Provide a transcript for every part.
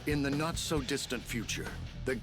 In the not-so-distant future, the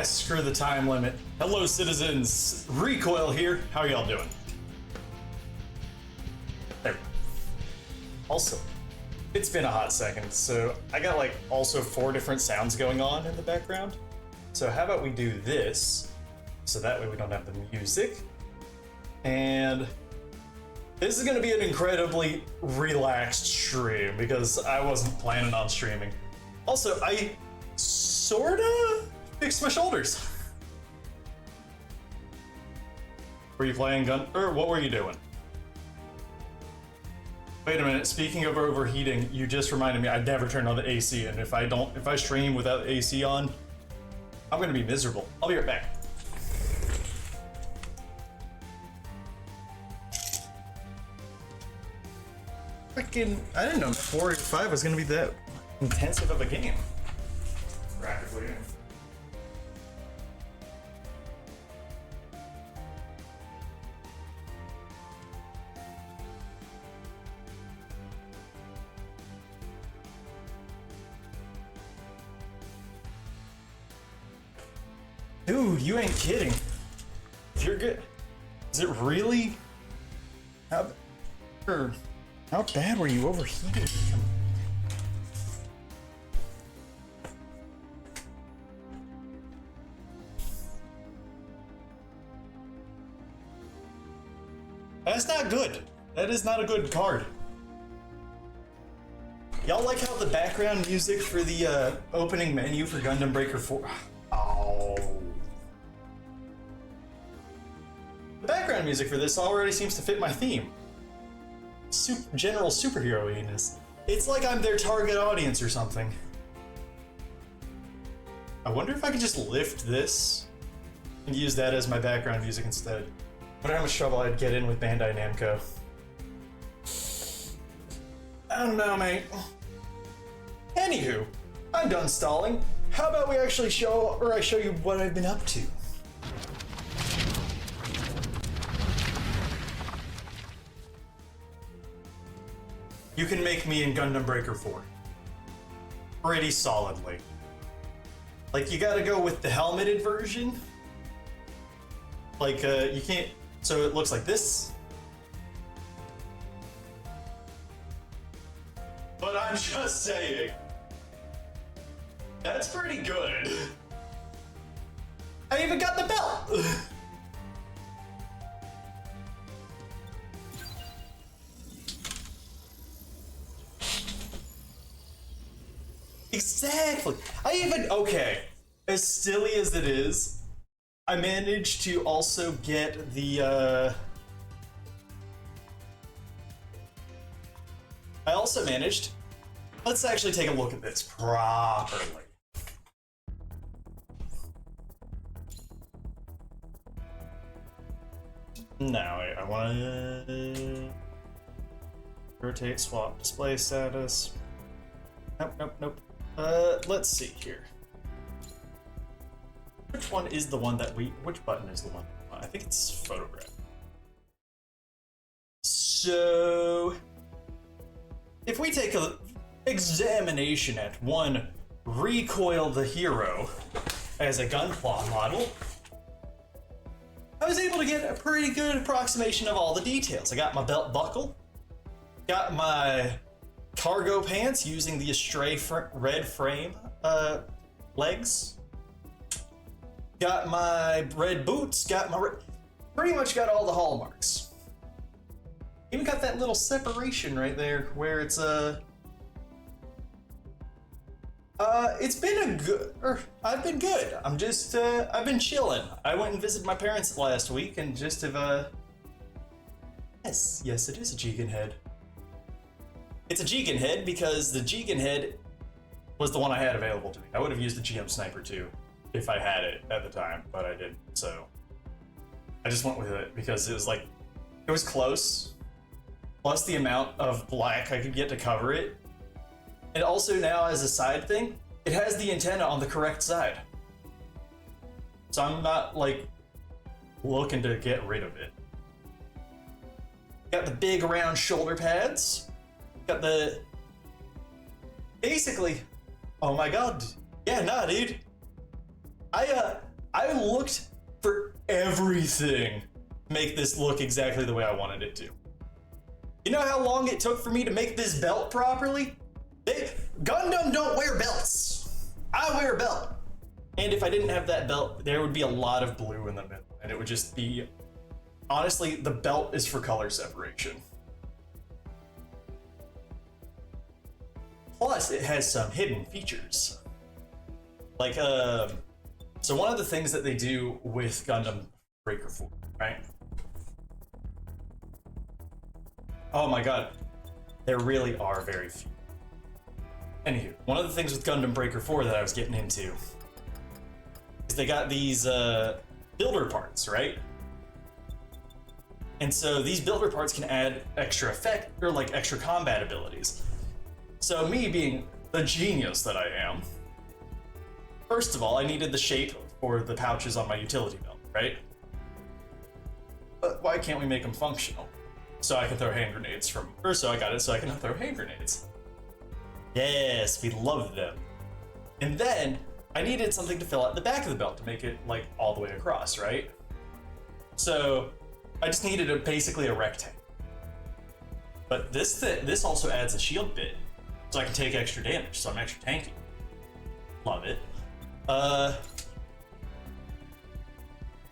Screw the time limit. Hello, citizens. Recoil here. How y'all doing? There. Also, it's been a hot second, so I got like also 4 different sounds going on in the background. So how about we do this, so that way we don't have the music. And this is gonna be an incredibly relaxed stream because I wasn't planning on streaming. Also, I sorta fixed my shoulders. Were you playing or what were you doing? Wait a minute, speaking of overheating, you just reminded me I never turn on the AC, and if I stream without the AC on, I'm gonna be miserable. I'll be right back. Freaking, I didn't know 4 or 5 was gonna be that intensive of a game. Practically. Dude, you ain't kidding. You're good. Is it really? How bad were you overheating? That's not good. That is not a good card. Y'all like how the background music for the opening menu for Gundam Breaker 4? Oh. The background music for this already seems to fit my theme. General superhero-iness. It's like I'm their target audience or something. I wonder if I could just lift this and use that as my background music instead. I wonder how much trouble I'd get in with Bandai Namco. I don't know, mate. Anywho, I'm done stalling. How about we actually I show you what I've been up to? You can make me in Gundam Breaker 4. Pretty solidly. Like, you gotta go with the helmeted version. Like, you can't... So it looks like this. But I'm just saying. That's pretty good. I even got the belt! Exactly. Okay, as silly as it is, I managed to also get the, I also managed, let's actually take a look at this properly. Now, I want to rotate, swap, display status. Nope. Let's see here. Which one is the one that which button is the one? I think it's photograph. So, if we take a examination at one Recoil the Hero as a Gunpla model, I was able to get a pretty good approximation of all the details. I got my belt buckle, got my cargo pants using the Astray red frame legs, got my red boots, got my pretty much got all the hallmarks. Even got that little separation right there where it's I It's been I've been good. I'm just, I've been chilling. I went and visited my parents last week and just have, yes, it is a Jigen head. It's a Jigen head because the Jigen head was the one I had available to me. I would have used the GM Sniper too if I had it at the time, but I didn't, so I just went with it because it was like, it was close, plus the amount of black I could get to cover it. And also now, as a side thing, it has the antenna on the correct side. So I'm not, like, looking to get rid of it. Got the big round shoulder pads. Got the... Basically... Oh my god. Yeah, nah, dude. I looked for everything to make this look exactly the way I wanted it to. You know how long it took for me to make this belt properly? Gundam don't wear belts. I wear a belt. And if I didn't have that belt, there would be a lot of blue in the middle. And it would just be... Honestly, the belt is for color separation. Plus, it has some hidden features. Like, so one of the things that they do with Gundam Breaker 4, right? Oh my god. There really are very few. Anywho, one of the things with Gundam Breaker 4 that I was getting into is they got these builder parts, right? And so these builder parts can add extra effect or like extra combat abilities. So me being the genius that I am, first of all, I needed the shape for the pouches on my utility belt, right? But why can't we make them functional? So I can throw hand grenades from, or so I got it so I can throw hand grenades. Yes, we love them. And then I needed something to fill out the back of the belt to make it like all the way across, right? So I just needed basically a rectangle. But this also adds a shield bit, so I can take extra damage, so I'm extra tanky. Love it.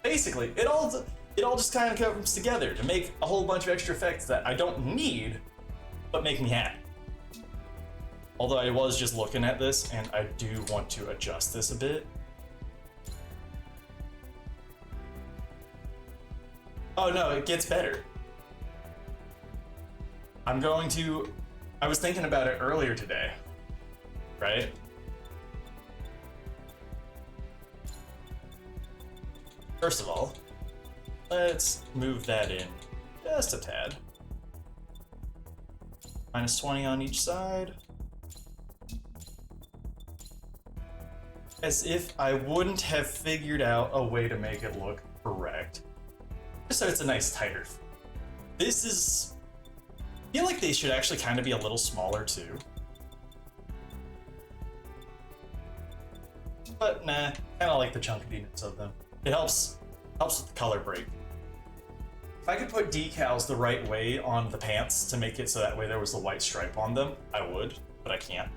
Basically, it all just kind of comes together to make a whole bunch of extra effects that I don't need, but make me happy. Although I was just looking at this, and I do want to adjust this a bit. Oh no, it gets better. I was thinking about it earlier today, right? First of all, let's move that in just a tad. -20 on each side. As if I wouldn't have figured out a way to make it look correct. Just so it's a nice tighter fit. This is... I feel like they should actually kind of be a little smaller too. But nah, kind of like the chunkadiness of them. It helps with the color break. If I could put decals the right way on the pants to make it so that way there was the white stripe on them, I would, but I can't.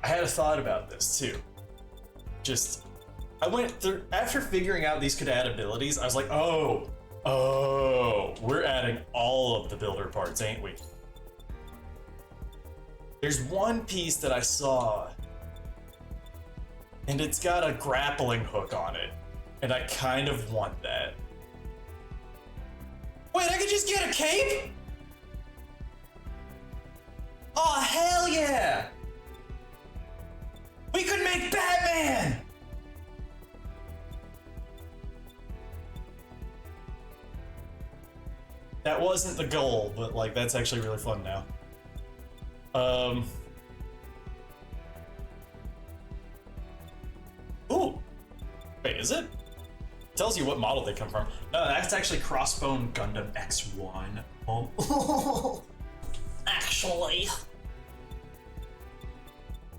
I had a thought about this too. I went through, after figuring out these could add abilities, I was like, oh, we're adding all of the builder parts, ain't we? There's one piece that I saw, and it's got a grappling hook on it, and I kind of want that. Wait, I could just get a cape? Oh, hell yeah! We could make Batman! That wasn't the goal, but like that's actually really fun now. Ooh. Wait, is it? Tells you what model they come from. No, that's actually Crossbone Gundam X1. Oh. Actually.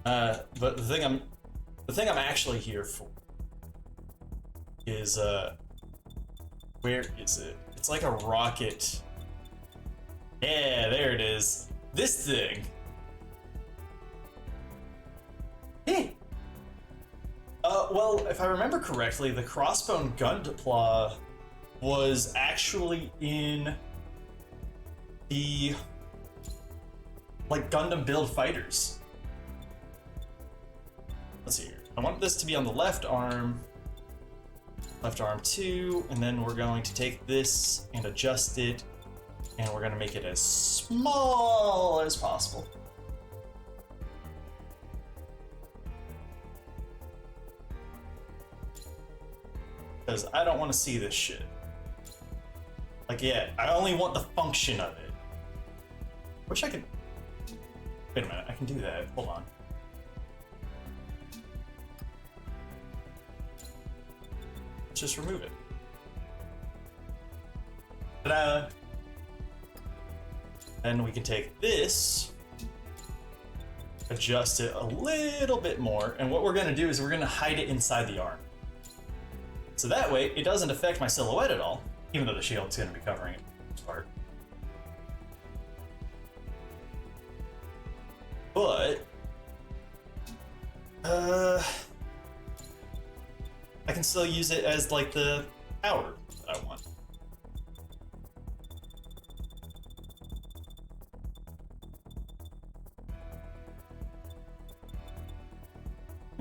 But the thing I'm actually here for is where is it? It's like a rocket. Yeah, there it is. This thing. Hey. Well, if I remember correctly, the Crossbone Gundam was actually in the like Gundam Build Fighters. I want this to be on the left arm 2, and then we're going to take this and adjust it, and we're going to make it as small as possible. Because I don't want to see this shit. Like, yeah, I only want the function of it. Wish I could... Wait a minute, I can do that. Hold on. Let's just remove it. Ta-da! Then we can take this, adjust it a little bit more, and what we're gonna do is we're gonna hide it inside the arm. So that way, it doesn't affect my silhouette at all, even though the shield's gonna be covering it for this part. But, I can still use it as like the power that I want.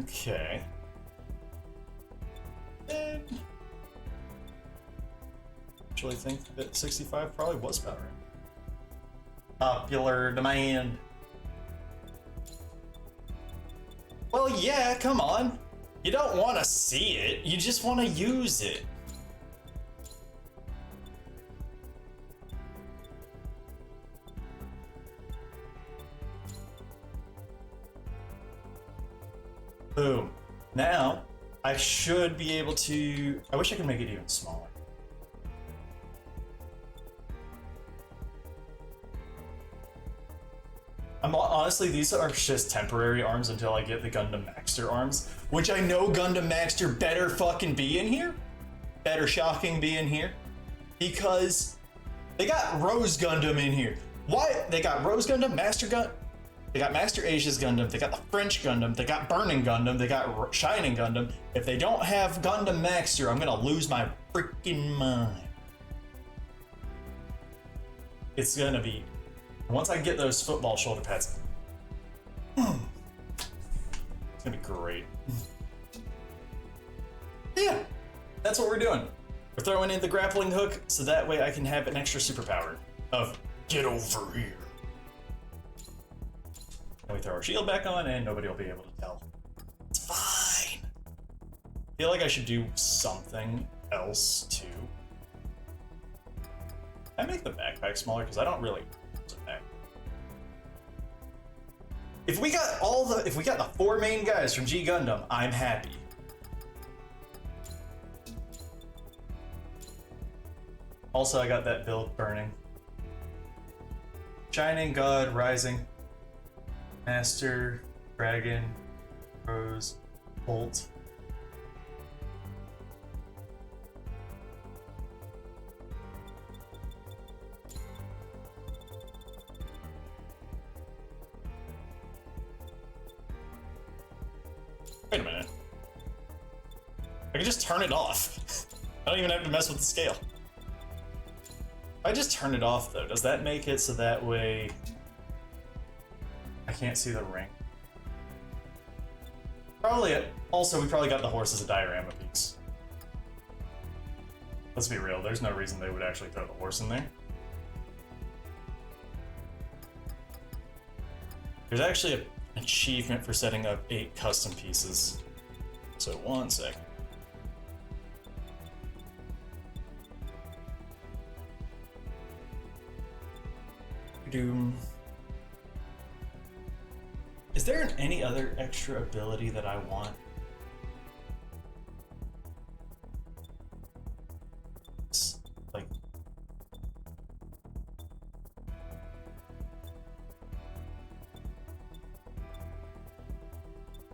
Okay. And actually think that 65 probably was better. Popular demand. Well, yeah, come on. You don't want to see it, you just want to use it. Boom. Now, I should be able to... I wish I could make it even smaller. Honestly, these are just temporary arms until I get the Gundam Maxter arms, which I know Gundam Maxter better fucking be in here. Better shocking be in here. Because they got Rose Gundam in here. Why? They got Rose Gundam, Master Gundam. They got Master Asia's Gundam, they got the French Gundam, they got Burning Gundam, they got Shining Gundam. If they don't have Gundam Maxter, I'm gonna lose my freaking mind. It's gonna be... Once I get those football shoulder pads, it's gonna be great. Yeah, that's what we're doing. We're throwing in the grappling hook so that way I can have an extra superpower of get over here. And we throw our shield back on and nobody will be able to tell. It's fine. I feel like I should do something else too. Can I make the backpack smaller? Because I don't really use a backpack. If we got the 4 main guys from G Gundam, I'm happy. Also, I got that build burning. Shining, God, Rising, Master, Dragon, Rose, Bolt. Wait a minute. I can just turn it off. I don't even have to mess with the scale. If I just turn it off though, does that make it so that way I can't see the ring? Probably. Also, we probably got the horse as a diorama piece. Let's be real, there's no reason they would actually throw the horse in there. There's actually an achievement for setting up 8 custom pieces. So 1 second. Doom. Is there any other extra ability that I want? Like,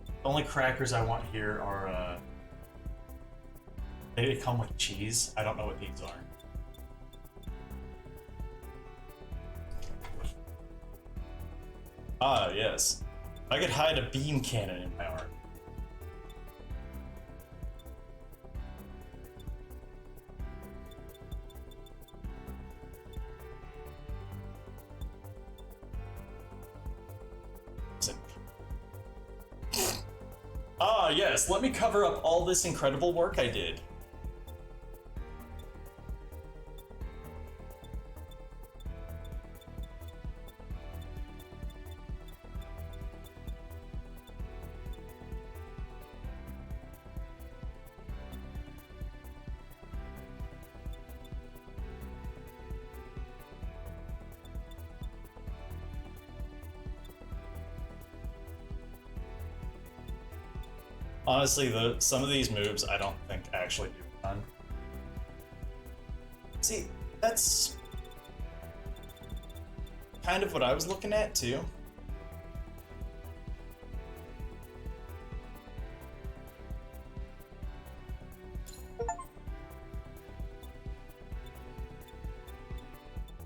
the only crackers I want here are they come with cheese. I don't know what these are. Ah, yes. I could hide a beam cannon in my arm. Ah, Ah, yes, let me cover up all this incredible work I did. Honestly, some of these moves I don't think actually do none. See, that's kind of what I was looking at too.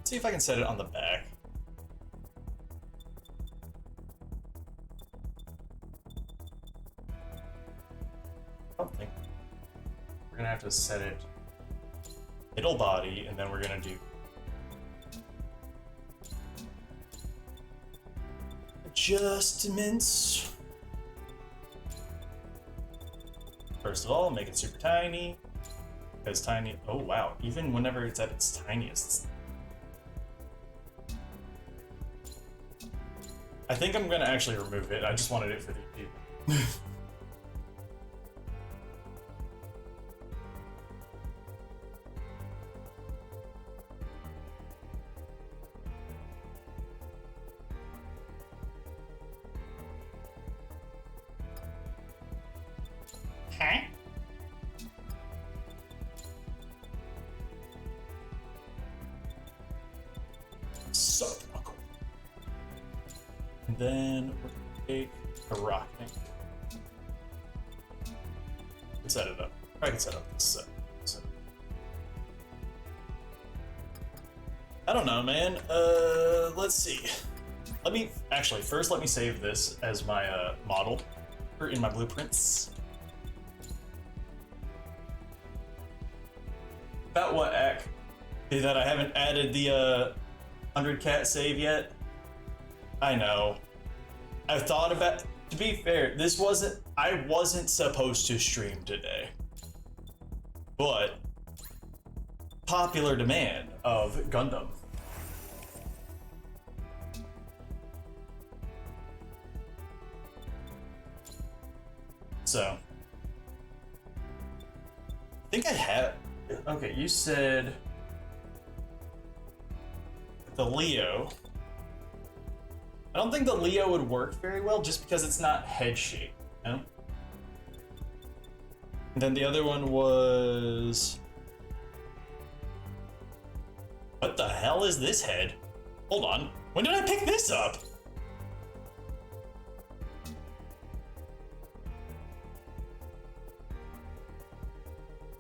See if I can set it on the back. I don't think we're gonna have to set it middle body, and then we're gonna do adjustments. First of all, make it super tiny. Because tiny, oh wow, even whenever it's at its tiniest. I think I'm gonna actually remove it. I just wanted it for the people. Huh? So cool. And then we're gonna take a rocking. Set it up. I can set up this set. I don't know, man. Let's see. Let me actually first let me save this as my model or in my blueprints. About what, Ack? That I haven't added the 100 cat save yet? I know. I've thought about, to be fair, I wasn't supposed to stream today. But popular demand of Gundam. So I think I have. Okay, you said the Leo. I don't think the Leo would work very well just because it's not head shaped, you know? And then the other one was, what the hell is this head? Hold on, when did I pick this up?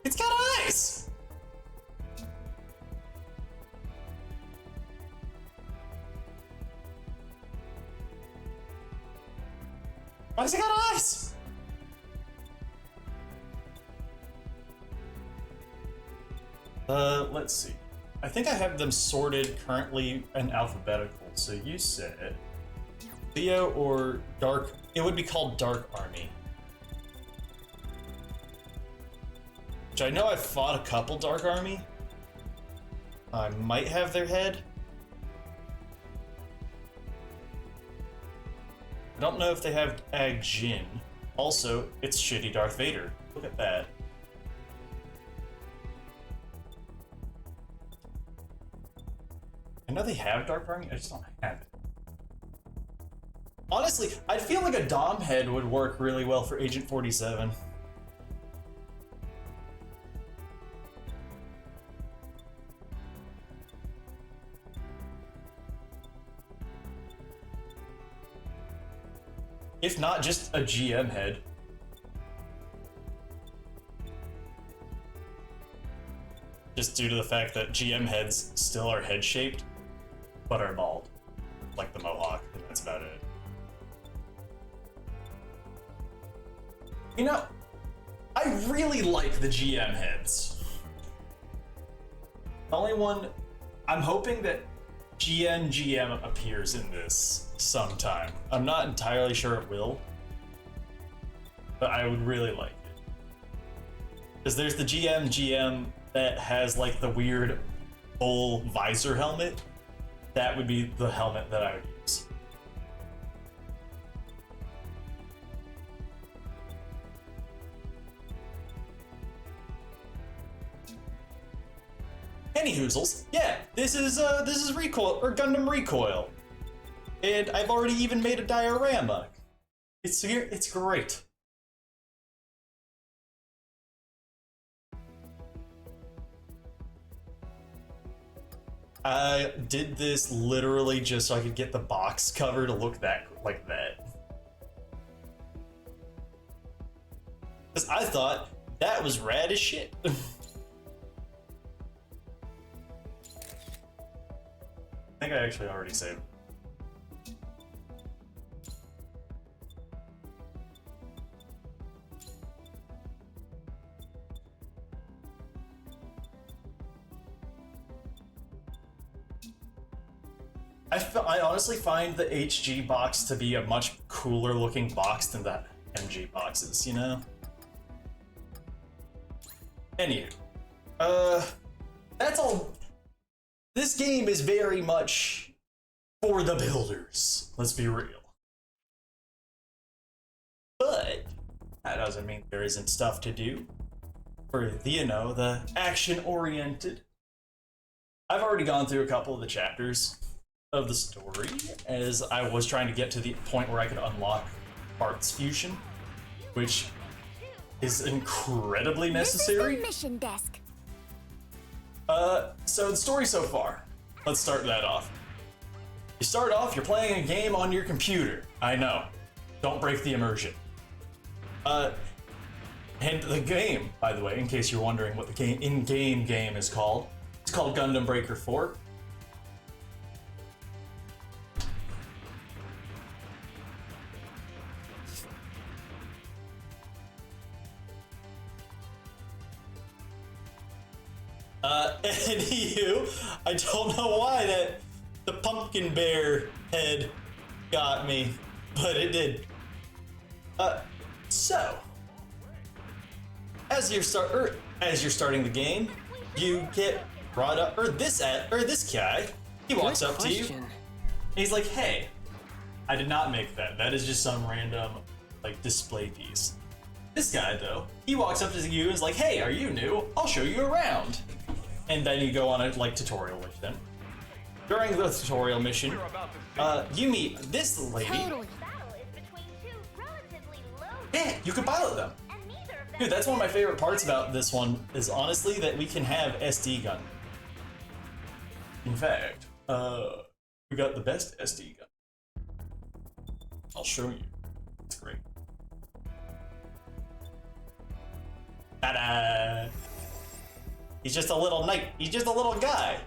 It's got eyes! Why does it got eyes? Let's see. I think I have them sorted currently in alphabetical. So you said Leo or Dark. It would be called Dark Army. Which I know I've fought a couple Dark Army. I might have their head. I don't know if they have Ag Jin. Also, it's shitty Darth Vader. Look at that. I know they have Dark Army, I just don't have it. Honestly, I feel like a Dom head would work really well for Agent 47. If not, just a GM head. Just due to the fact that GM heads still are head-shaped, but are bald. Like the Mohawk, and that's about it. You know, I really like the GM heads. The only one, I'm hoping that GM appears in this sometime. I'm not entirely sure it will. but I would really like it. Because there's the GM that has like the weird full visor helmet. That would be the helmet that I would use. Anyhoozles, yeah, this is Recoil or Gundam Recoil, and I've already even made a diorama. It's here. It's great. I did this literally just so I could get the box cover to look like that. Because I thought that was rad as shit. I think I actually already saved. I honestly find the HG box to be a much cooler looking box than the MG boxes, you know? Anywho, that's all. This game is very much for the builders, let's be real. But that doesn't mean there isn't stuff to do for the, you know, the action-oriented. I've already gone through a couple of the chapters of the story as I was trying to get to the point where I could unlock parts fusion, which is incredibly necessary. This is the mission desk. So the story so far, let's start that off. You start off, you're playing a game on your computer. I know, don't break the immersion. And the game, by the way, in case you're wondering what the in-game game is called, it's called Gundam Breaker 4. Anywho, I don't know why that the pumpkin bear head got me, but it did. So as you're starting the game, you get brought up, or this guy, he walks up to you, and he's like, "Hey, I did not make that. That is just some random like display piece." This guy though, he walks up to you and is like, "Hey, are you new? I'll show you around." And then you go on a like tutorial with them. During the tutorial mission, you meet this lady. Totally. Yeah, you can pilot them. Dude, that's one of my favorite parts about this one is honestly that we can have SD gun. In fact, we got the best SD gun. I'll show you. It's great. Ta-da! He's just a little knight. He's just a little guy.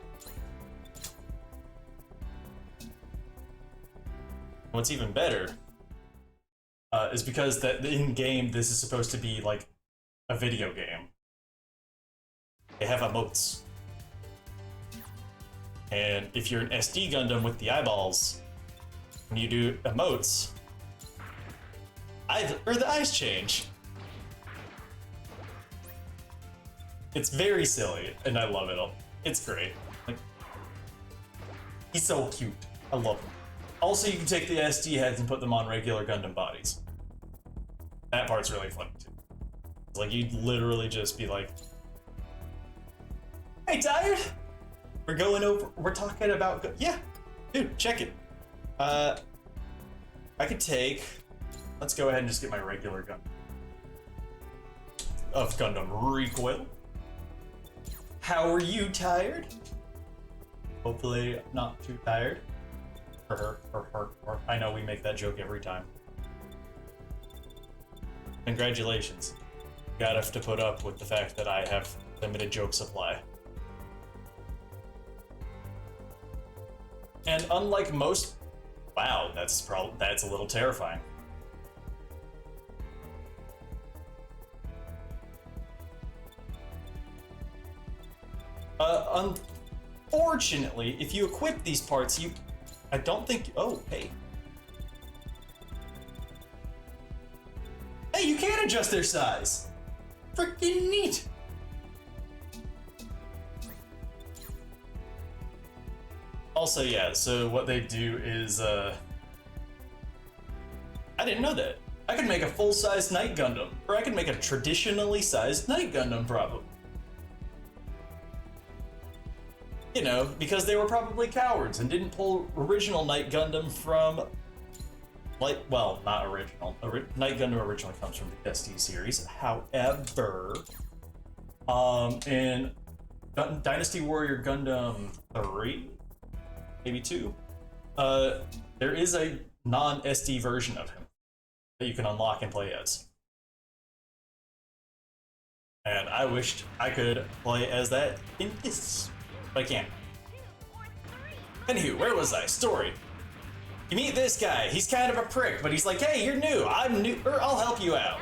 What's even better is because that in-game this is supposed to be like a video game. They have emotes. And if you're an SD Gundam with the eyeballs, when you do emotes, the eyes change. It's very silly, and I love it. It's great. Like, he's so cute. I love him. Also, you can take the SD heads and put them on regular Gundam bodies. That part's really funny too. It's like you'd literally just be like, "Hey, tired? We're talking about, yeah, dude, check it. I could take, let's go ahead and just get my regular gun of Gundam Recoil. How are you, tired? Hopefully not too tired. Or I know we make that joke every time. Congratulations. You gotta have to put up with the fact that I have limited joke supply. And unlike most, wow, that's a little terrifying. Unfortunately, if you equip these parts, I don't think, oh, hey. Hey, you can't adjust their size. Freaking neat. Also, yeah, so what they do is, I didn't know that. I could make a full-size Night Gundam, or I could make a traditionally sized Night Gundam, probably. You know, because they were probably cowards and didn't pull original Night Gundam from, like, well, not original. Night Gundam originally comes from the SD series. However, in Dynasty Warrior Gundam 3, maybe 2, there is a non-SD version of him that you can unlock and play as. And I wished I could play as that in this, but I can't. Anywho, where was I? Story. You meet this guy. He's kind of a prick, but he's like, hey, you're new. I'm new, or I'll help you out.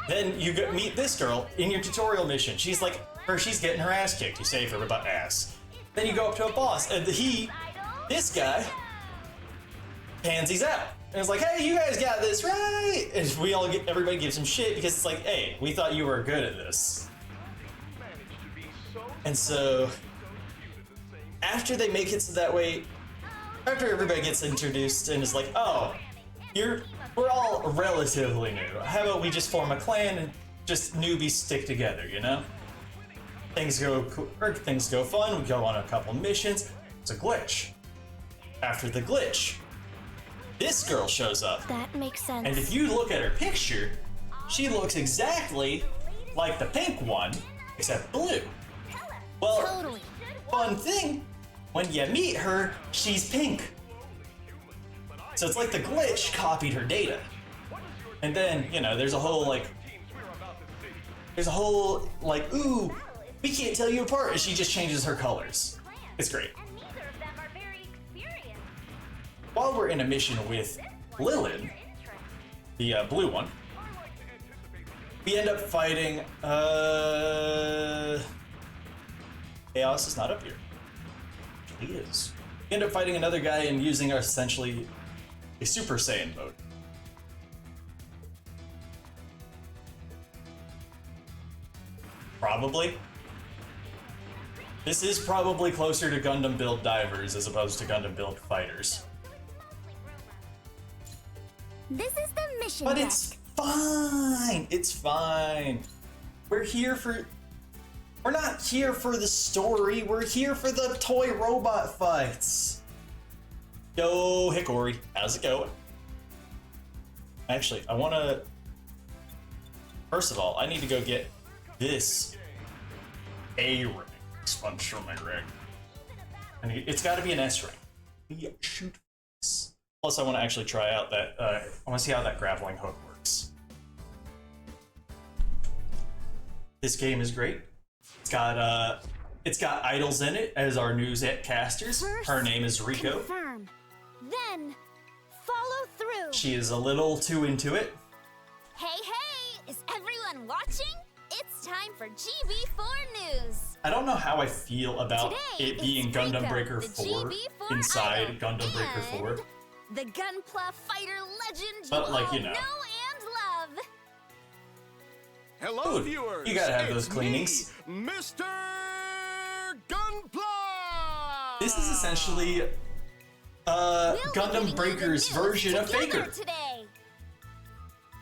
Then you meet this girl in your tutorial mission. She's like, or she's getting her ass kicked. You save her about ass. Then you go up to a boss, and this guy, pansies out. And it's like, hey, you guys got this, right? And everybody gives him shit because it's like, hey, we thought you were good at this. And so, after they make it so that way, after everybody gets introduced and is like, oh, we're all relatively new. How about we just form a clan and just newbies stick together, you know? Things go fun, we go on a couple missions. It's a glitch. After the glitch, this girl shows up. That makes sense. And if you look at her picture, she looks exactly like the pink one, except blue. Well, Totally. fun thing, when you meet her, she's pink. So it's like the glitch copied her data. And then, you know, there's a whole ooh, we can't tell you apart, and she just changes her colors. It's great. While we're in a mission with Lilin, the blue one, we end up fighting, Chaos is not up here. He is. We end up fighting another guy and using essentially a Super Saiyan mode. Probably. This is probably closer to Gundam Build Divers as opposed to Gundam Build Fighters. This is the mission But deck. it's fine. It's fine. We're not here for the story. We're here for the toy robot fights. Yo, Hikori, how's it going? Actually, first of all, I need to go get this A-ring expunged from my ring. And it's got to be an S-ring. Shoot. Plus, I want to actually try out that, I want to see how that grappling hook works. This game is great. It's got idols in it as our newscasters. First, her name is Rico. Confirm. Then, follow through. She is a little too into it. Hey, hey! Is everyone watching? It's time for GB4 News. I don't know how I feel about Today it being is Gundam Rico, Breaker the 4 GB4 inside idol, Gundam Breaker 4. and the Gunpla fighter legend But, you like, all you know. and love. Hello, Ooh, viewers. you gotta have those It's cleanings. me, Mr. Gunpla. This is essentially We'll be giving Gundam you the Breaker's news version of together Faker. Today.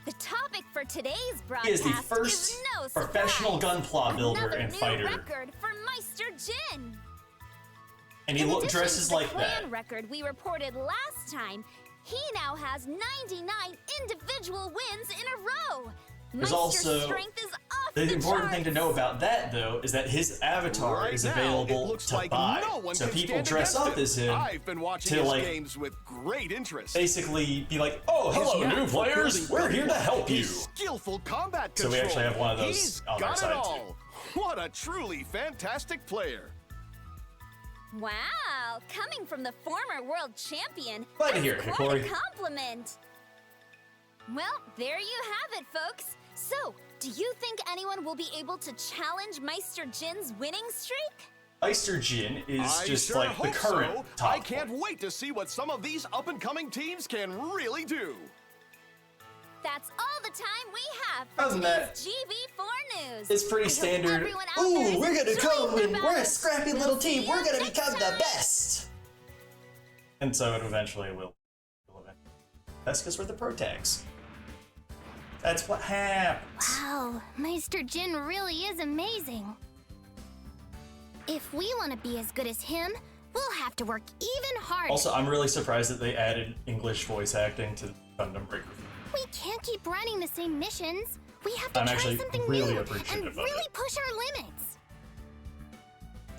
The topic for today's He broadcast is the first no professional surprise. Gunpla builder Another and new fighter. record for Meister Jin. And he In addition dresses to the like clan that. record we reported last time, he now has 99 individual wins in a row. There's Meister's also strength is off the the important thing to know charts. about that, though, is that his avatar Right is now, available it looks to like buy. no one So can people stand dress against up it. as him I've been watching to, his like, games with great interest. basically be like, oh, His hello, knack new for players. building We're here to Gunpla, help you. his skillful combat So we control. actually have one of those He's on our got it side, all. What a truly fantastic player. Wow, coming from the former world champion, Glad to that's hear it, quite a Hikori. compliment. Well, there you have it, folks. So, do you think anyone will be able to challenge Meister Jin's winning streak? Meister Jin is I just sure like the hope current so. top I can't one. wait to see what some of these up-and-coming teams can really do. That's all the time we have Other for than that, today's GV4 news. it's pretty I hope standard. everyone out there is Ooh, we're gonna enjoying come their and we're a balance. scrappy We'll little see team. you We're gonna next become the time. best. And so it eventually will. That's because we're the pro tags. That's what happens. Wow, Meister Jin really is amazing. If we want to be as good as him, we'll have to work even harder. Also, I'm really surprised that they added English voice acting to Gundam Breaker. We can't keep running the same missions. We have to I'm try actually something really new appreciative and of really it. push our limits.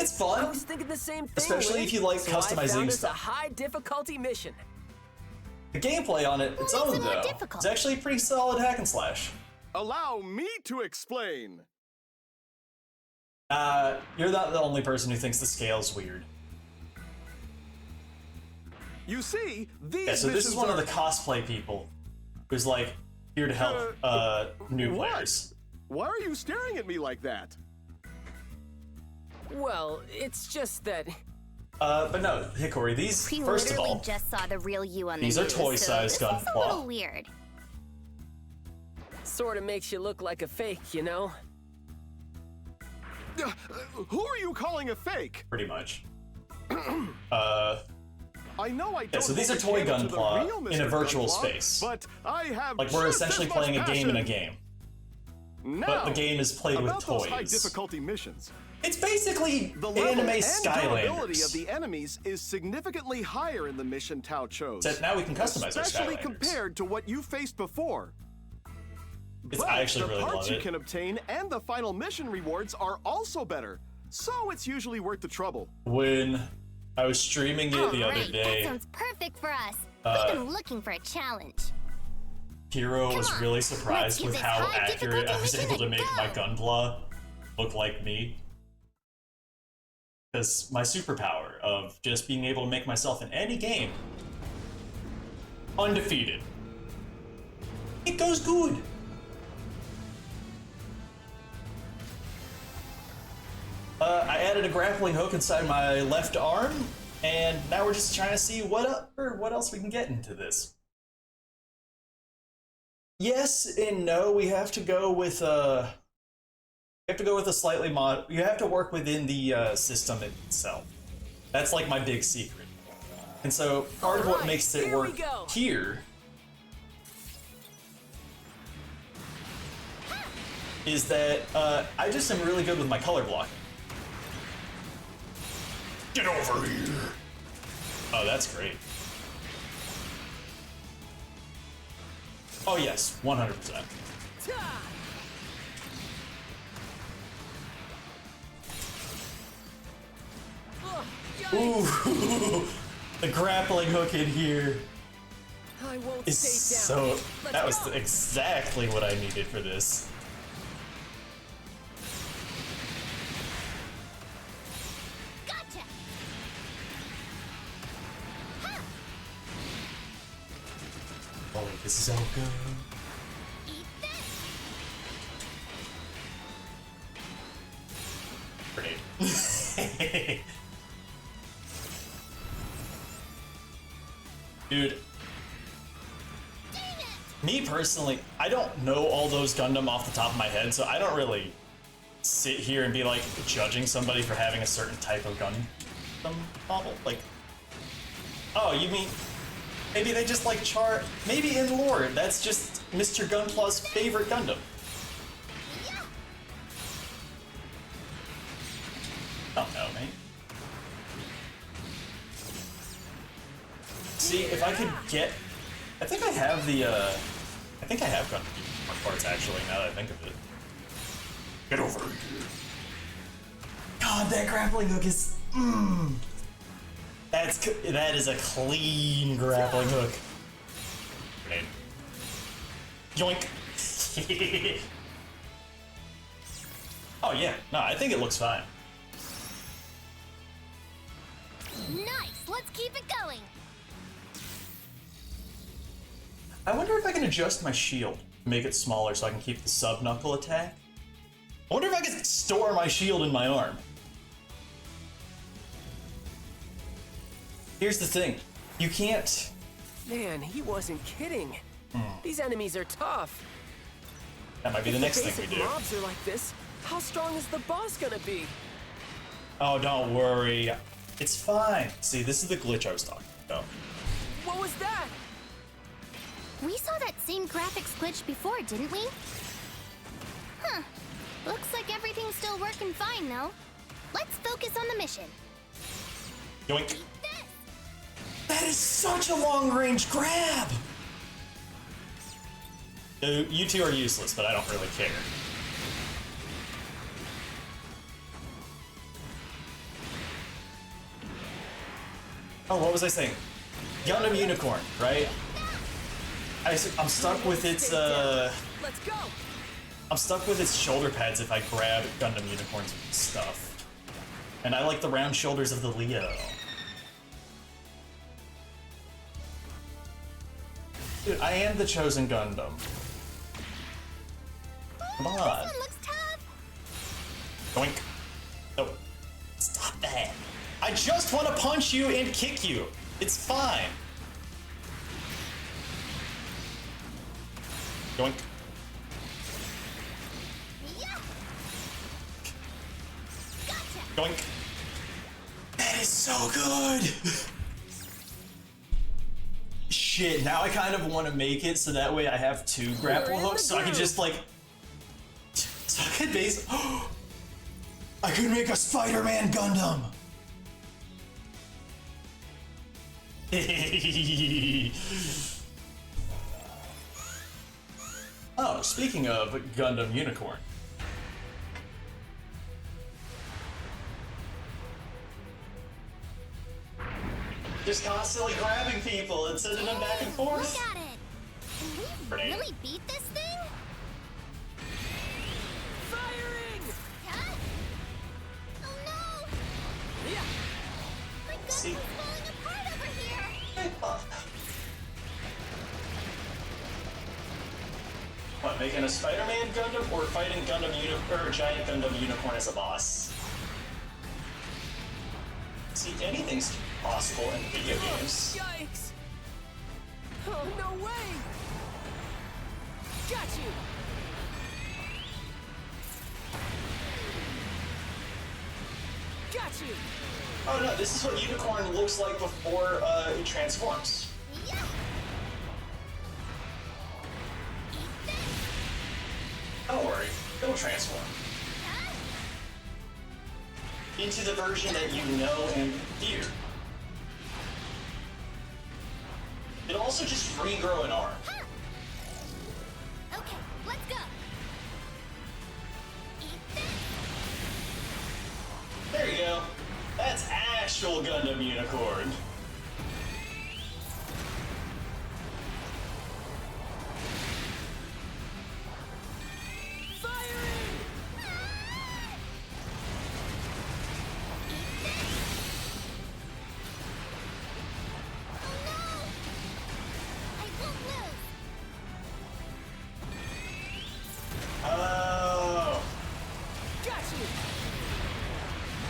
It's I fun. was thinking the same thing. Especially Link. if you like So I customizing found us stuff. a high difficulty mission. The gameplay on it, its What makes own it more though, difficult? it's actually a pretty solid hack and slash. Allow me to explain. You're not the only person who thinks the scale's weird. You see, these Yeah, so this is missions one of are- the cosplay people who's like here to help new what? players. Why are you staring at me like that? Well, it's just that But no, Hikori, these, We first of literally all, just saw the real you on the these are news, toy-sized so this is a Gunpla. little weird. sort of makes you look like a fake, you know? Who are you calling a fake? pretty much. I know I don't. Yeah, so these are hold toy a candle to the Gunpla real in a Mr. virtual Gunpla, space. But I have Like, we're just essentially as much playing a game in a passion. game. Now, But the game is played with about those high toys. difficulty missions. It's basically The level anime and durability Skylanders. of the enemies is significantly higher in the mission Tao chose. Except now we can customize our especially Skylanders. compared to what you faced before. But I actually the really parts love you it. can obtain and the final mission rewards are also better, so it's usually worth the trouble. When I was streaming it the other Alright, that day, sounds perfect for us. Uh, We've been looking for a challenge. Hero was Come on, really let's surprised give with this how high accurate I was difficulty able to mission make a my go. Gunpla look like me. Because my superpower of just being able to make myself in any game undefeated. It goes good. I added a grappling hook inside my left arm, and now we're just trying to see what else we can get into this. Yes and no. We have to go with a slightly mod. You have to work within the system itself. That's like my big secret. And so part of what Alright, makes it here we work go. here is that I just am really good with my color blocking. Get over here. Oh, that's great. Oh yes, 100%. Ooh, the grappling hook in here I won't is stay down. so. Let's That was go. exactly what I needed for this. Gotcha! Oh, this is all good. Eat this! Grenade. Dude, Dang it! me personally, I don't know all those Gundam off the top of my head, so I don't really sit here and be like judging somebody for having a certain type of Gundam model. Like, oh, you mean maybe they just like maybe in lore, that's just Mr. Gunpla's favorite Gundam. Yeah! Oh no, man. See, if I could get, I think I have Gundam parts actually. Now that I think of it. Get over here. God, that grappling hook is. That is a clean grappling hook. Grenade. Yoink. Oh yeah, no, I think it looks fine. Nice! Let's keep it going! I wonder if I can adjust my shield to make it smaller so I can keep the sub-knuckle attack. I wonder if I can store my shield in my arm. Here's the thing. You can't... Man, he wasn't kidding. These enemies are tough. That might be the If next the thing we basic do. mobs are like this, how strong is the boss gonna be? Oh, don't worry. It's fine. See, this is the glitch I was talking about. What was that? We saw that same graphics glitch before, didn't we? Huh. Looks like everything's still working fine, though. Let's focus on the mission. Yoink. Eat this! That is such a long-range grab! You two are useless, but I don't really care. Oh, what was I saying? Gundam Unicorn, right? I'm stuck with its, Let's go! I'm stuck with its shoulder pads if I grab Gundam Unicorn's stuff. And I like the round shoulders of the Leo. Dude, I am the chosen Gundam. Come on. This one looks tough. Doink. No. Stop that. I just want to punch you and kick you. It's fine. Doink. Yeah. Gotcha. Doink. That is so good. Shit, now I kind of want to make it so that way I have 2 grapple We're in the hooks so I can groove. just like... So I could base... I could make a Spider-Man Gundam! Oh, speaking of Gundam Unicorn. Just constantly grabbing people and sending them back and forth. Look at it. Can we Grenade. really beat this thing? Firing! Huh? Oh no! Yeah. My gun See? is falling apart over here. What, making a Spider-Man Gundam or fighting Gundam Unicorn or Giant Gundam Unicorn as a boss? See, anything's possible in video games. Yikes! Oh, no way! Got you! Got you! Oh no, this is what Unicorn looks like before it transforms. Yeah. Eat this. Don't worry, it'll transform. Huh? Into the version that you know and fear. It'll also just regrow an arm. Huh. Okay, let's go. Eat this. There you go. That's actual Gundam Unicorn. Firing! Oh no! I won't lose. Oh. Got you!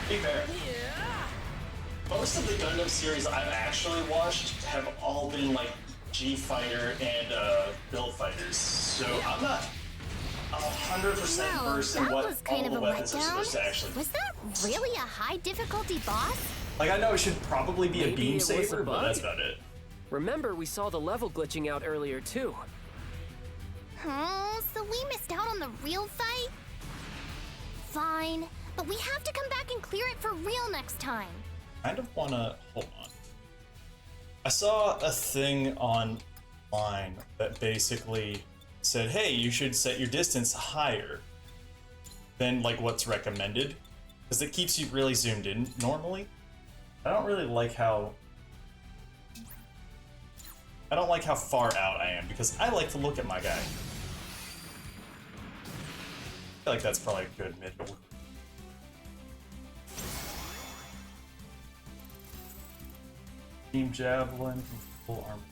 Be fair. Yeah! Most of the Gundam series I've actually watched have all been like G-Fighter and Build Fighters, so I'm not 100% Well, versed in that what was kind all of the a weapons are supposed to actually. Was that really a high difficulty boss? Like I know it should probably be a Maybe beam it was a saber, but bug? that's about it. Remember, we saw the level glitching out earlier, too. So we missed out on the real fight? Fine, but we have to come back and clear it for real next time. Kind of wanna hold on. I saw a thing online that basically said, "Hey, you should set your distance higher than like what's recommended, because it keeps you really zoomed in normally." I don't really like how. I don't like how far out I am because I like to look at my guy. I feel like that's probably a good middle. Team Javelin, full armor.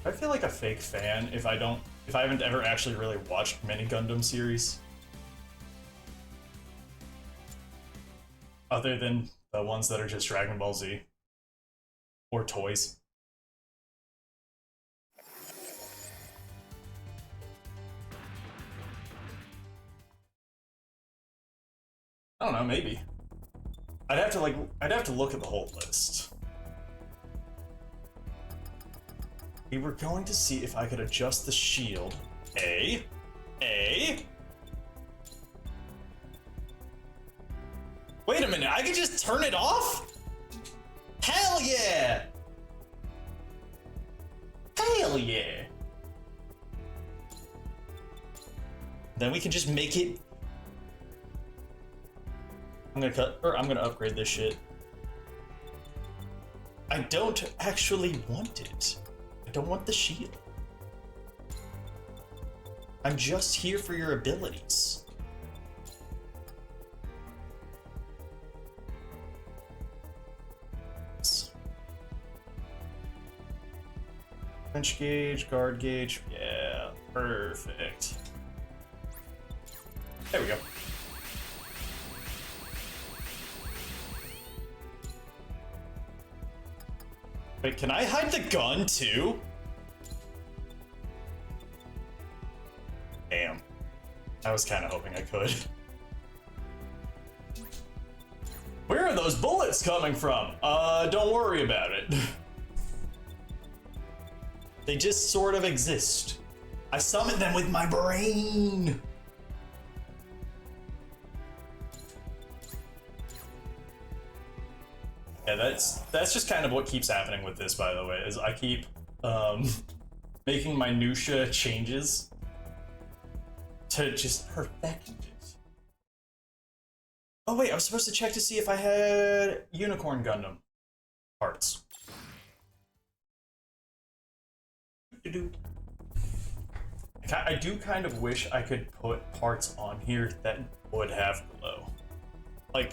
I feel like a fake fan if I haven't ever actually really watched many Gundam series. Other than the ones that are just Dragon Ball Z. Or toys. I don't know, maybe. I'd have to look at the whole list. We were going to see if I could adjust the shield. A. Wait a minute, I could just turn it off? Hell yeah! Hell yeah! Then we can just make it. I'm gonna upgrade this shit. I don't actually want it. I don't want the shield. I'm just here for your abilities. Punch gauge, guard gauge, yeah, perfect. There we go. Wait, can I hide the gun too? Damn. I was kind of hoping I could. Where are those bullets coming from? Don't worry about it. They just sort of exist. I summoned them with my brain. Yeah, that's just kind of what keeps happening with this, by the way, is I keep making minutia changes to just perfect it. Oh wait, I was supposed to check to see if I had Unicorn Gundam parts. I do kind of wish I could put parts on here that would have glow. Like,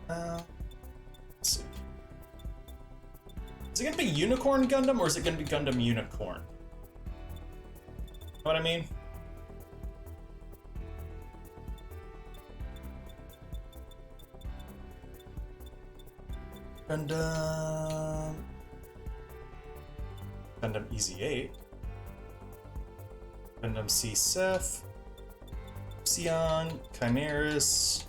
let's see. Is it gonna be Unicorn Gundam or is it gonna be Gundam Unicorn? Know what I mean? Gundam EZ8, Gundam C Ceph, Sion, Chimeras.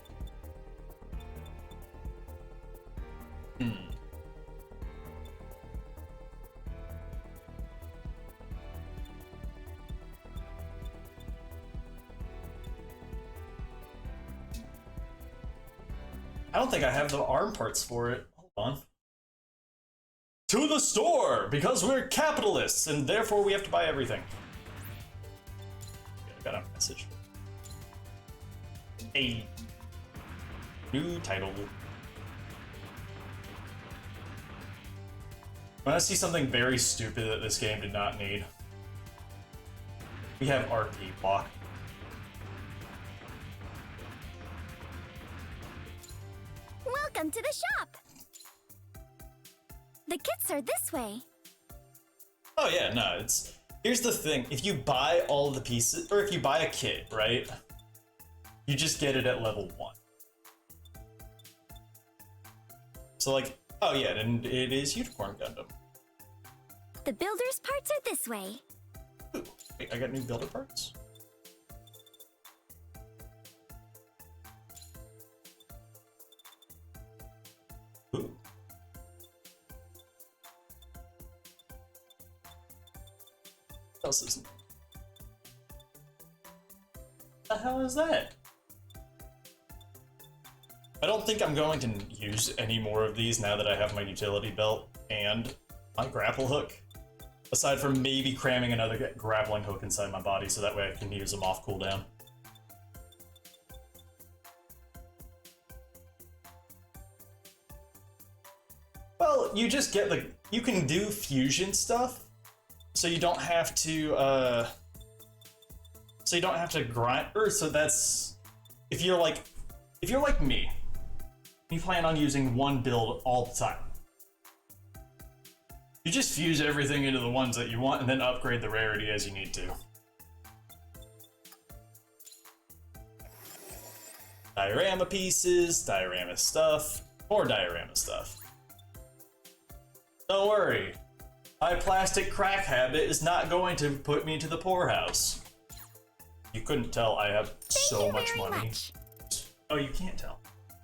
I don't think I have the ARM parts for it. Hold on. To the store, because we're capitalists and therefore we have to buy everything. Okay, I got a message. A new title. When I see something very stupid that this game did not need, we have RP block. Welcome to the shop! The kits are this way. Oh yeah, no, it's... Here's the thing, if you buy all the pieces, or if you buy a kit, right? You just get it at level 1. So like, oh yeah, and it is Unicorn Gundam. The builder's parts are this way. Ooh, wait, I got new builder parts? Ooh. What else is new? What the hell is that? I don't think I'm going to use any more of these now that I have my utility belt and my grapple hook. Aside from maybe cramming another grappling hook inside my body so that way I can use them off cooldown. Well, you just get the... You can do fusion stuff, so you don't have to, grind... so that's... If you're like me, you plan on using one build all the time. You just fuse everything into the ones that you want and then upgrade the rarity as you need to. Diorama pieces, diorama stuff, more diorama stuff. Don't worry, my plastic crack habit is not going to put me into the poorhouse. You couldn't tell I have so much money. Oh, you can't tell,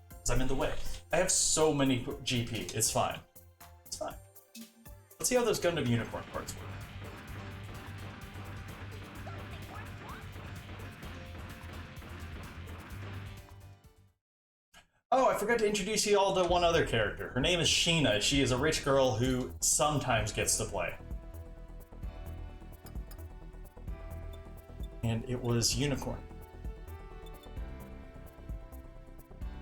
because I'm in the way. I have so many GP, it's fine. It's fine. Let's see how those Gundam unicorn parts work. Oh, I forgot to introduce you all to one other character. Her name is Sheena. She is a rich girl who sometimes gets to play. And it was Unicorn.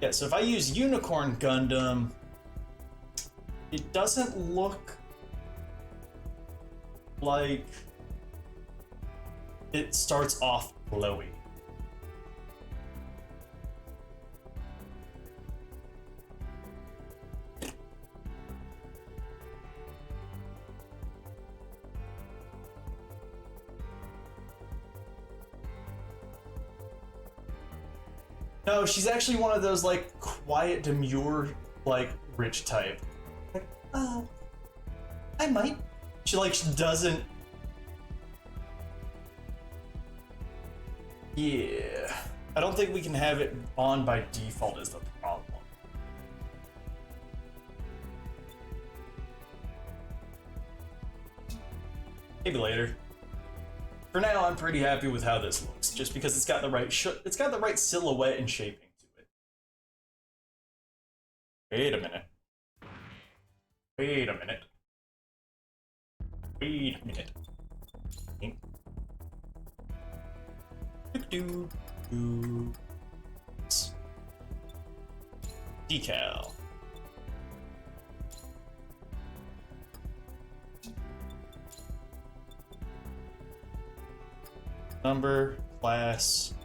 Yeah, so if I use Unicorn Gundam, it doesn't look like it starts off glowy. No, she's actually one of those, like, quiet, demure, like, rich type. Like, oh, I might. She doesn't... Yeah. I don't think we can have it on by default is the problem. Maybe later. For now, I'm pretty happy with how this looks, just because it's got the right silhouette and shaping to it. Wait a minute. Wait a minute. Wait a minute. Decal. Number, class.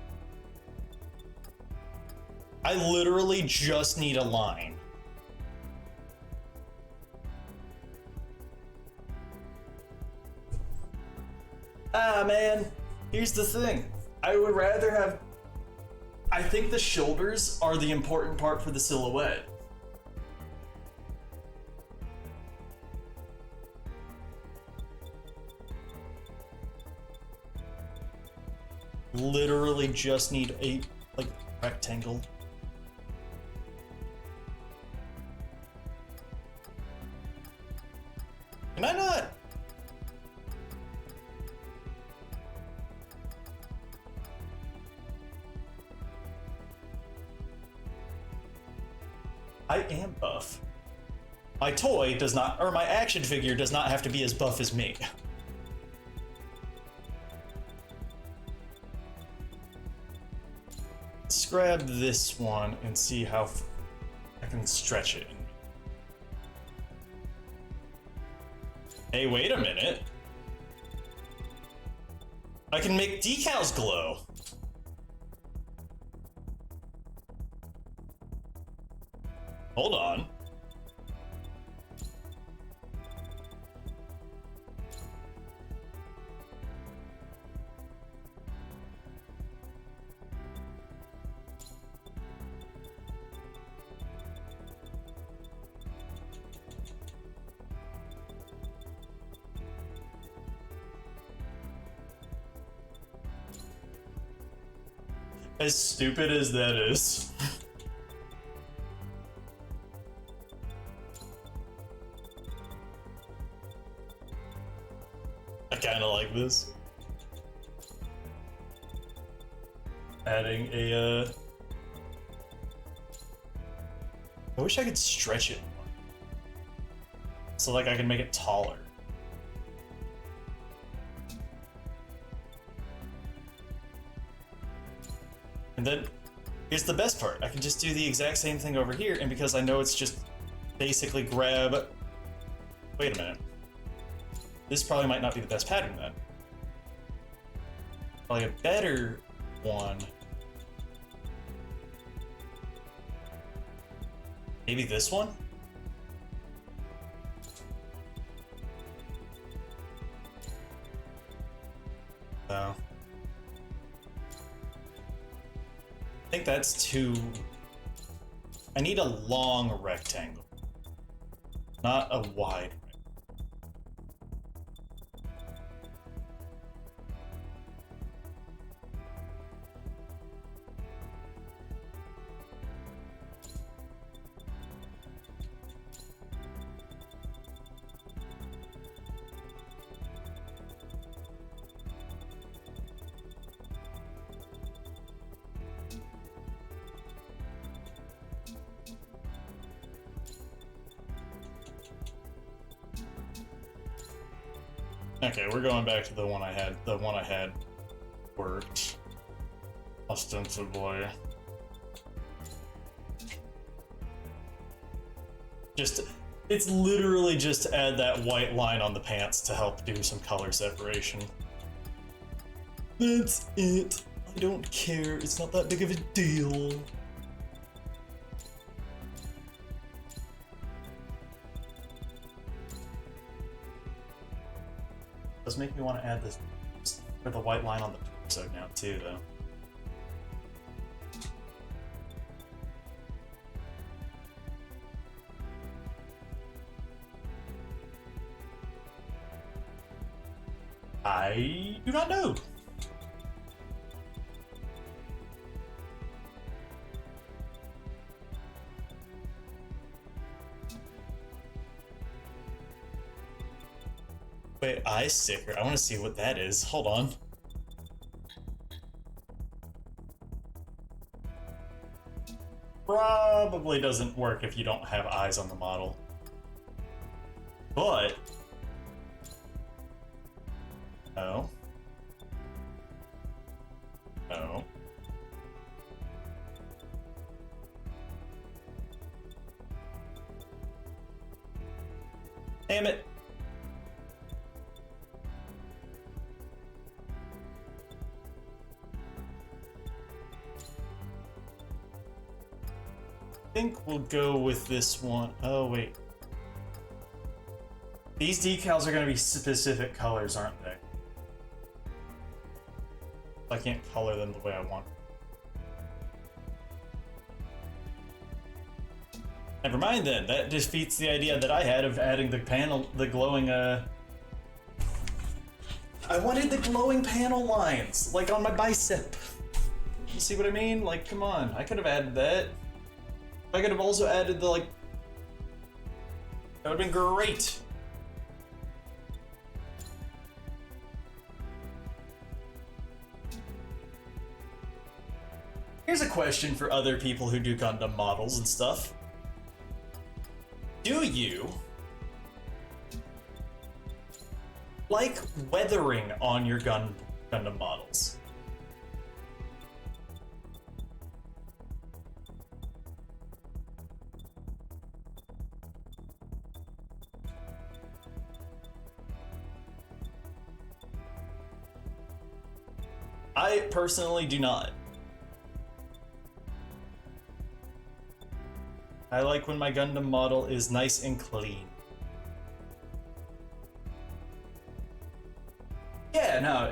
I literally just need a line. Ah, man. Here's the thing. I would rather have... I think the shoulders are the important part for the silhouette. Literally just need a, like, rectangle. Can I not? I am buff. My toy does not, or my action figure does not have to be as buff as me. Let's grab this one and see how I can stretch it. Hey, wait a minute. I can make decals glow. Hold on. As stupid as that is. I kinda like this. Adding a, I wish I could stretch it more. So like I can make it taller. And then, here's the best part. I can just do the exact same thing over here, and because I know it's just basically grab... Wait a minute. This probably might not be the best pattern then. Probably a better one. Maybe this one? No. I think that's too... I need a long rectangle, not a wide. Okay, we're going back to the one I had. The one I had worked ostensibly. It's literally just to add that white line on the pants to help do some color separation. That's it. I don't care. It's not that big of a deal. Does make me want to add this for the white line on the torso now too, though. I do not know. Wait, eye sticker. I want to see what that is. Hold on. Probably doesn't work if you don't have eyes on the model. But... No. No. Damn it. I think we'll go with this one. Oh, wait. These decals are going to be specific colors, aren't they? I can't color them the way I want. Never mind then. That defeats the idea that I had of adding the panel, the glowing, I wanted the glowing panel lines, like on my bicep. You see what I mean? Like, come on. I could have added that. I could have also added the, like... That would have been great. Here's a question for other people who do Gundam models and stuff. Do you like weathering on your Gundam models? I personally do not. I like when my Gundam model is nice and clean. Yeah, no,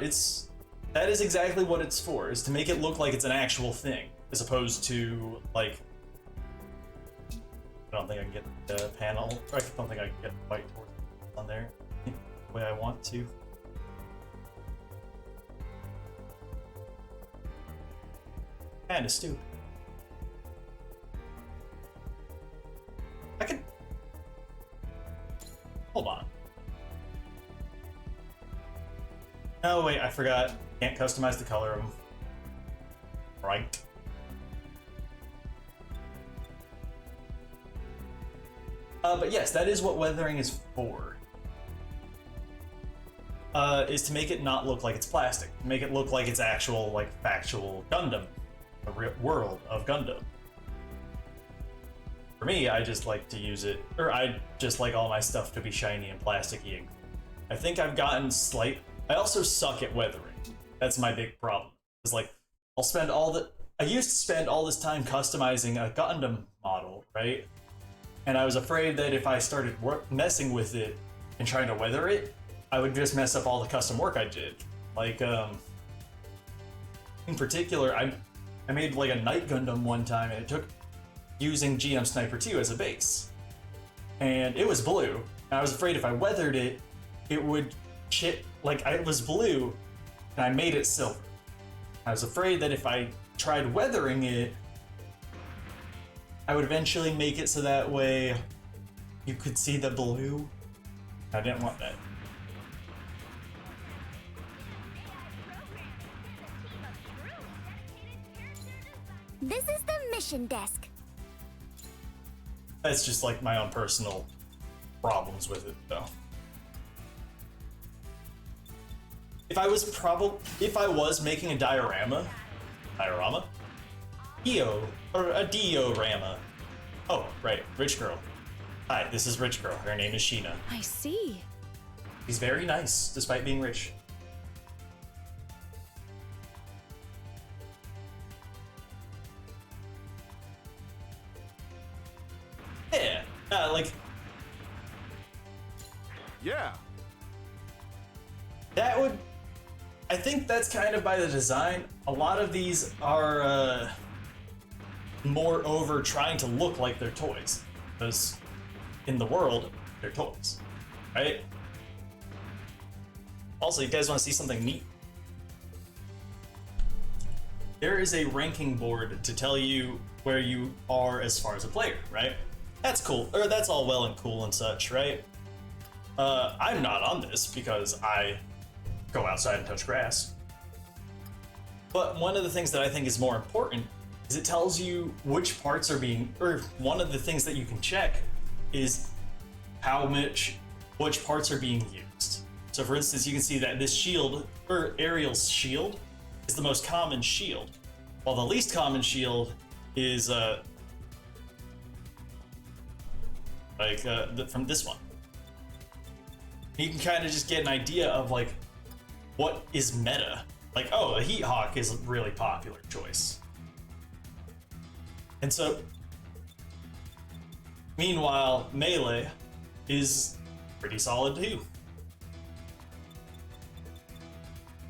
that is exactly what it's for, is to make it look like it's an actual thing, as opposed to, like, I don't think I can get the panel, I don't think I can get the white torso on there the way I want to. Kinda stupid. I could... Hold on. Oh wait, I forgot. Can't customize the color of them. Right. But yes, that is what weathering is for. Is to make it not look like it's plastic. Make it look like it's actual, like, factual Gundam. The real world of Gundam. For me, I just like to use it, or I just like all my stuff to be shiny and plasticky. I think I've gotten I also suck at weathering. That's my big problem. It's like, I used to spend all this time customizing a Gundam model, right? And I was afraid that if I started messing with it and trying to weather it, I would just mess up all the custom work I did. Like, in particular, I made like a Night Gundam one time, and it took using GM Sniper 2 as a base. And it was blue. And I was afraid if I weathered it, it would chip, like it was blue, and I made it silver. I was afraid that if I tried weathering it, I would eventually make it so that way you could see the blue. I didn't want that. This is the mission desk. That's just like my own personal problems with it, though. If I was making a diorama, or a diorama. Oh, right, Rich Girl. Hi, this is Rich Girl. Her name is Sheena. I see. She's very nice, despite being rich. Yeah, like Yeah. that would. I think that's kind of by the design. A lot of these are more over trying to look like they're toys, because in the world they're toys, right? Also, you guys want to see something neat? There is a ranking board to tell you where you are as far as a player, right? That's cool, or that's all well and cool and such, right? I'm not on this because I go outside and touch grass. But one of the things that I think is more important is it tells you which parts are being, or one of the things that you can check is which parts are being used. So for instance, you can see that this shield, or Ariel's shield, is the most common shield, while the least common shield is from this one. You can kind of just get an idea of like what is meta. Like, oh, the Heat Hawk is a really popular choice. And so, meanwhile, Melee is pretty solid too.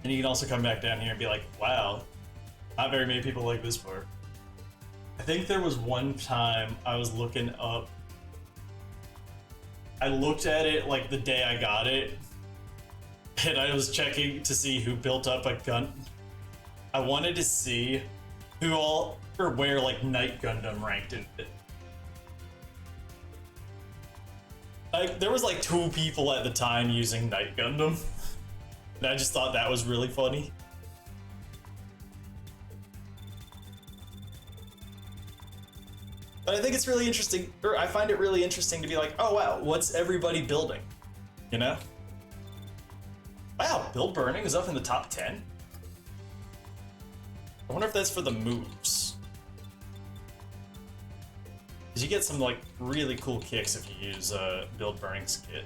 And you can also come back down here and be like, wow, not very many people like this part. I think there was one time I was looking up, I looked at it like the day I got it, and I was checking to see who built up a gun. I wanted to see who all, or where like Night Gundam ranked in it. Like, there was like 2 people at the time using Night Gundam, and I just thought that was really funny. But I think it's really interesting, or I find it really interesting to be like, oh wow, what's everybody building? You know? Wow, build burning is up in the top 10? I wonder if that's for the moves. Because you get some like really cool kicks if you use build burning's kit.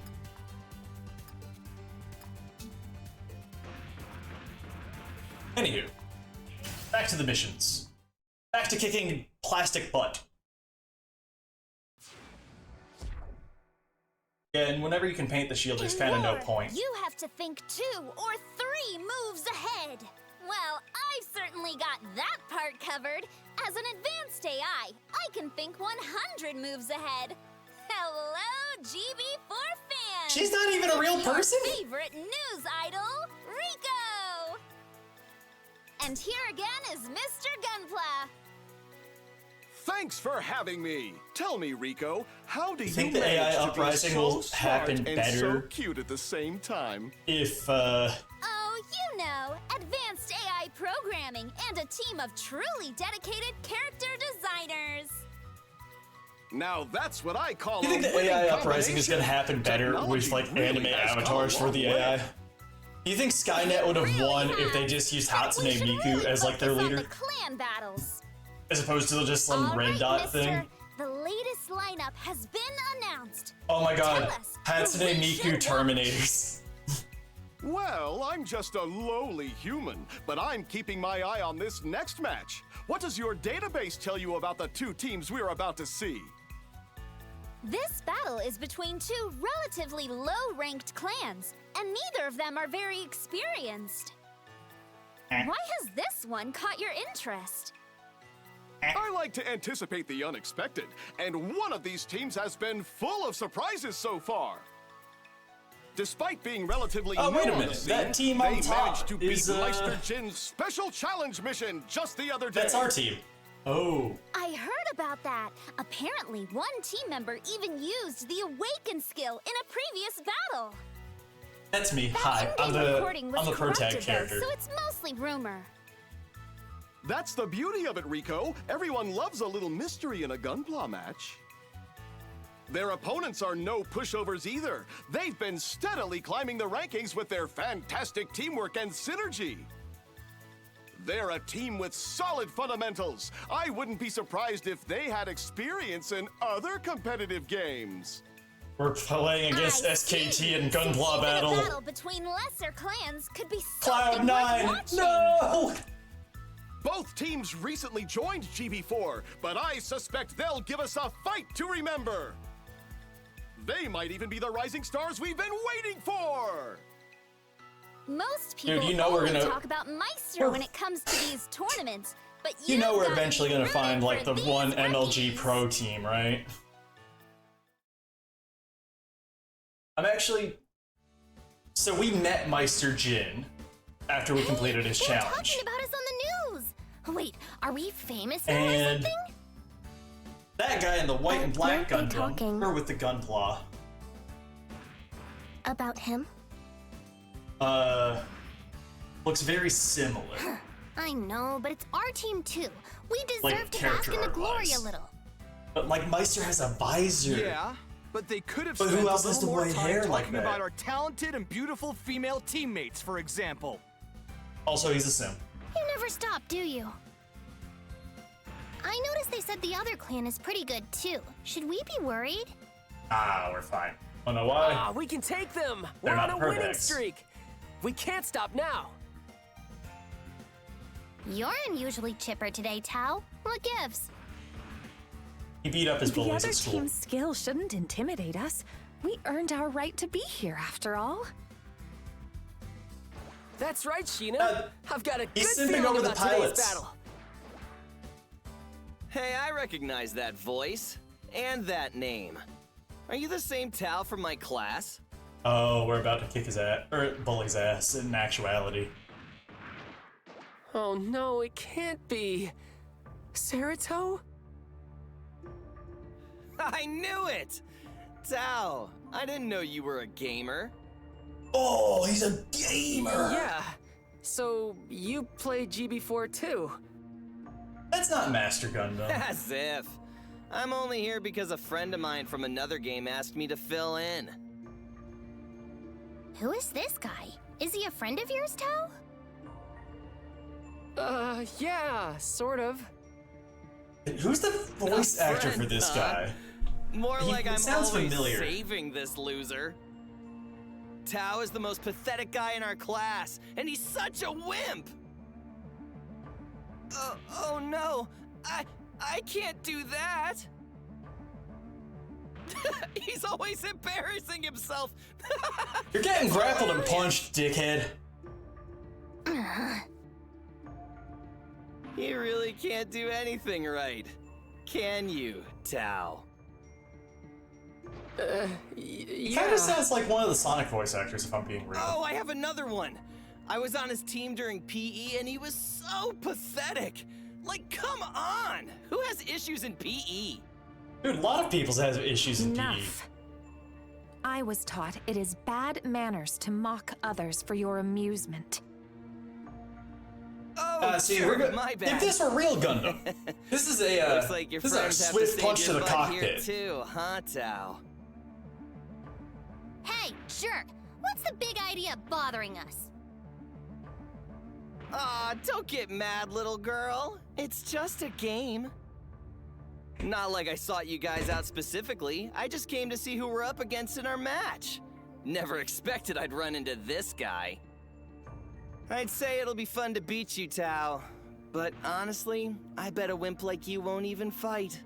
Anywho, back to the missions. Back to kicking plastic butt. Yeah, and whenever you can paint the shield, there's kind of no point. You have to think 2 or 3 moves ahead. Well, I've certainly got that part covered. As an advanced AI, I can think 100 moves ahead. Hello, GB4 fans! She's not even a real person? Your favorite news idol, Rico! And here again is Mr. Gunpla. Thanks for having me. Tell me, Rico, how do you think the manage AI to uprising be so will smart happen and better so cute at the same time? if Oh, you know, advanced AI programming and a team of truly dedicated character designers. Now that's what I call. you think a the winning AI uprising is gonna combination. happen better with Technology like really anime has come a avatars for long the way. AI? Do you think Skynet would have Really won if they has. just used But we Hatsune should Miku really as like their focus on leader, the clan battles. as opposed to just some All red right, dot mister. thing? The latest lineup has been announced. Oh my god, Tell us Hatsune who we Miku should Terminators. Well, I'm just a lowly human, but I'm keeping my eye on this next match. What does your database tell you about the 2 teams we're about to see? This battle is between 2 relatively low-ranked clans, and neither of them are very experienced. Why has this one caught your interest? I like to anticipate the unexpected, and one of these teams has been full of surprises so far. Despite being relatively new wait a on minute. the scene, That team they on top managed to beat is, Meister Jin's special challenge mission just the other day. That's our team. Oh. I heard about that. Apparently, one team member even used the Awaken skill in a previous battle. That's me. That Hi. I'm in-game the recording was Pro Tag corrupted, though, character. so it's mostly rumor. That's the beauty of it, Rico. Everyone loves a little mystery in a Gunpla match. Their opponents are no pushovers either. They've been steadily climbing the rankings with their fantastic teamwork and synergy. They're a team with solid fundamentals. I wouldn't be surprised if they had experience in other competitive games. We're playing against I SKT see. in So Gunpla even battle. a battle between lesser clans could be something worth Cloud9. watching. No! Both teams recently joined GB4, but I suspect they'll give us a fight to remember. They might even be the rising stars we've been waiting for. Most people you know we're only gonna- talk about Meister when it comes to these tournaments, but You know we're gotta eventually be gonna rooting find like for the these one MLG rookies. Pro team, right? I'm actually. So we met Meister Jin after we completed his They're challenge. talking about us on the news. Wait, are we famous now And- or something? That guy in the white and black weren't they Gundam, talking? or with the Gunpla, About him? looks very similar. I know, but it's our team too. We deserve Like, to bask in the character glory art-wise. a little. But like Meister has a visor. Yeah, but they could have But who spent else a has little the more white time hair like talking that? about our talented and beautiful female teammates, for example. Also, he's a sim. You never stop, do you? I noticed they said the other clan is pretty good too. Should we be worried? Ah, we're fine. Oh no, why? Ah, we can take them. They're We're on not a the winning Pro Tags. streak. We can't stop now. You're unusually chipper today, Tao. What gives? He beat up his The bullies other at school. team's skill shouldn't intimidate us. We earned our right to be here, after all. That's right, Sheena. Uh, I've got a good he's simping feeling over the about today's pilots. battle. Hey, I recognize that voice and that name. Are you the same Tao from my class? Oh, we're about to kick his ass, or bully's ass in actuality. Oh no, it can't be. Sarito? I knew it! Tao, I didn't know you were a gamer. Oh, he's a gamer! Yeah. So you play GB4 too? That's not Master Gundam. As if. I'm only here because a friend of mine from another game asked me to fill in. Who is this guy? Is he a friend of yours, Tao? Yeah, sort of. Who's the voice A actor for friend, this huh? guy? More He- like it I'm sounds always familiar. saving this loser. Tao is the most pathetic guy in our class, and he's such a wimp! Oh no, I can't do that! He's always embarrassing himself! You're getting grappled and punched, dickhead. You really can't do anything right, can you, Tao? He Yeah. kind of sounds like one of the Sonic voice actors, if I'm being real. Oh, I have another one! I was on his team during PE and he was so pathetic! Like, come on! Who has issues in PE? Dude, a lot of people have issues in PE. Enough. I was taught it is bad manners to mock others for your amusement. Oh, See, sure, we're my If bad. this were real Gundam, this is a Looks like your this is a friends have to swift save punch to your the butt here cockpit. too, huh, Tao? Hey, jerk! What's the big idea bothering us? Aw, don't get mad, little girl. It's just a game. Not like I sought you guys out specifically. I just came to see who we're up against in our match. Never expected I'd run into this guy. I'd say it'll be fun to beat you, Tao. But honestly, I bet a wimp like you won't even fight.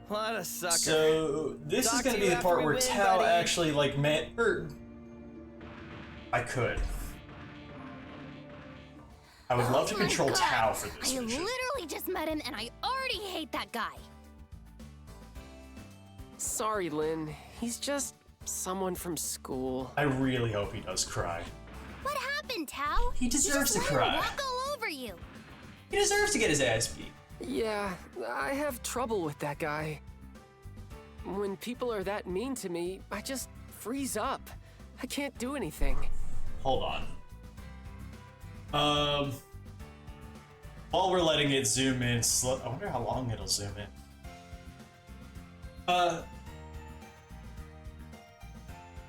What a sucker. So this Talk is gonna to be you the after part we where win, Tao buddy. actually like meant. I could. I would love to Oh my control God. Tao for this I mission. literally just met him and I already hate that guy. Sorry, Lynn. He's just someone from school. I really hope he does cry. What happened, Tao? He deserves you to just let him cry. walk all over you. He deserves to get his ass beat. Yeah, I have trouble with that guy. When people are that mean to me, I just freeze up. I can't do anything. Hold on. While we're letting it zoom in, I wonder how long it'll zoom in.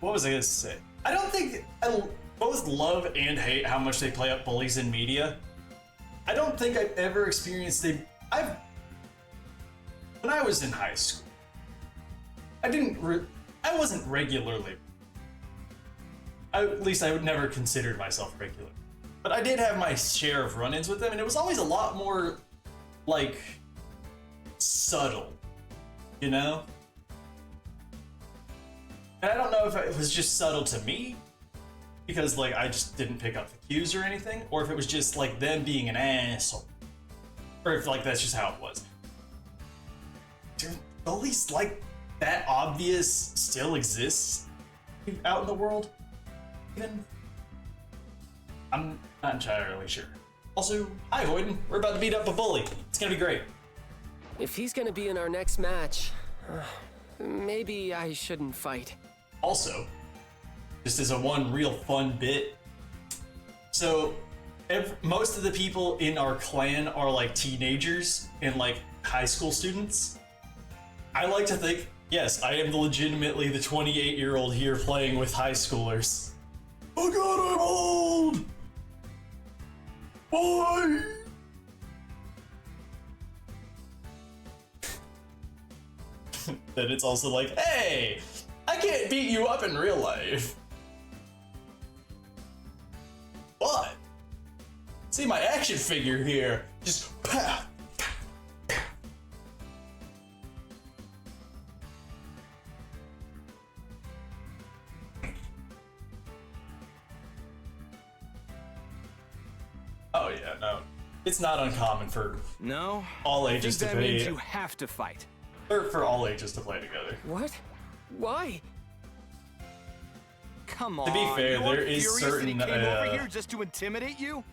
What was I gonna say? I don't think I both love and hate how much they play up bullies in media. I don't think I've ever experienced when I was in high school, I wasn't regularly. At least I would never considered myself regular. But I did have my share of run-ins with them, and it was always a lot more, like, subtle, you know? And I don't know if it was just subtle to me, because, like, I just didn't pick up the cues or anything, or if it was just, like, them being an asshole. Or if, like, that's just how it was. Do bullies, like, that obvious still exists out in the world? Even? I'm not entirely sure. Also, hi Hoyden, we're about to beat up a bully. It's gonna be great. If he's gonna be in our next match, maybe I shouldn't fight. Also, just as a one real fun bit, so most of the people in our clan are like teenagers and like high school students. I like to think, yes, I am legitimately the 28-year-old here playing with high schoolers. Oh god, I'm old! Why? Then it's also like, hey, I can't beat you up in real life. But, see my action figure here. Just pow. Oh yeah, no. It's not uncommon for No? all I think ages to that means play, you have to fight. or for all ages to play together. What? Why? Come on. To be fair, you aren't there is furious certain, that he came over here just to intimidate you?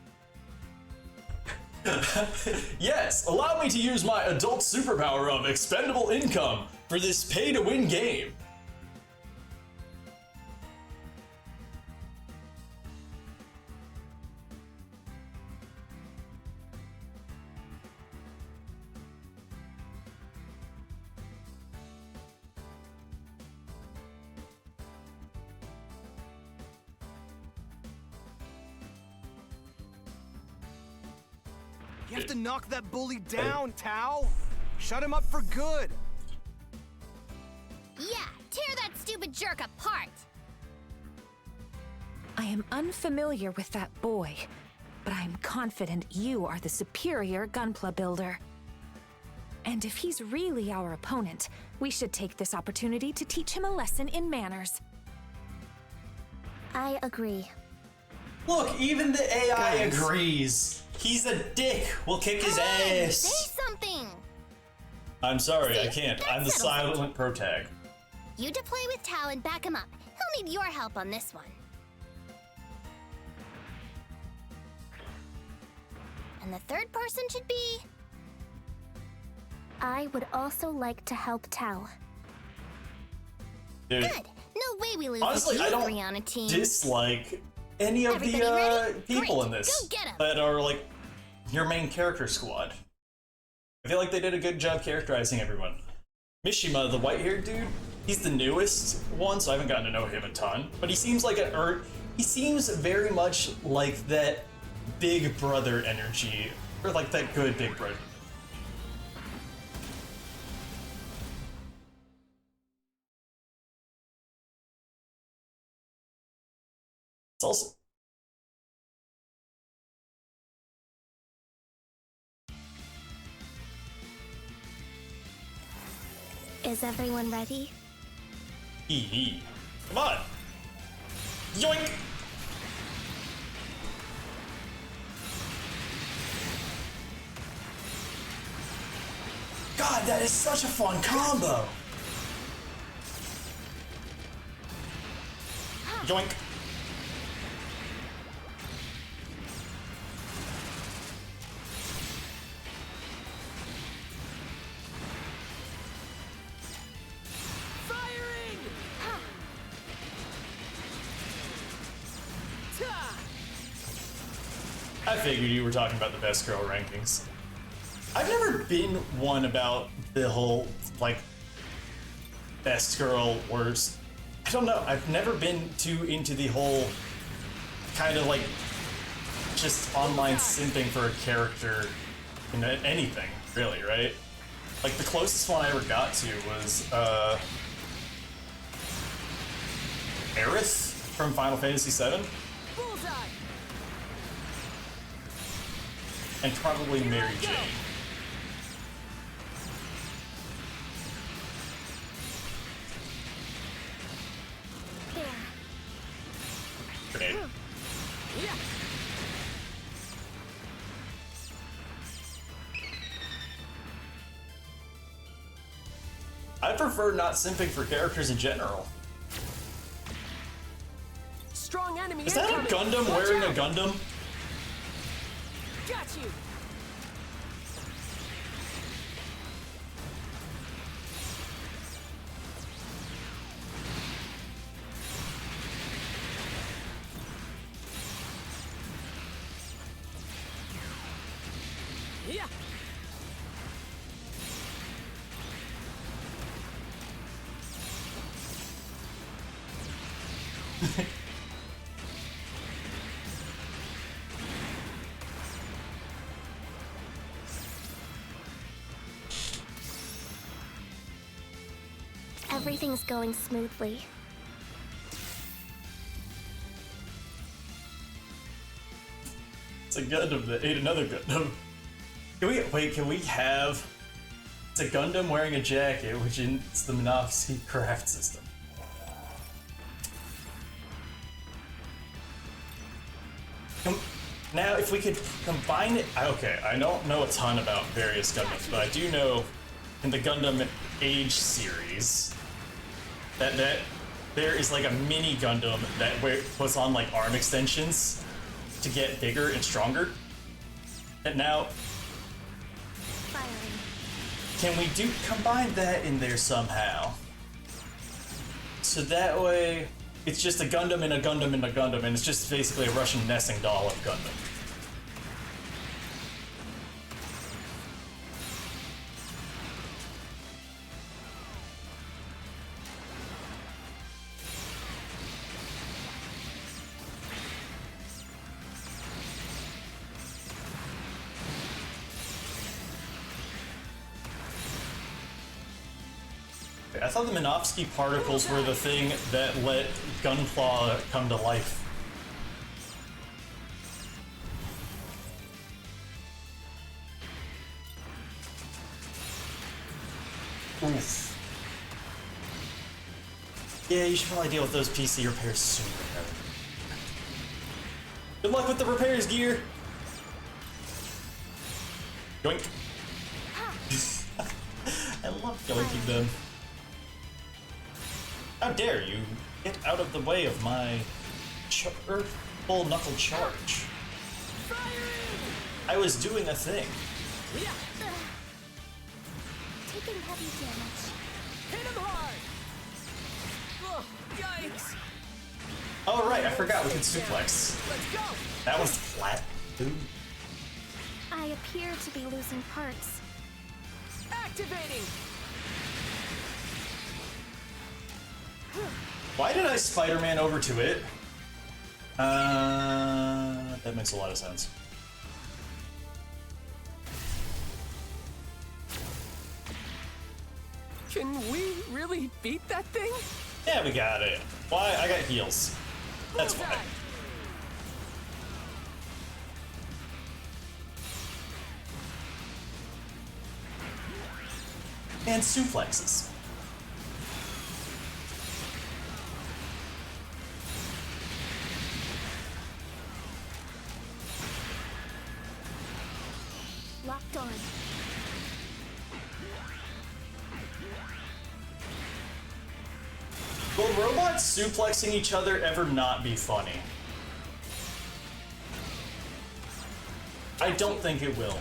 Yes, allow me to use my adult superpower of expendable income for this pay-to-win game. You have to knock that bully down, Tao. Shut him up for good. Yeah, tear that stupid jerk apart. I am unfamiliar with that boy, but I am confident you are the superior Gunpla builder. And if he's really our opponent, we should take this opportunity to teach him a lesson in manners. I agree. Look, even the AI Guys. agrees. He's a dick. We'll kick his Hey, ass. say something. I'm sorry, I See, can't. that I'm the settles it. silent pro tag. You deploy with Tao and back him up. He'll need your help on this one. And the third person should be... I would also like to help Tao. Dude, Good. No way we lose honestly, if I you don't three on a team. dislike any of Everybody the ready? people Great, in this go get 'em. that are like your main character squad. I feel like they did a good job characterizing everyone. Mishima, the white-haired dude, he's the newest one, so I haven't gotten to know him a ton. But he seems like he seems very much like that big brother energy, or like that good big brother. It's also Is everyone ready? hee. Come on. Yoink. God, that is such a fun combo. Yoink. Firing! I figured you were talking about the best girl rankings. I've never been one about the whole, like, best girl, worst. I don't know. I've never been too into the whole kind of like just online simping for a character in anything, really, right? Like, the closest one I ever got to was, Aerith from Final Fantasy VII. Bullseye! And probably Mary Jane. There. Grenade. Yeah! I prefer not simping for characters in general. Strong enemy Is that a incoming. Gundam Watch wearing out. a Gundam? Got you! Yeah! Everything's going smoothly. It's a Gundam that ate another Gundam. Can we have... It's a Gundam wearing a jacket, which is the Minovsky craft system. Now, if we could combine it... Okay, I don't know a ton about various Gundams, but I do know in the Gundam Age series that there is like a mini Gundam that puts on like arm extensions to get bigger and stronger. And now, Firing. can we combine that in there somehow? So that way, it's just a Gundam and a Gundam and a Gundam, and it's just basically a Russian nesting doll of Gundam. I thought the Minovsky particles were the thing that let Gunpla come to life. Oof. Yeah, you should probably deal with those PC repairs sooner. Good luck with the repairs, gear! Yoink. I love yoinking them. How dare you get out of the way of my full knuckle charge? I was doing a thing. Taking heavy damage. Hit him hard! Oh, yikes! Oh right, I forgot we could suplex. Let's go! That was flat. Ooh. I appear to be losing parts. Activating! Why did I Spider-Man over to it? That makes a lot of sense. Can we really beat that thing? Yeah, we got it. Why? I got heals. That's Bullseye. why. And suplexes. Locked on. Will robots suplexing each other ever not be funny? I don't think it will.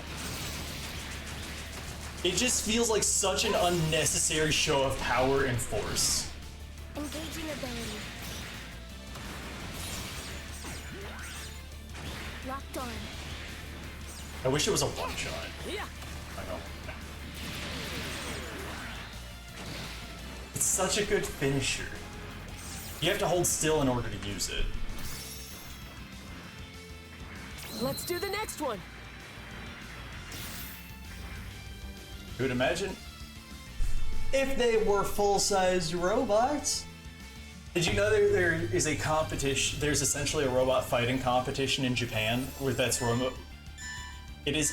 It just feels like such an unnecessary show of power and force. Engaging ability. Locked on. I wish it was a one-shot. Yeah. I know. It's such a good finisher. You have to hold still in order to use it. Let's do the next one. You would imagine if they were full-sized robots. Did you know there is a competition? There's essentially a robot fighting competition in Japan where that's robot. It's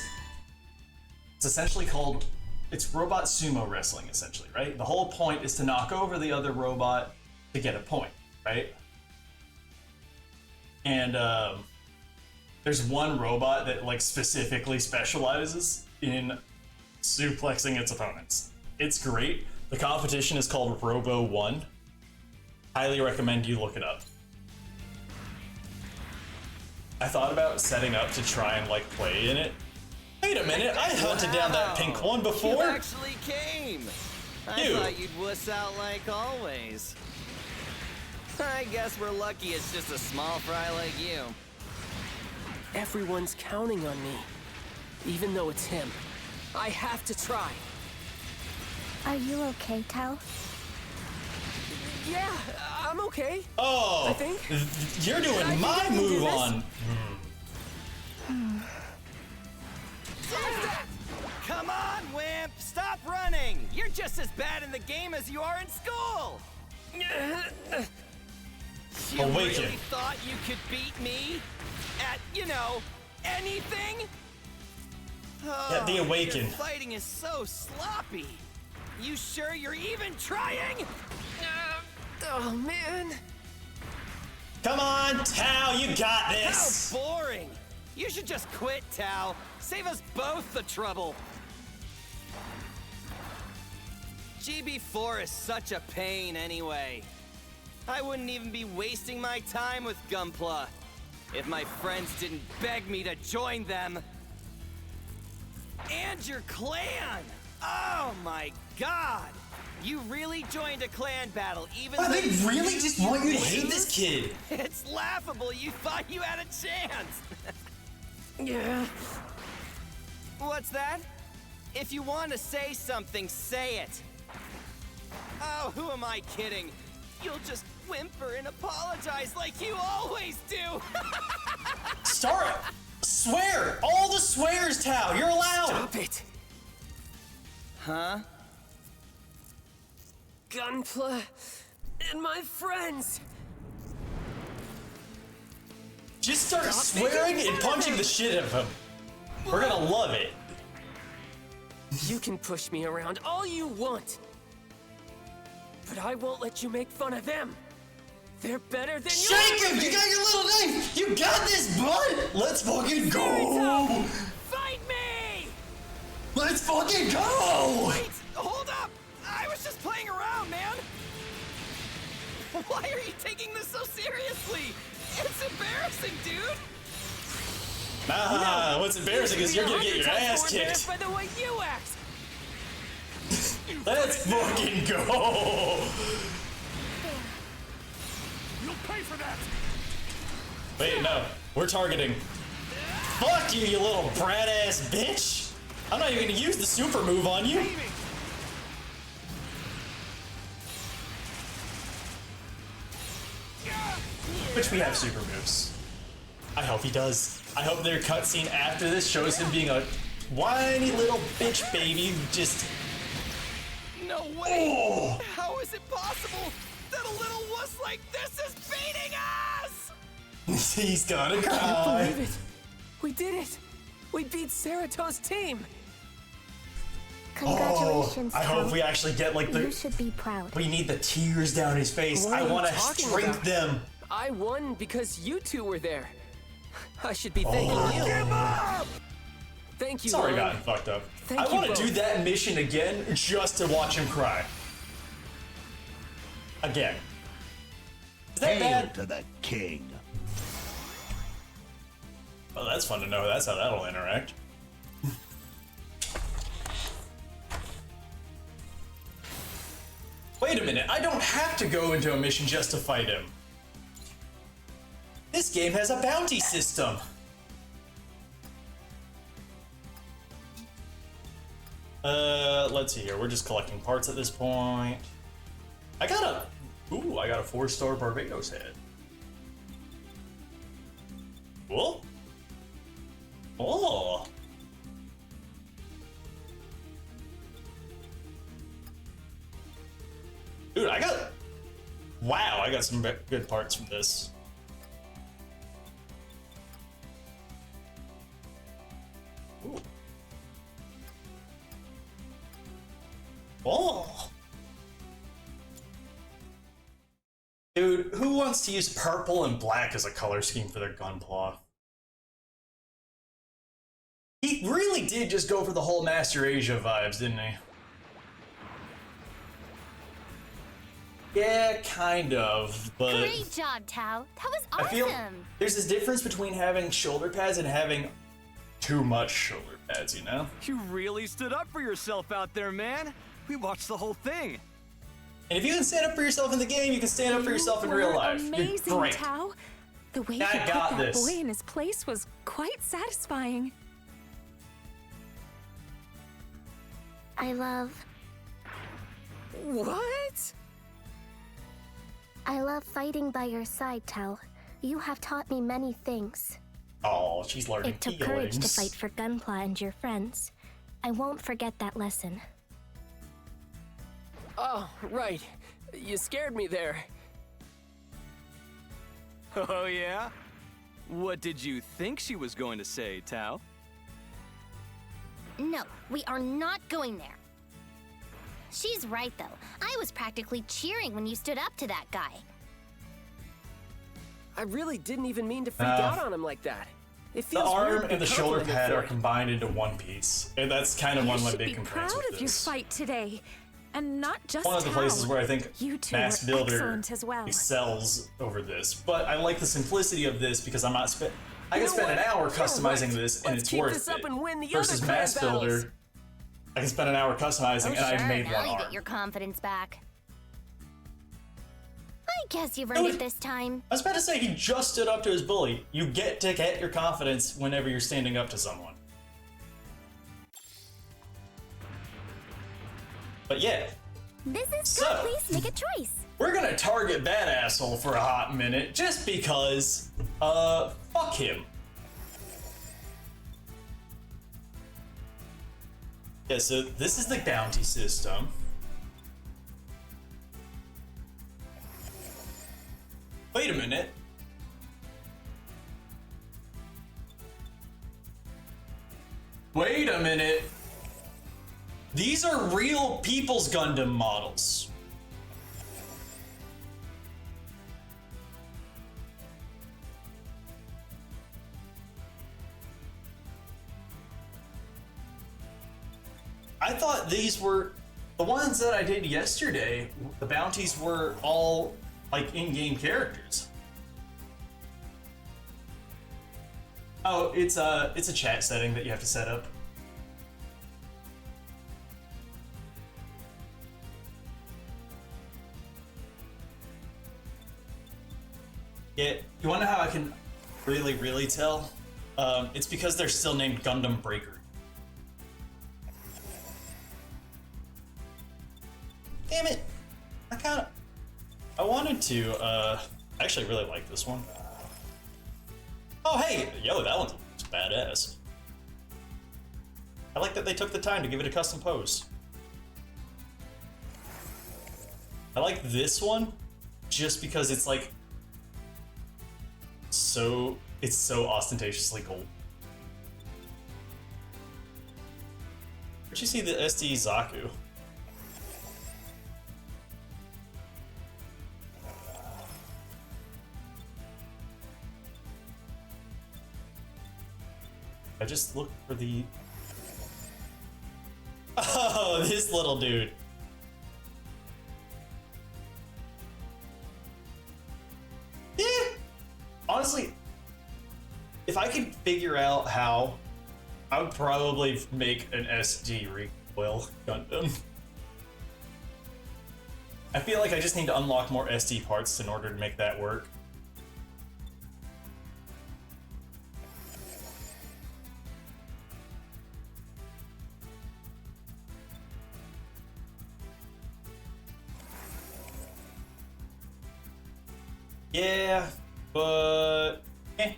essentially called. It's robot sumo wrestling, essentially, right? The whole point is to knock over the other robot to get a point, right? And there's one robot that like specifically specializes in suplexing its opponents. It's great. The competition is called Robo 1. Highly recommend you look it up. I thought about setting up to try and like play in it. Wait a minute, I hunted down that pink one You before. actually came. I You. thought you'd wuss out like always. I guess we're lucky it's just a small fry like you. Everyone's counting on me, even though it's him. I have to try. Are you okay, Tao? Yeah, I'm okay. Oh, I think. You're doing I think my I can do move this. on. Come on, Wimp! Stop running! You're just as bad in the game as you are in school! You Awaken. really thought you could beat me? At, you know, anything? Yeah, the Awaken. Your fighting is so sloppy. You sure you're even trying? Oh man. Come on, Tao, you got How this. boring! You should just quit, Tao. Save us both the trouble. GB4 is such a pain anyway. I wouldn't even be wasting my time with Gunpla if my friends didn't beg me to join them. And your clan! Oh my god! You really joined a clan battle even though They you really just want you to hate lose? this kid. It's laughable you thought you had a chance! Yeah. What's that? If you want to say something, say it. Oh, who am I kidding? You'll just whimper and apologize like you always do. Start. Swear. All the swears, Tao. You're allowed. Stop it. Huh? Gunpla and my friends. Just start swearing and punching the shit out of him. We're gonna love it. You can push me around all you want, but I won't let you make fun of them. They're better than you. Shake him! You got your little knife! You got this, bud! Let's fucking go! Fight me! Let's fucking go! Wait, hold up! I was just playing around, man! Why are you taking this so seriously? It's embarrassing, dude! Nah, what's embarrassing is you're gonna get your ass kicked. By the way you act. Let's fucking go! You'll pay for that! Wait, no. We're targeting. Fuck you, you little brat ass bitch! I'm not even gonna use the super move on you. Which we have super moves. I hope he does. I hope their cutscene after this shows him being a whiny little bitch baby who just. No way! Oh! How is it possible that a little wuss like this is beating us? He's gonna Can't cry. believe it. We did it. We beat Cerato's team. Congratulations, I hope Tao. we actually get like You the. should be proud. We need the tears down his face. What I are you want to talking drink about? them. I won because you two were there. I should be thanking you. Thank you, Sorry, Lon. gotten fucked up. Thank I you want to both. do that mission again just to watch him cry. Again. Is that Hail bad? to the king. Oh, that's fun to know. That's how that'll interact. Wait a minute, I don't have to go into a mission just to fight him. This game has a bounty system. Let's see here. We're just collecting parts at this point. I got a 4-star Barbados head. Cool. Oh. Dude, I got some good parts from this. Ooh. Oh. Dude, who wants to use purple and black as a color scheme for their Gunpla? He really did just go for the whole Master Asia vibes, didn't he? Yeah, kind of, but... Great job, Tao. That was I awesome. feel there's this difference between having shoulder pads and having too much shoulder pads, you know? You really stood up for yourself out there, man. We watched the whole thing. And if you can stand up for yourself in the game, you can stand up for yourself in real life. Amazing, You're great. Tao. The way you I put got that this. boy in his place was quite satisfying. I love fighting by your side, Tao. You have taught me many things. Oh, she's learning It took courage to fight for Gunpla and your friends. I won't forget that lesson. Oh, right. You scared me there. Oh, yeah? What did you think she was going to say, Tao? No, we are not going there. She's right, though. I was practically cheering when you stood up to that guy. I really didn't even mean to freak out on him like that. It The feels weird arm to be and the shoulder complimented pad for are it. combined into one piece. And that's kind of one of my should big be complaints proud with of your this. fight today, and not just One of the Tao. places where I think You two Mass were Builder excellent as well. excels over this. But I like the simplicity of this because I'm not I You can know spend an what? hour You're customizing right. this and Let's it's keep worth this up it. and win the Versus other clan Mass battles. Builder, I can spend an hour customizing and I've made now one you arm. get your confidence back. I guess you've earned it this time. I was about to say, he just stood up to his bully. You get to get your confidence whenever you're standing up to someone. But yeah, This is So- good. Please make a choice. we're gonna target that asshole for a hot minute just because, fuck him. Yeah, so this is the bounty system. Wait a minute. Wait a minute. These are real people's Gundam models. I thought these were the ones that I did yesterday. The bounties were all like in-game characters. Oh, it's a chat setting that you have to set up. Yeah, you wanna know how I can really tell? It's because they're still named Gundam Breaker. Damn it! I wanted to, I actually really like this one. Oh hey! Yo, that one's badass. I like that they took the time to give it a custom pose. I like this one just because it's like it's so ostentatiously gold. Where'd you see the SD Zaku? I just looked for the... Oh, this little dude. honestly, if I could figure out how, I would probably make an SD recoil Gundam. I feel like I just need to unlock more SD parts in order to make that work. Yeah, but eh.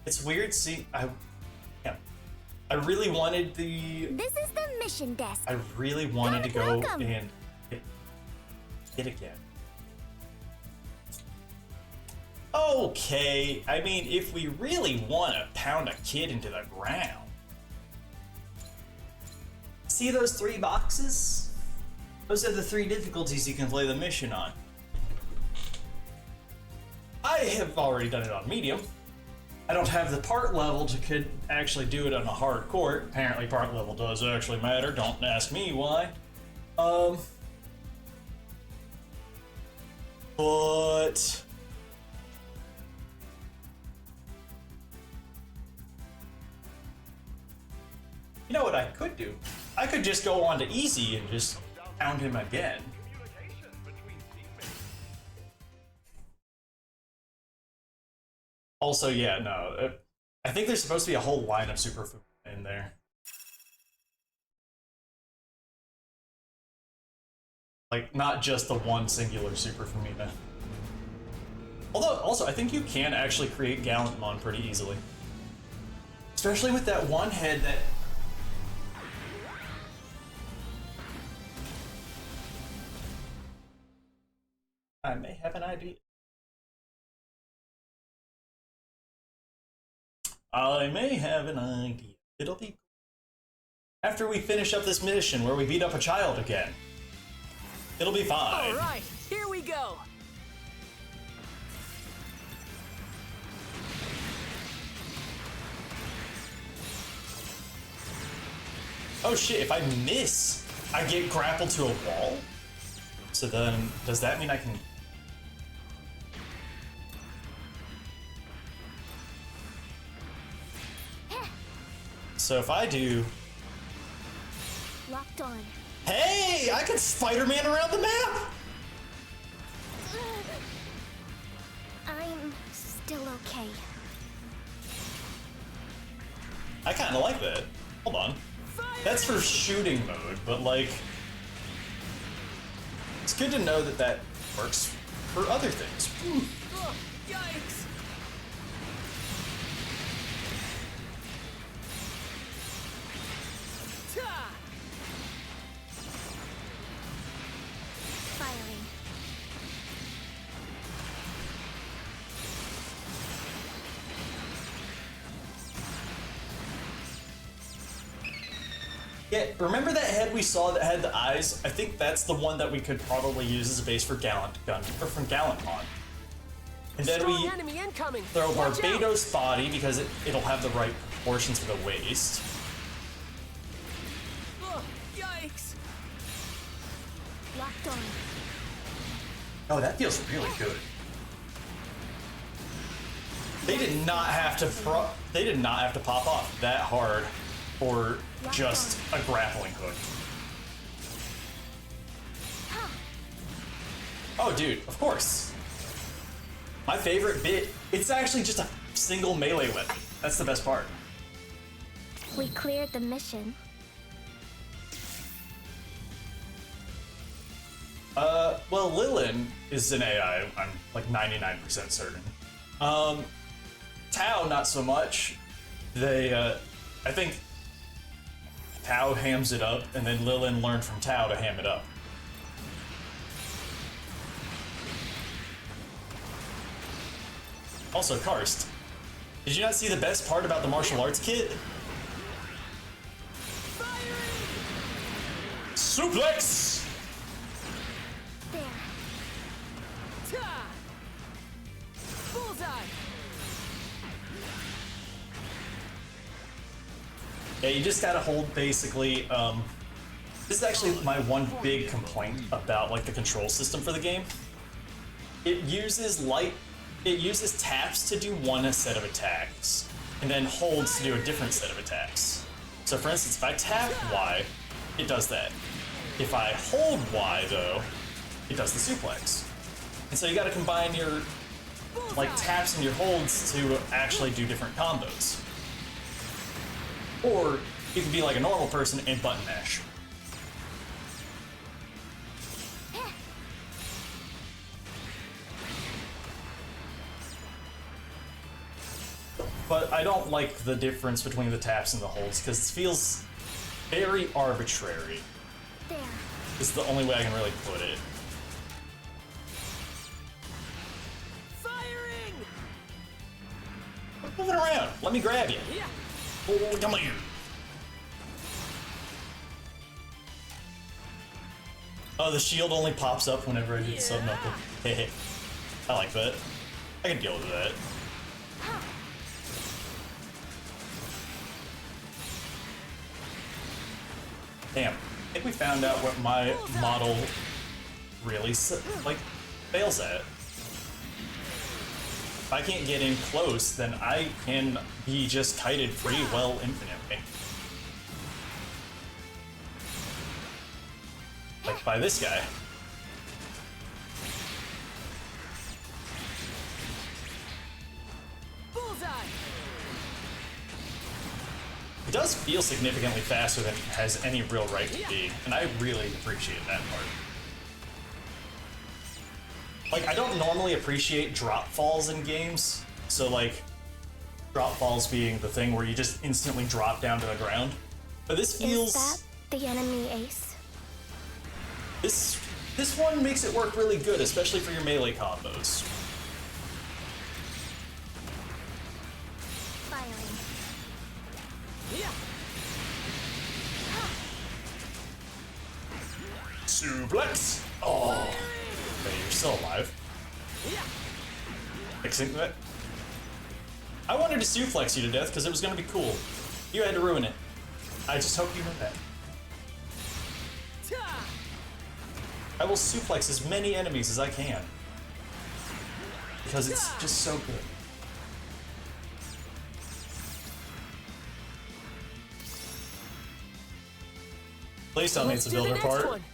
It's weird seeing I really wanted the This is the mission desk. I really wanted to go Welcome. and hit again. Okay, I mean, if we really want to pound a kid into the ground. See those 3 boxes? Those are the 3 difficulties you can play the mission on. I have already done it on medium. I don't have the part level to could actually do it on a hardcore. Apparently part level does actually matter. Don't ask me why. But you know what I could do? I could just go on to easy and just pound him again. Also, yeah, no. I think there's supposed to be a whole line of superfood in there. Like, not just the one singular Super Femina. Although, also, I think you can actually create Gallantmon pretty easily. Especially with that one head that... I may have an idea. I may have an idea. It'll be after we finish up this mission where we beat up a child again. It'll be fine. All right, here we go. Oh shit, if I miss, I get grappled to a wall? So then, does that mean I can... So if I do... Locked on. Hey! I can Spider-Man around the map! I'm still okay. I kinda like that. Hold on. That's for shooting mode, but like... It's good to know that that works for other things. Oh, yikes! Ta! Firing. Yeah, remember that head we saw that had the eyes? I think that's the one that we could probably use as a base for Gallant Gun, or from Gallantmon. And then Strong we enemy incoming. throw Watch out. Barbados' body because it'll have the right proportions for the waist. Oh, yikes! Locked on. Oh, that feels really good. They did not have to pop off that hard for just a grappling hook. Oh, dude, of course. My favorite bit, it's actually just a single melee weapon. That's the best part. We cleared the mission. Well, Lilin is an AI, I'm like 99% certain. Tao, not so much. They, I think Tao hams it up, and then Lilin learned from Tao to ham it up. Also, Karst, did you not see the best part about the martial arts kit? Suplex! There. Ta! Bullseye! Yeah, you just gotta hold basically, This is actually my one big complaint about like the control system for the game. It uses taps to do one set of attacks, and then holds to do a different set of attacks. So for instance, if I tap Y, it does that. If I hold Y though, it does the suplex. And so you gotta combine your like taps and your holds to actually do different combos. Or you can be like a normal person and button mash. But I don't like the difference between the taps and the holds because it feels very arbitrary. There. It's the only way I can really put it. Firing! Move it around. Let me grab you. Yeah. Oh, come here. Oh, the shield only pops up whenever I do the sub knuckle. Hey, I like that. I can deal with that. Damn, I think we found out what my model really like fails at. If I can't get in close, then I can be just kited pretty well infinitely. Like by this guy. Bullseye! It does feel significantly faster than it has any real right to be, and I really appreciate that part. Like, I don't normally appreciate drop falls in games, so like, drop falls being the thing where you just instantly drop down to the ground. But this feels... Is that the enemy ace? This one makes it work really good, especially for your melee combos. Firing. Yeah. Suplex! Oh, okay, you're still alive. Yeah. Fixing that. I wanted to suplex you to death because it was going to be cool. You had to ruin it. I just hope you know that. Ta! I will suplex as many enemies as I can. Because it's just so good. Please tell me it's a Let's do the builder next part. one.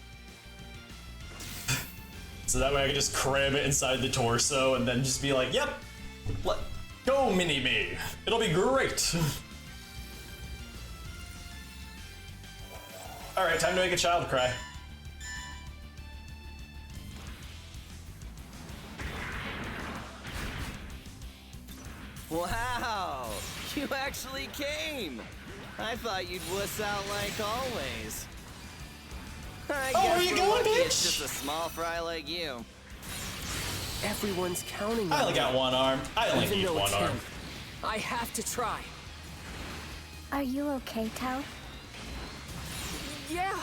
So that way I can just cram it inside the torso and then just be like, yep, let go mini-me. It'll be great. All right, time to make a child cry. Wow, you actually came. I thought you'd wuss out like always. I Oh, guess where you we're going, lucky bitch? It's just a small fry like you. Everyone's counting I on only me. got one arm. I only Even need though one it's arm. him. I have to try. Are you okay, Tao? Yeah,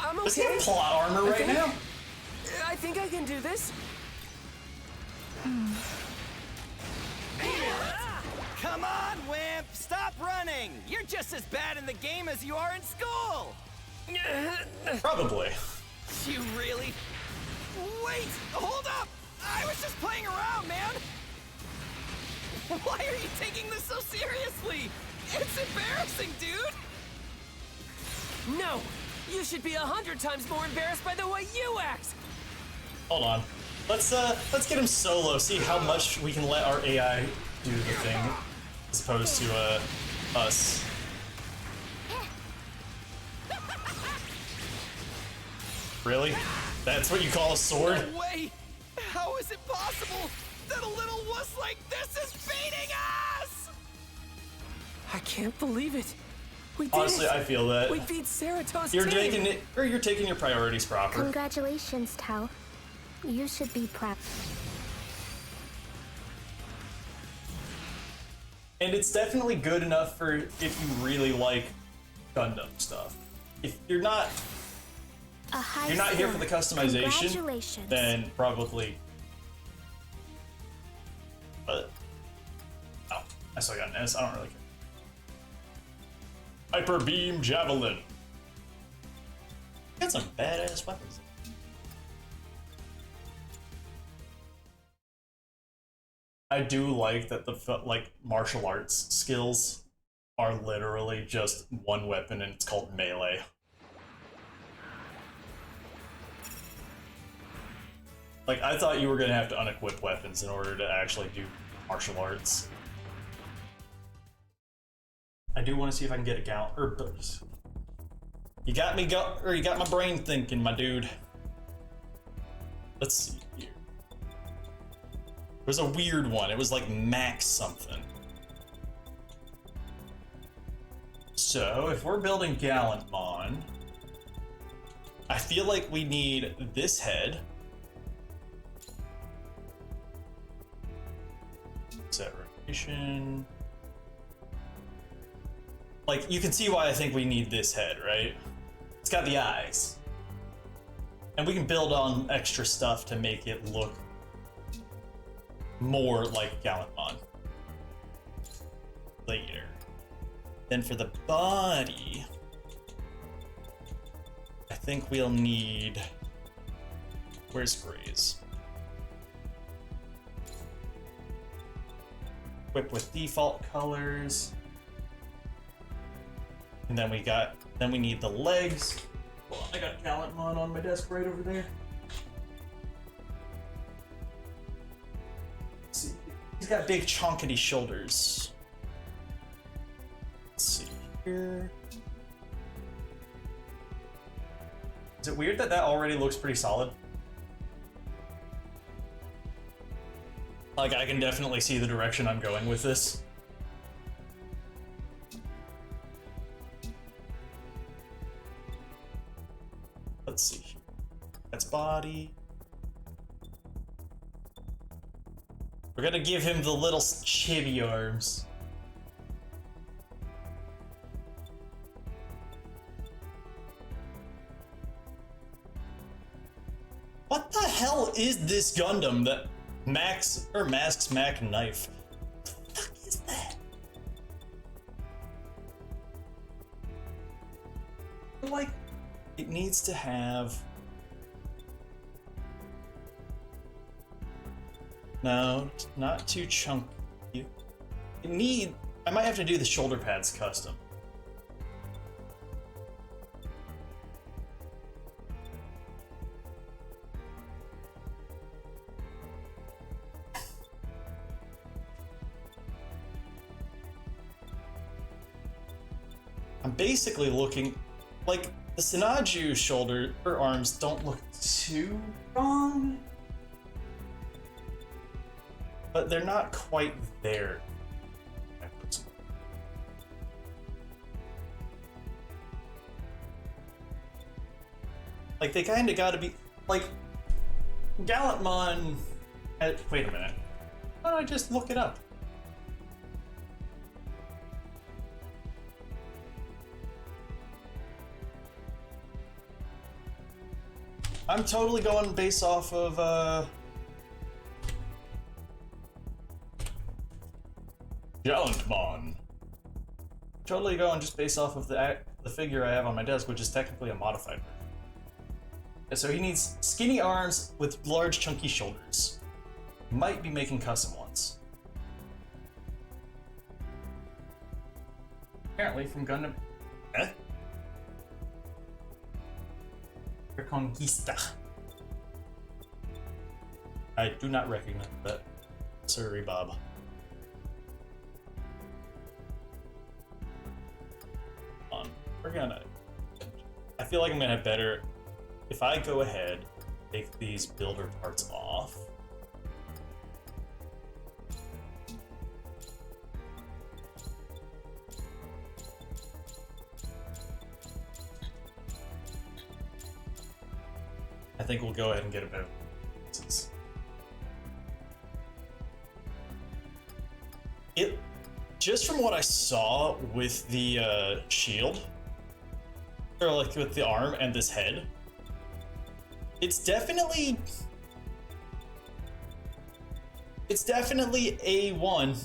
I'm okay. Does he have plot armor right think- now? I think I can do this. Come on, Wimp! Stop running! You're just as bad in the game as you are in school! Probably. You really... Wait! Hold up! I was just playing around, man! Why are you taking this so seriously? It's embarrassing, dude! No, you should be 100 times more embarrassed by the way you act. Hold on. Let's get him solo. See how much we can let our AI do the thing, as opposed to us. Really? That's what you call a sword? No way! How is it possible that a little wuss like this is beating us? I can't believe it. We did Honestly, it. I feel that. We beat Cerato's You're team. taking it, or you're taking your priorities proper. Congratulations, Tao. You should be proud. And it's definitely good enough for if you really like Gundam stuff. If you're not You're not here for the customization, Congratulations. then probably. But oh, I still got an S. I don't really care. Hyper Beam Javelin. Got some badass weapons. I do like that the martial arts skills are literally just one weapon and it's called melee. Like, I thought you were gonna have to unequip weapons in order to actually do martial arts. I do want to see if I can get a gallon. You got me you got my brain thinking, my dude. Let's see here. It was a weird one. It was like max something. So if we're building Gallantmon, I feel like we need this head. Separation. Like, you can see why I think we need this head, right? It's got the eyes. And we can build on extra stuff to make it look more like Gallantmon later. Then for the body, I think we'll need... Where's Graze? Equip with default colors. And then we need the legs. Hold on, I got Gallantmon on my desk right over there. Let's see. He's got big chonkety shoulders. Let's see here. Is it weird that already looks pretty solid? Like, I can definitely see the direction I'm going with this. Let's see. That's body. We're gonna give him the little chibi arms. What the hell is this Gundam that masks Mac knife? What the fuck is that? Like, it needs to have... No, not too chunky. I might have to do the shoulder pads custom. I'm basically looking like the Sinaju shoulder or arms don't look too wrong, but they're not quite there. Like, they kind of got to be like Gallantmon. Wait a minute. Why don't I just look it up? I'm totally going based off of Gallantmon. Totally going just based off of the figure I have on my desk, which is technically a modified version. So he needs skinny arms with large chunky shoulders. Might be making custom ones. Apparently from Gundam. Reconquista. I do not recognize that. Sorry, Bob. We're gonna... I feel like I'm gonna have better... If I go ahead, take these builder parts off. I think we'll go ahead and get a better... Just from what I saw with the shield, or like with the arm and this head, it's definitely A1.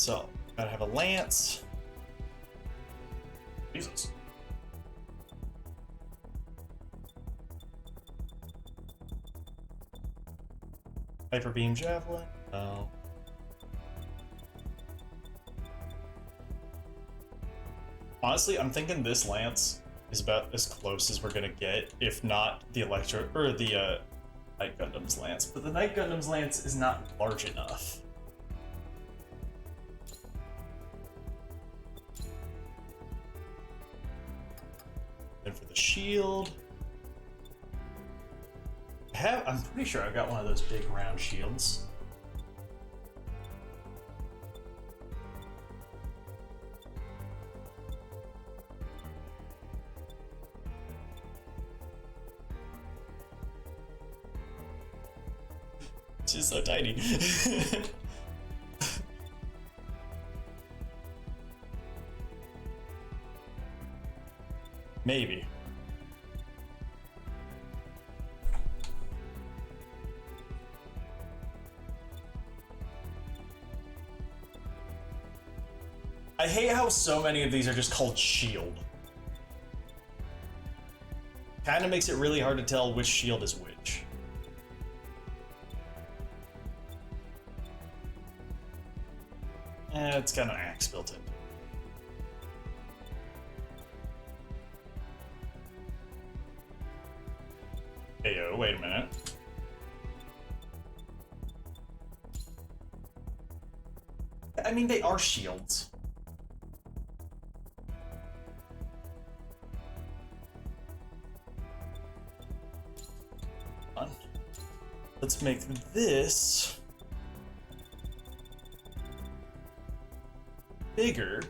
So, gotta have a lance. Jesus. Hyper beam javelin. No. Honestly, I'm thinking this lance is about as close as we're gonna get, if not the Electro or the Night Gundam's lance. But the Night Gundam's lance is not large enough. Then for the shield, I'm pretty sure I've got one of those big round shields. It's just so tiny. Maybe. I hate how so many of these are just called shield. Kind of makes it really hard to tell which shield is which. It's got an axe built in. Heyo, wait a minute. I mean, they are shields. Let's make this bigger.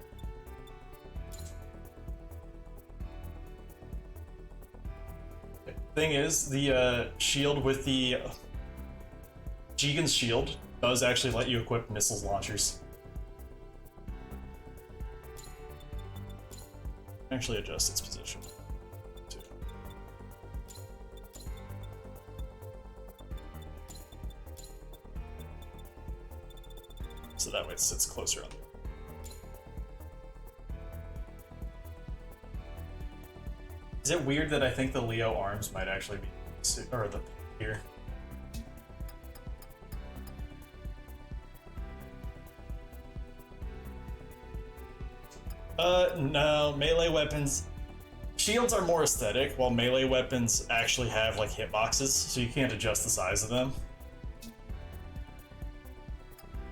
Thing is, the shield with the Jigen's shield does actually let you equip missiles launchers. Actually adjust its position. Too. So that way it sits closer on there. Is it weird that I think the Leo arms might actually be, or the here? No, melee weapons. Shields are more aesthetic, while melee weapons actually have like hitboxes, so you can't adjust the size of them.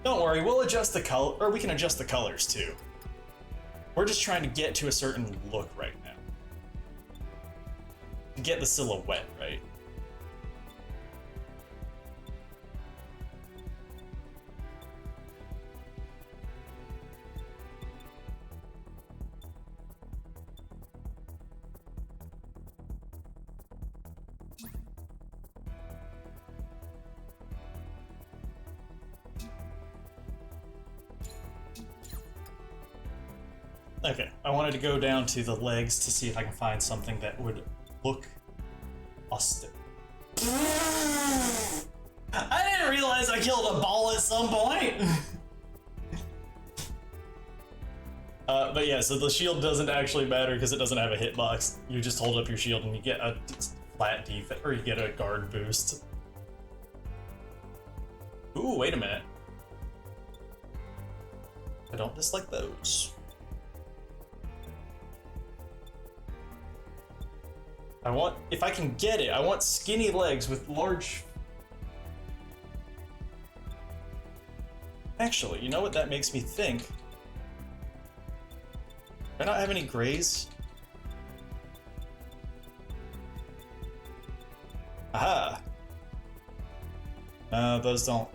Don't worry, we'll adjust the color, or we can adjust the colors too. We're just trying to get to a certain look right now. To get the silhouette right. Okay, I wanted to go down to the legs to see if I can find something that would look austere. I didn't realize I killed a ball at some point! But yeah, so the shield doesn't actually matter because it doesn't have a hitbox. You just hold up your shield and you get a flat defense, or you get a guard boost. Ooh, wait a minute. I don't dislike those. I want, if I can get it, I want skinny legs with large... Actually, you know what that makes me think? Do I not have any grays? Aha! No, those don't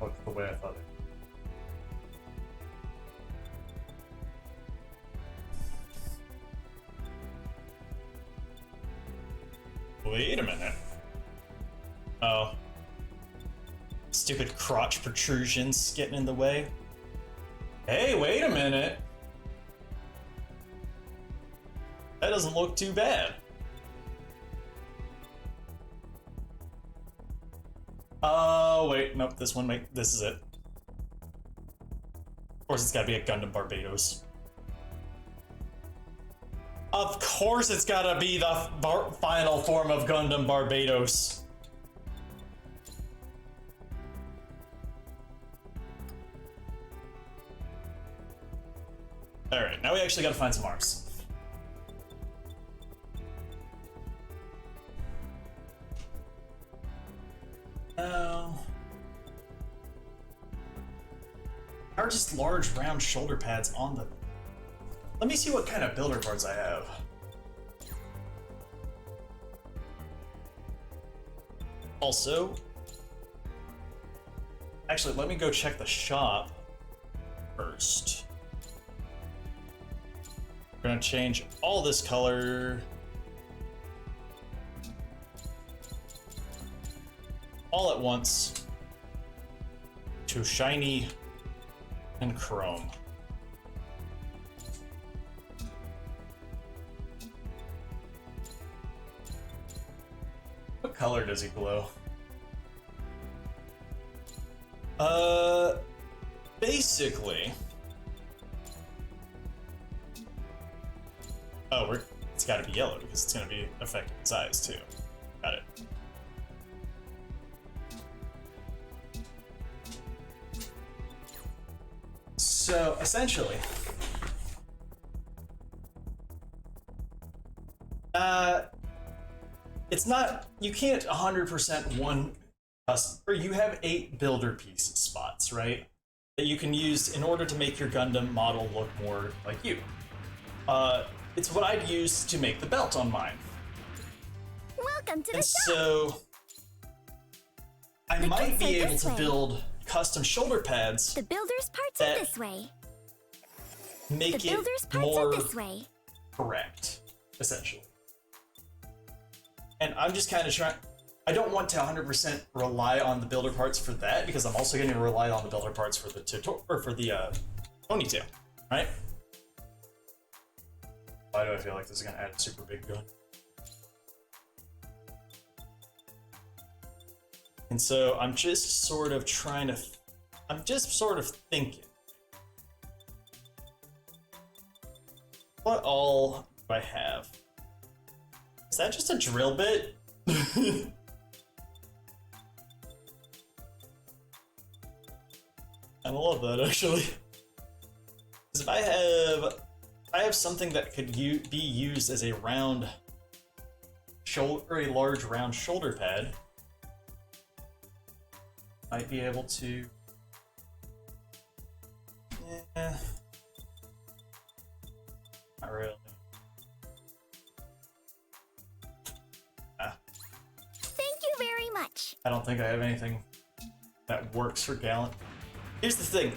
look the way I thought they would. Wait a minute. Oh. Stupid crotch protrusions getting in the way. Hey, wait a minute. That doesn't look too bad. Oh, wait, nope, this is it. course, it's gotta be a Gundam Barbados. Of course, it's gotta be the final form of Gundam Barbados. Alright, now we actually gotta find some arcs. Are just large round shoulder pads on the... Let me see what kind of builder parts I have. Also, actually, let me go check the shop first. We're gonna change all this color. All at once to shiny and chrome. What color does he glow? Basically. Oh, it's gotta be yellow because it's gonna be affecting its eyes too. Got it. So, essentially, it's not, you can't 100% one custom, or you have 8 builder piece spots, right? That you can use in order to make your Gundam model look more like you. It's what I'd use to make the belt on mine. Welcome to the And shop. so, I The might kits be are able this to way. build custom shoulder pads, The builder's parts that are this way. make The it builder's parts more are this way. correct, essentially. And I'm just kind of trying, I don't want to 100% rely on the builder parts for that, because I'm also going to rely on the builder parts for the ponytail, right? Why do I feel like this is going to add a super big gun? And so I'm just sort of thinking. What all do I have? Is that just a drill bit? I love that, actually. Because if I have something that could be used as a round shoulder, or a large round shoulder pad, might be able to. Yeah. Not really. Thank you very much. I don't think I have anything that works for Gallant. Here's the thing.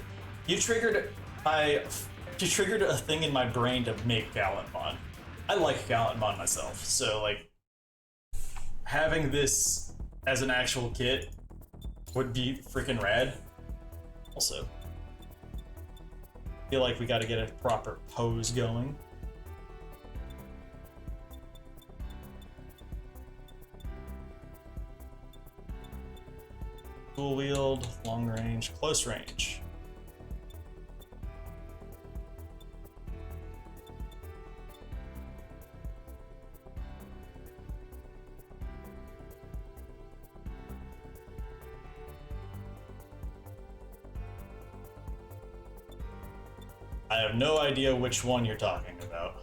You triggered a thing in my brain to make Gallantmon. I like Gallantmon myself, so like having this as an actual kit would be freaking rad. Also, feel like we got to get a proper pose going. Dual wield, long range, close range. I have no idea which one you're talking about.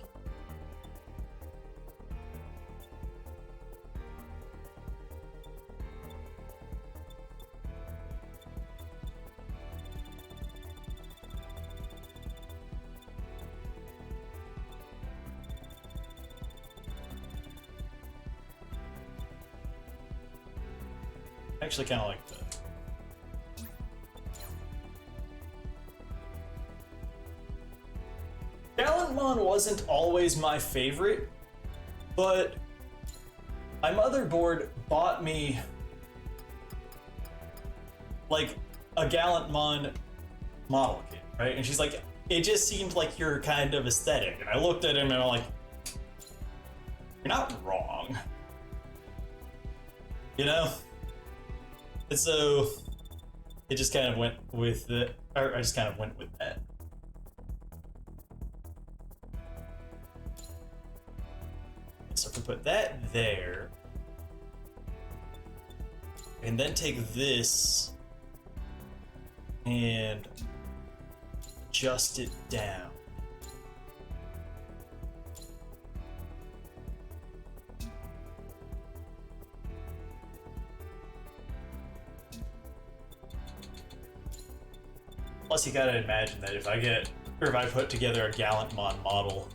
I actually kind of like that. Gallantmon wasn't always my favorite, but my motherboard bought me like a Gallantmon model kit, right? And she's like, it just seemed like your kind of aesthetic. And I looked at him and I'm like, you're not wrong. You know? And so it just kind of went with it, or I just kind of went with that. put that there. And then take this and adjust it down. Plus, you gotta imagine that if I put together a Gallantmon model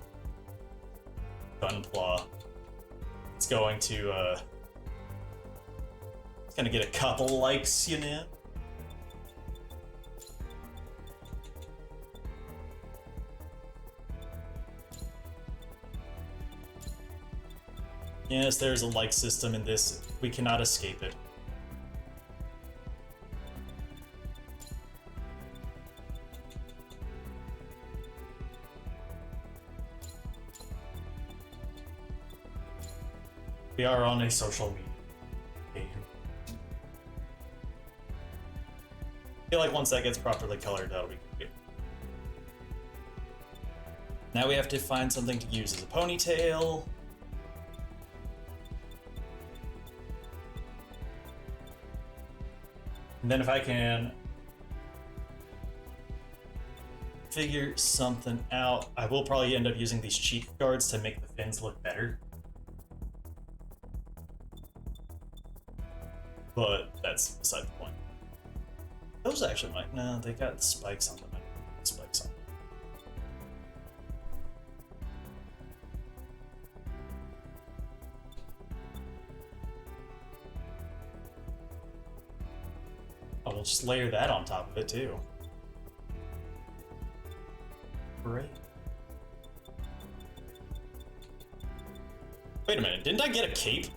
Gunpla, it's gonna get a couple likes, you know? Yes, there's a like system in this. We cannot escape it. We are on a social media page. I feel like once that gets properly colored, that'll be good. Now we have to find something to use as a ponytail. And then if I can figure something out, I will probably end up using these cheek guards to make the fins look better. But that's beside the point. Those actually might. No, they got spikes on them. Spikes on them. Oh, we'll just layer that on top of it too. Great. Wait a minute, didn't I get a cape?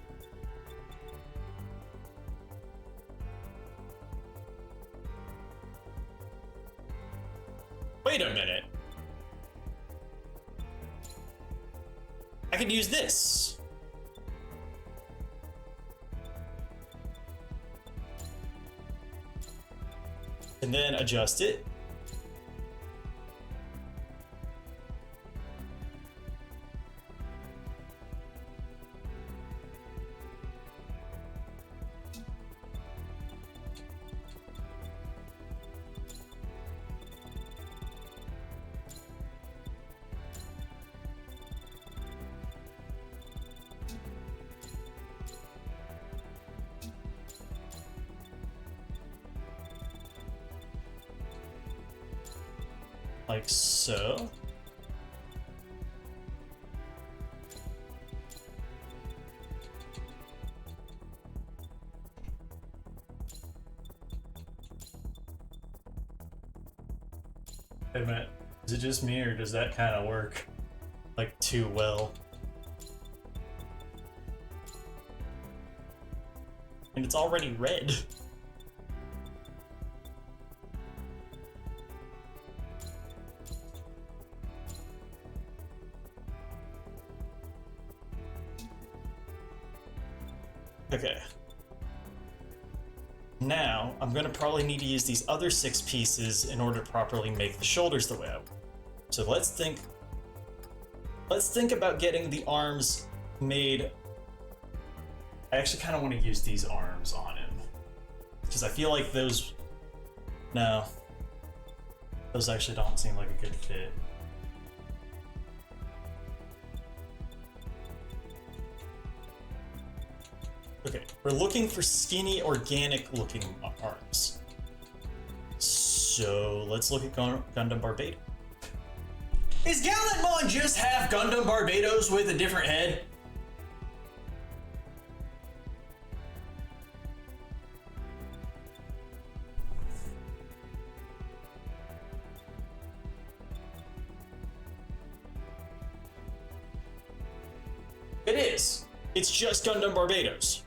Wait a minute. I could use this. And then adjust it. Like so. Wait a minute, is it just me or does that kind of work like too well? And it's already red. Okay. Now, I'm gonna probably need to use these other 6 pieces in order to properly make the shoulders the way I want. So let's think about getting the arms made. I actually kind of want to use these arms on him because I feel like those actually don't seem like a good fit. Okay, we're looking for skinny, organic-looking arms. So let's look at Gundam Barbados. Is Gallantmon just half Gundam Barbados with a different head? It is. It's just Gundam Barbados.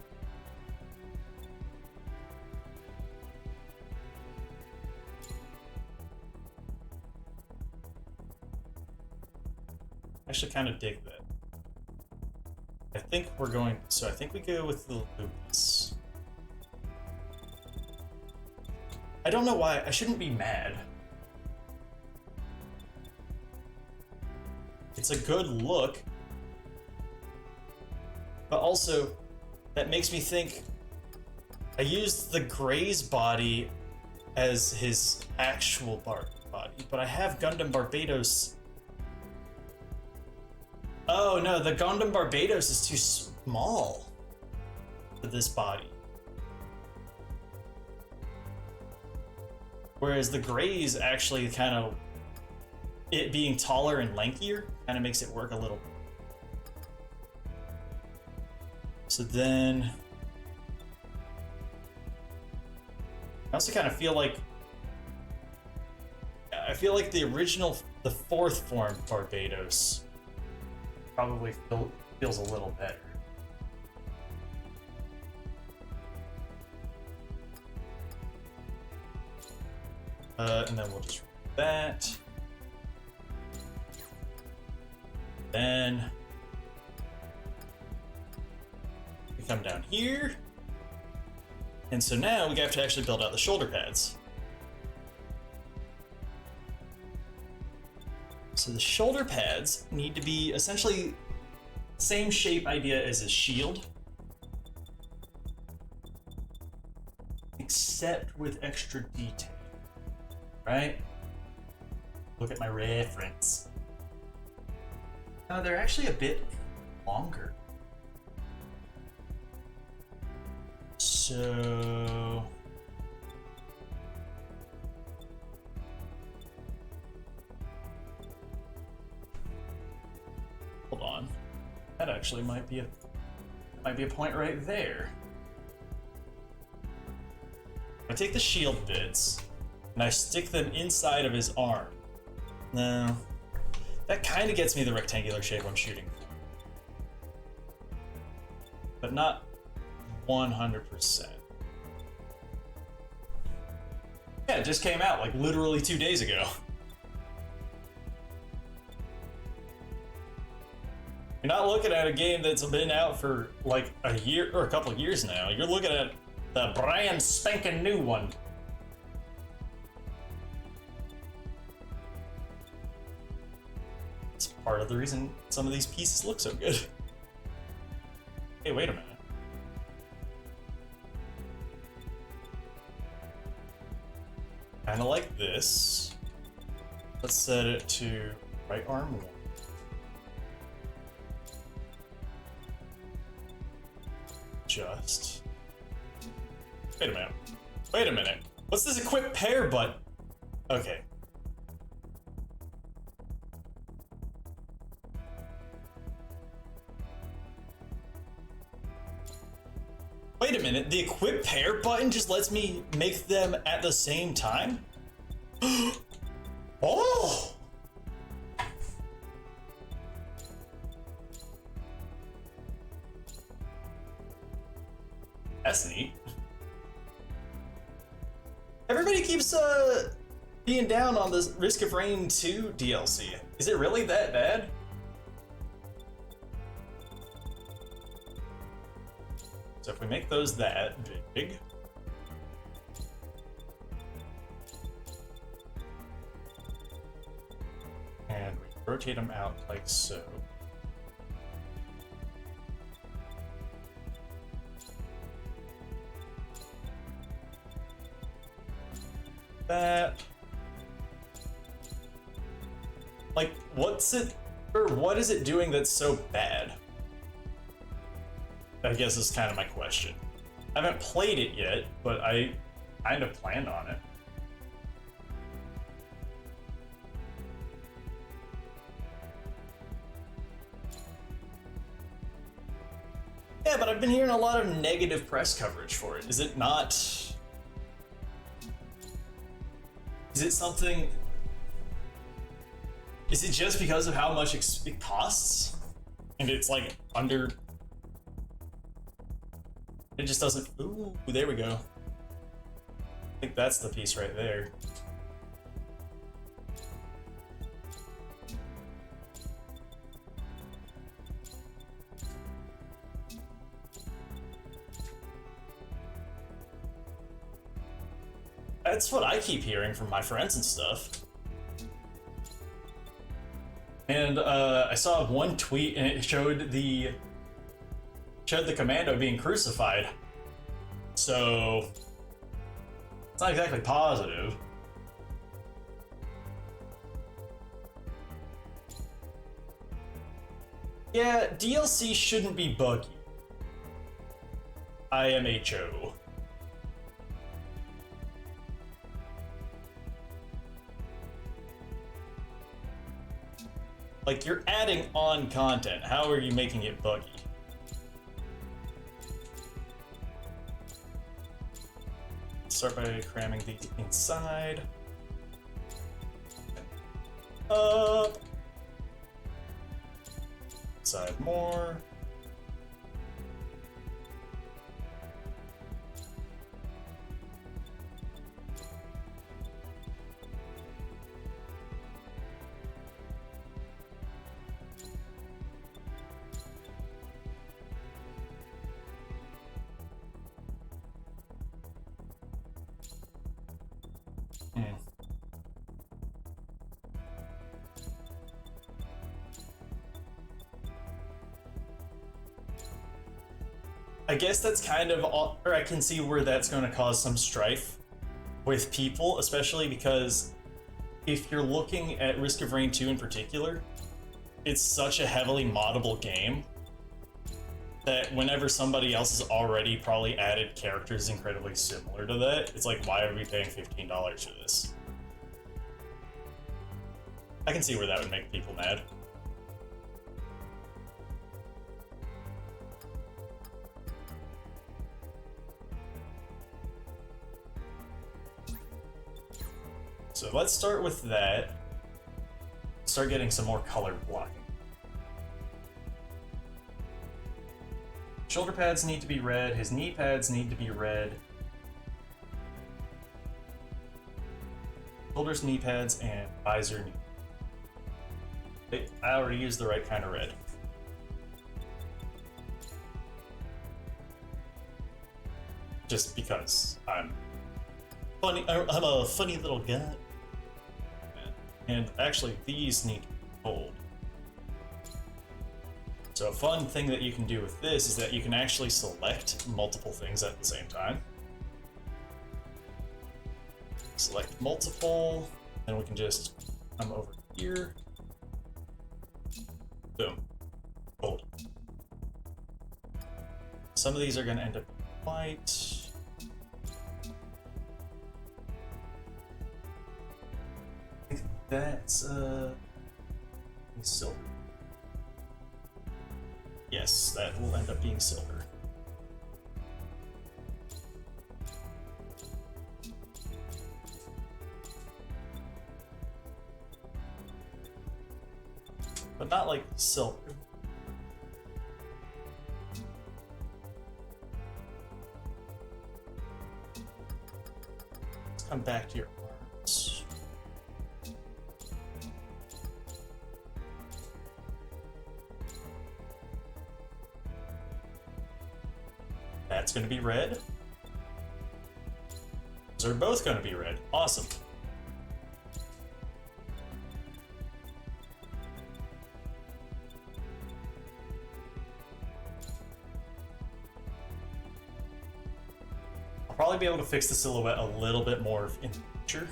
I actually kind of dig that. I think we go with the loops. I don't know why, I shouldn't be mad. It's a good look. also, that makes me think I used the Gray's body as his actual body, but I have Gundam Barbados. Oh no, the Gundam Barbados is too small for this body. Whereas the Gray's actually kind of, it being taller and lankier, kind of makes it work a little. So then, I also kind of feel like, the original, the fourth form Barbados probably feels a little better. And then we'll just remove that. Then we come down here. And so now we have to actually build out the shoulder pads. So the shoulder pads need to be essentially same shape idea as a shield, except with extra detail, right? Look at my reference. No, they're actually a bit longer. So hold on. That actually might be a point right there. I take the shield bits and I stick them inside of his arm. No. That kind of gets me the rectangular shape I'm shooting for. But not 100%. Yeah, it just came out like literally 2 days ago. You're not looking at a game that's been out for like a year or a couple of years now. You're looking at the brand spanking new one. It's part of the reason some of these pieces look so good. Hey, wait a minute. Kinda like this. Let's set it to right arm 1. Just. Wait a minute. Wait a minute. What's this equip pair button? Okay. Wait a minute, the equip pair button just lets me make them at the same time? Oh! That's neat. Everybody keeps being down on this Risk of Rain 2 DLC. Is it really that bad? So if we make those that big, and we rotate them out like so. That, like, what's it, or what is it doing that's so bad? I guess is kind of my question. I haven't played it yet, but I kind of planned on it. Yeah, but I've been hearing a lot of negative press coverage for it. Is it not? Is it something? Is it just because of how much it costs? And it's like under. It just doesn't. Ooh, there we go. I think that's the piece right there. That's what I keep hearing from my friends and stuff. And I saw one tweet and it showed showed the commando being crucified. So it's not exactly positive. Yeah, DLC shouldn't be buggy. IMHO. Like, you're adding on content. How are you making it buggy? Start by cramming these inside. Up. Inside more. I guess that's kind of all, or I can see where that's going to cause some strife with people, especially because if you're looking at Risk of Rain 2 in particular, it's such a heavily moddable game that whenever somebody else has already probably added characters incredibly similar to that, it's like, why are we paying $15 for this? I can see where that would make people mad. So let's start with that. Start getting some more color blocking. Shoulder pads need to be red, his knee pads need to be red. Shoulders, knee pads, and visor need. I already used the right kind of red. Just because I'm funny, I'm a funny little guy. And actually, these need gold. So a fun thing that you can do with this is that you can actually select multiple things at the same time. Select multiple, and we can just come over here. Boom. Gold. Some of these are going to end up white. That's silver. Yes, that will end up being silver. But not like silver. Let's come back to your arms. That's going to be red. Those are both going to be red. Awesome. I'll probably be able to fix the silhouette a little bit more in the future.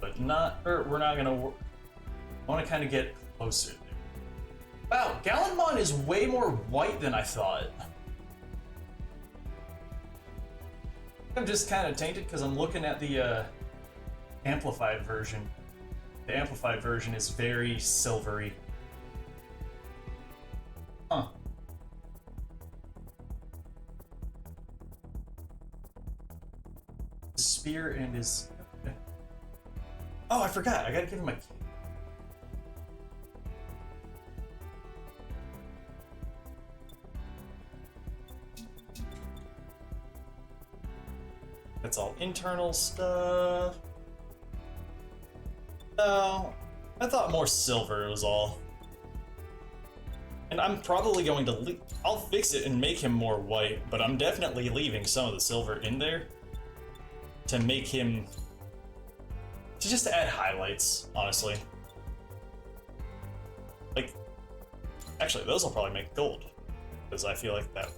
But not, or we're not going to, I want to kind of get closer. Wow, Gallenmon is way more white than I thought. I'm just kind of tainted because I'm looking at the amplified version. The amplified version is very silvery. Huh. His spear and his... Oh, I forgot. I gotta give him a key. That's all internal stuff. No, I thought more silver was all. And I'm probably going to I'll fix it and make him more white, but I'm definitely leaving some of the silver in there to make him, to just add highlights, honestly. Like, actually, those will probably make gold. because I feel like that.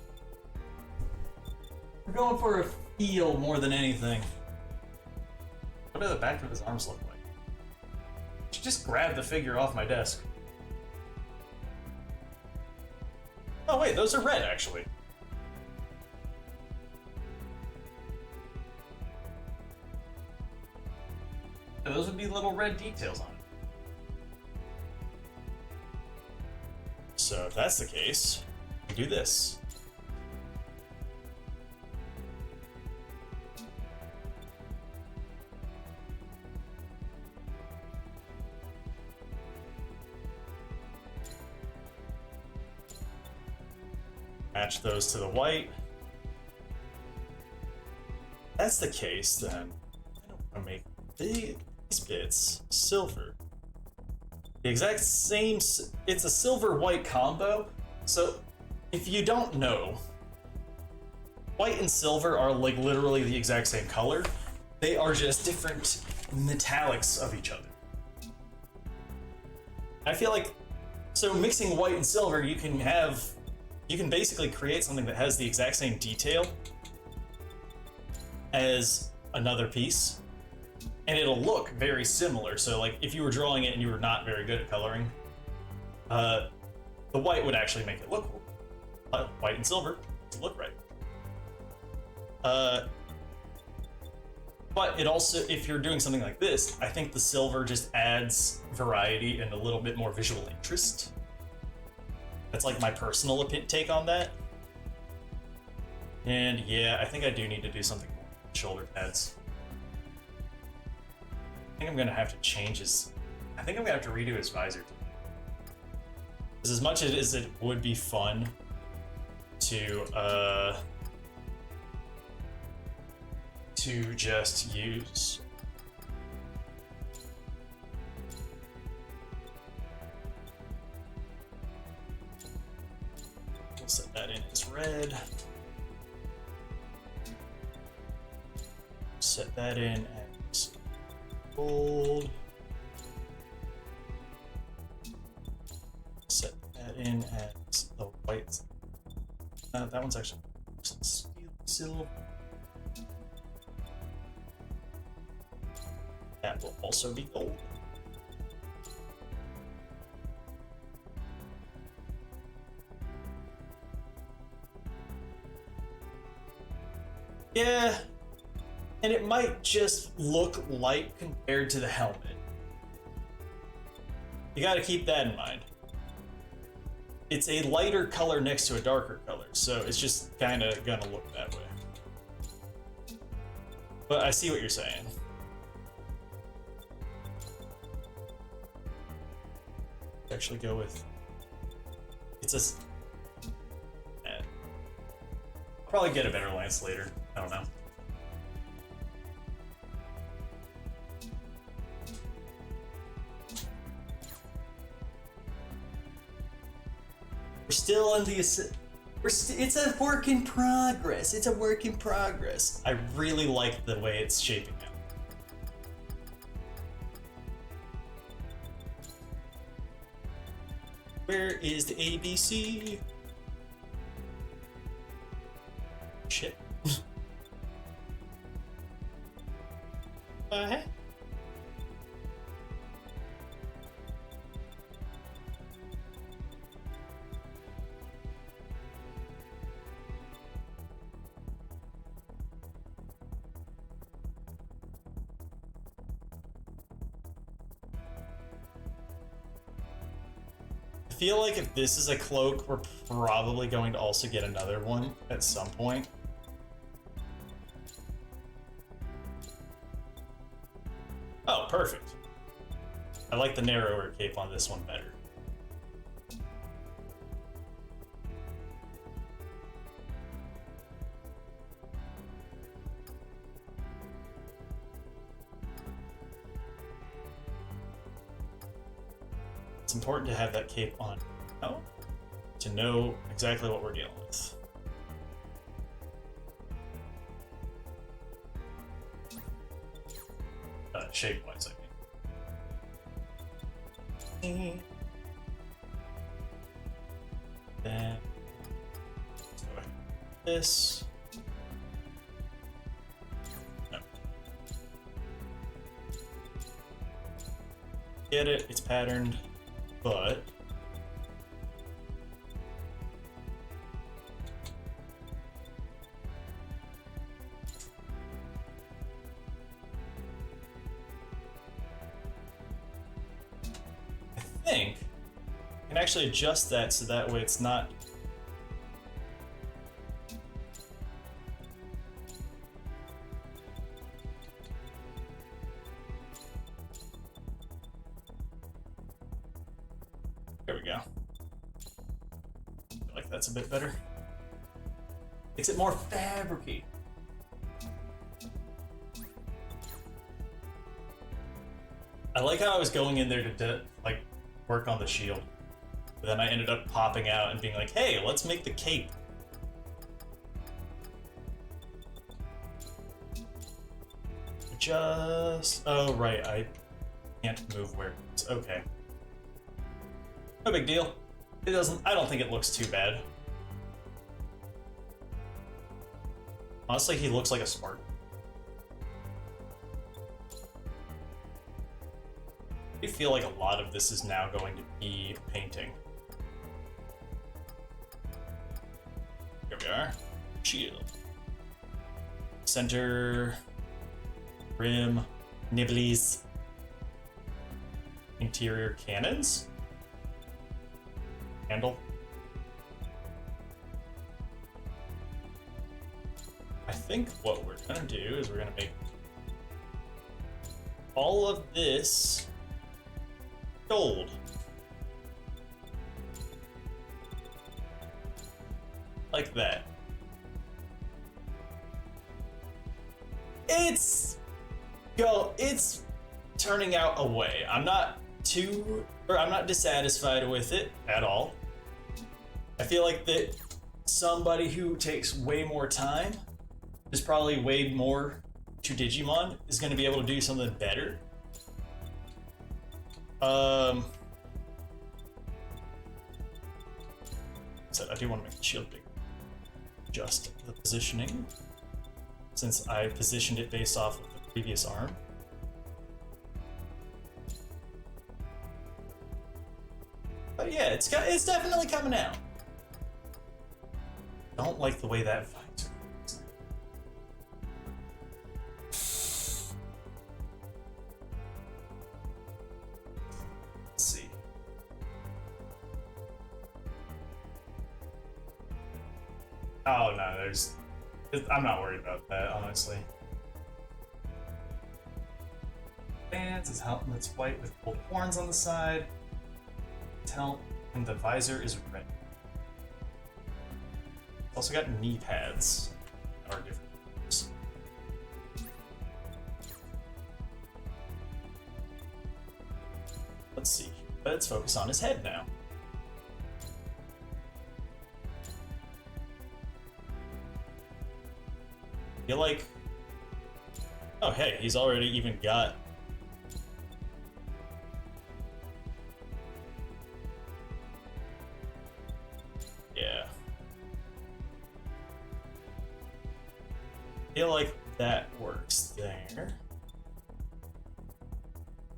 We're going for a feel more than anything. What do the back of his arms look like? I should just grab the figure off my desk. Oh wait, those are red actually. Yeah, those would be little red details on it. So if that's the case, we do this. Match those to the white. If that's the case, then I don't want to make these bits silver. The exact same, it's a silver-white combo, so if you don't know, white and silver are like literally the exact same color. They are just different metallics of each other. I feel like, so mixing white and silver, you can basically create something that has the exact same detail as another piece. And it'll look very similar. So like if you were drawing it and you were not very good at coloring, the white would actually make it look cool. White and silver doesn't look right. But it also, if you're doing something like this, I think the silver just adds variety and a little bit more visual interest. That's like my personal take on that. And yeah, I think I do need to do something more with shoulder pads. I think I'm gonna have to change his, I think I'm gonna have to redo his visor. Because as much as it would be fun to just use we'll set that in as red. Set that in as gold. Set that in as the white. That one's actually silver. That will also be gold. Yeah, and it might just look light compared to the helmet. You gotta keep that in mind. It's a lighter color next to a darker color, so it's just kinda gonna look that way. But I see what you're saying. Actually go with, it's a, I'll probably get a better lance later, I don't know. We're still in the, it's a work in progress, it's a work in progress. I really like the way it's shaping out. Where is the ABC? Shit. Hey. I feel like if this is a cloak, we're probably going to also get another one at some point. Oh, perfect. I like the narrower cape on this one better. It's important to have that cape on now to know exactly what we're dealing with. Shape-wise, I mean. Then this? No. Get it, it's patterned, but I think I can actually adjust that so that way it's not. There we go. I feel like that's a bit better. Makes it more fabricy. I like how I was going in there to like work on the shield, but then I ended up popping out and being like, "Hey, let's make the cape." Just oh right, I can't move where it's okay. No big deal. It doesn't. I don't think it looks too bad. Honestly, he looks like a Spartan. I feel like a lot of this is now going to be painting. Here we are. Shield. Center. Rim. Nibblies. Interior cannons. Handle. I think what we're gonna do is we're gonna make all of this gold. Like that. It's turning out away. I'm not dissatisfied with it at all. I feel like that somebody who takes way more time, is probably way more to Digimon, is going to be able to do something better. So I do want to make the shield bigger. Just the positioning, since I positioned it based off of the previous arm. But yeah, it's definitely coming out. Don't like the way that fights. Let's see. Oh no, I'm not worried about that, honestly. Bands, his helmet's white with gold horns on the side. His helmet and the visor is red. Also got knee pads that are different colors. Let's see. Let's focus on his head now. Feel like, oh hey, he's already even got feel like that works there.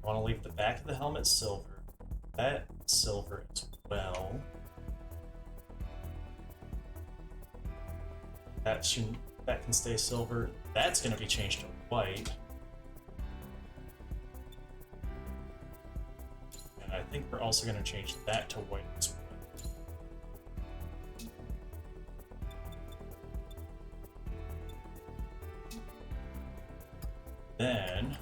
I want to leave the back of the helmet silver. That silver as well. That can stay silver. That's going to be changed to white. And I think we're also going to change that to white as well. Then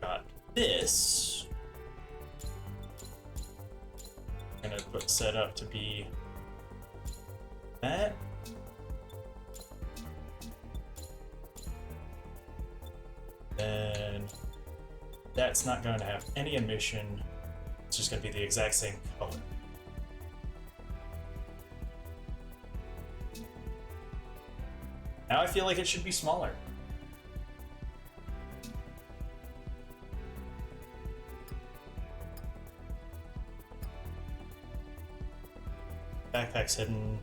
got this. I'm gonna put set up to be that. Then that's not going to have any emission. It's just going to be the exact same color. Now I feel like it should be smaller. Backpack's hidden.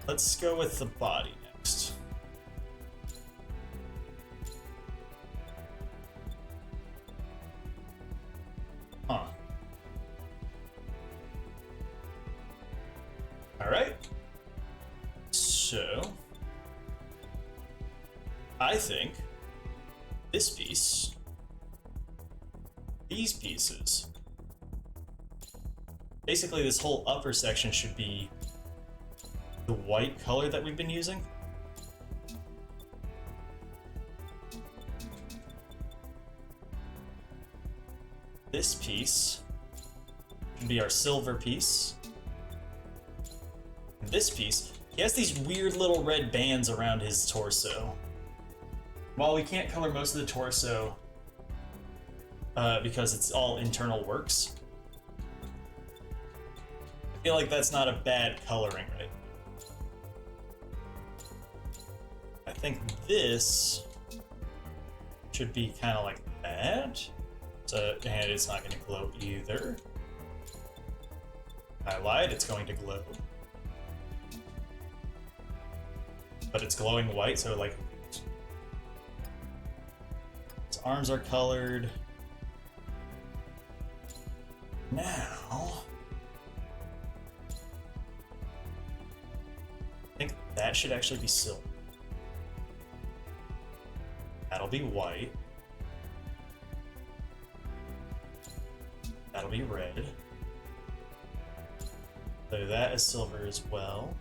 Let's go with the body next. Huh. Alright. So, I think this piece, these pieces, basically this whole upper section should be the white color that we've been using. This piece should be our silver piece. And this piece, he has these weird little red bands around his torso. While we can't color most of the torso because it's all internal works, I feel like that's not a bad coloring, right? I think this should be kind of like that. So, and it's not going to glow either. I lied, it's going to glow. But it's glowing white, so like... His arms are colored. Now... I think that should actually be silver. That'll be white. That'll be red. So that is silver as well.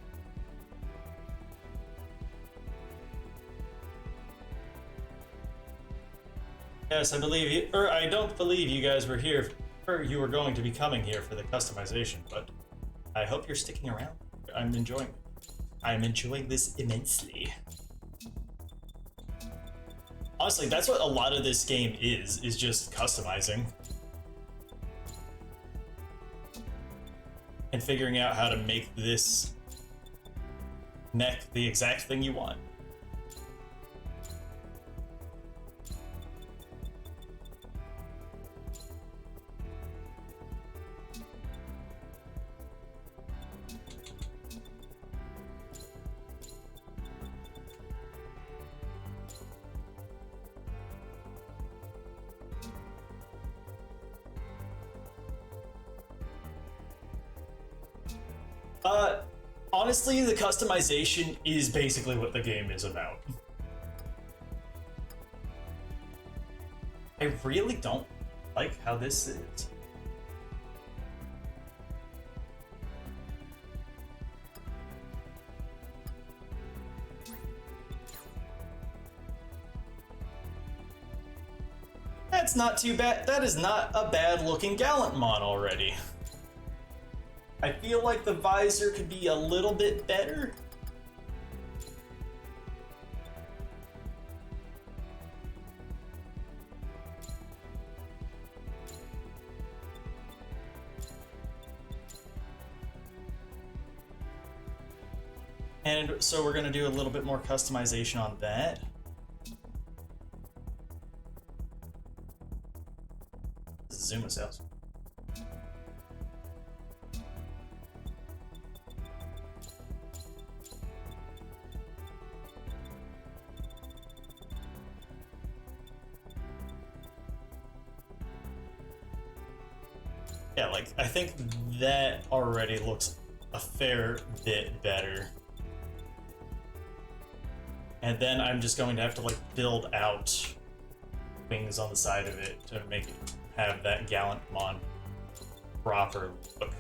Yes, I believe you, or I don't believe you guys were here, or you were going to be coming here for the customization, but I hope you're sticking around. I'm enjoying this immensely. Honestly, that's what a lot of this game is just customizing. And figuring out how to make this mech the exact thing you want. Honestly, the customization is basically what the game is about. I really don't like how this is. That's not too bad. That is not a bad looking Gallant Mon already. I feel like the visor could be a little bit better. And so we're gonna do a little bit more customization on that. Zoom us out. Yeah, like, I think that already looks a fair bit better. And then I'm just going to have to, like, build out wings on the side of it to make it have that Gallant Mon proper look.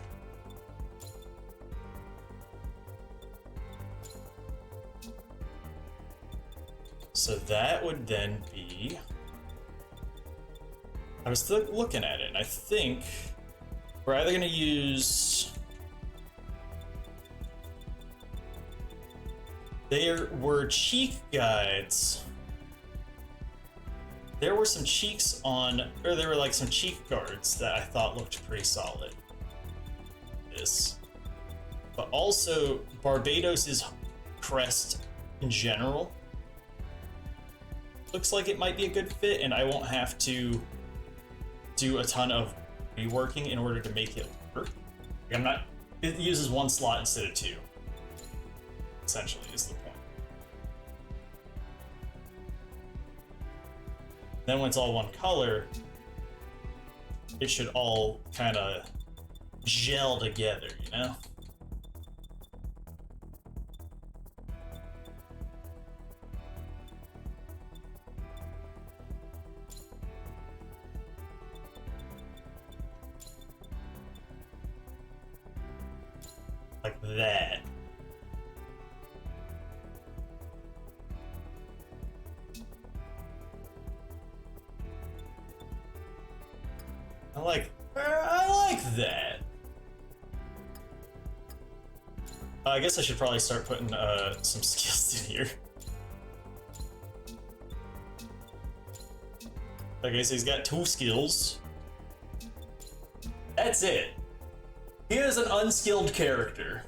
So that would then be... I was still looking at it, and I think we're either going to use... There were cheek guides. There were some cheeks on, or there were like some cheek guards that I thought looked pretty solid. This. But also, Barbados's crest in general looks like it might be a good fit, and I won't have to do a ton of reworking in order to make it work. It uses one slot instead of two. essentially, is the point. Then when it's all one color, it should all kind of gel together, you know? Like that. I like that. I guess I should probably start putting some skills in here. Okay, so he's got 2 skills. That's it. He is an unskilled character.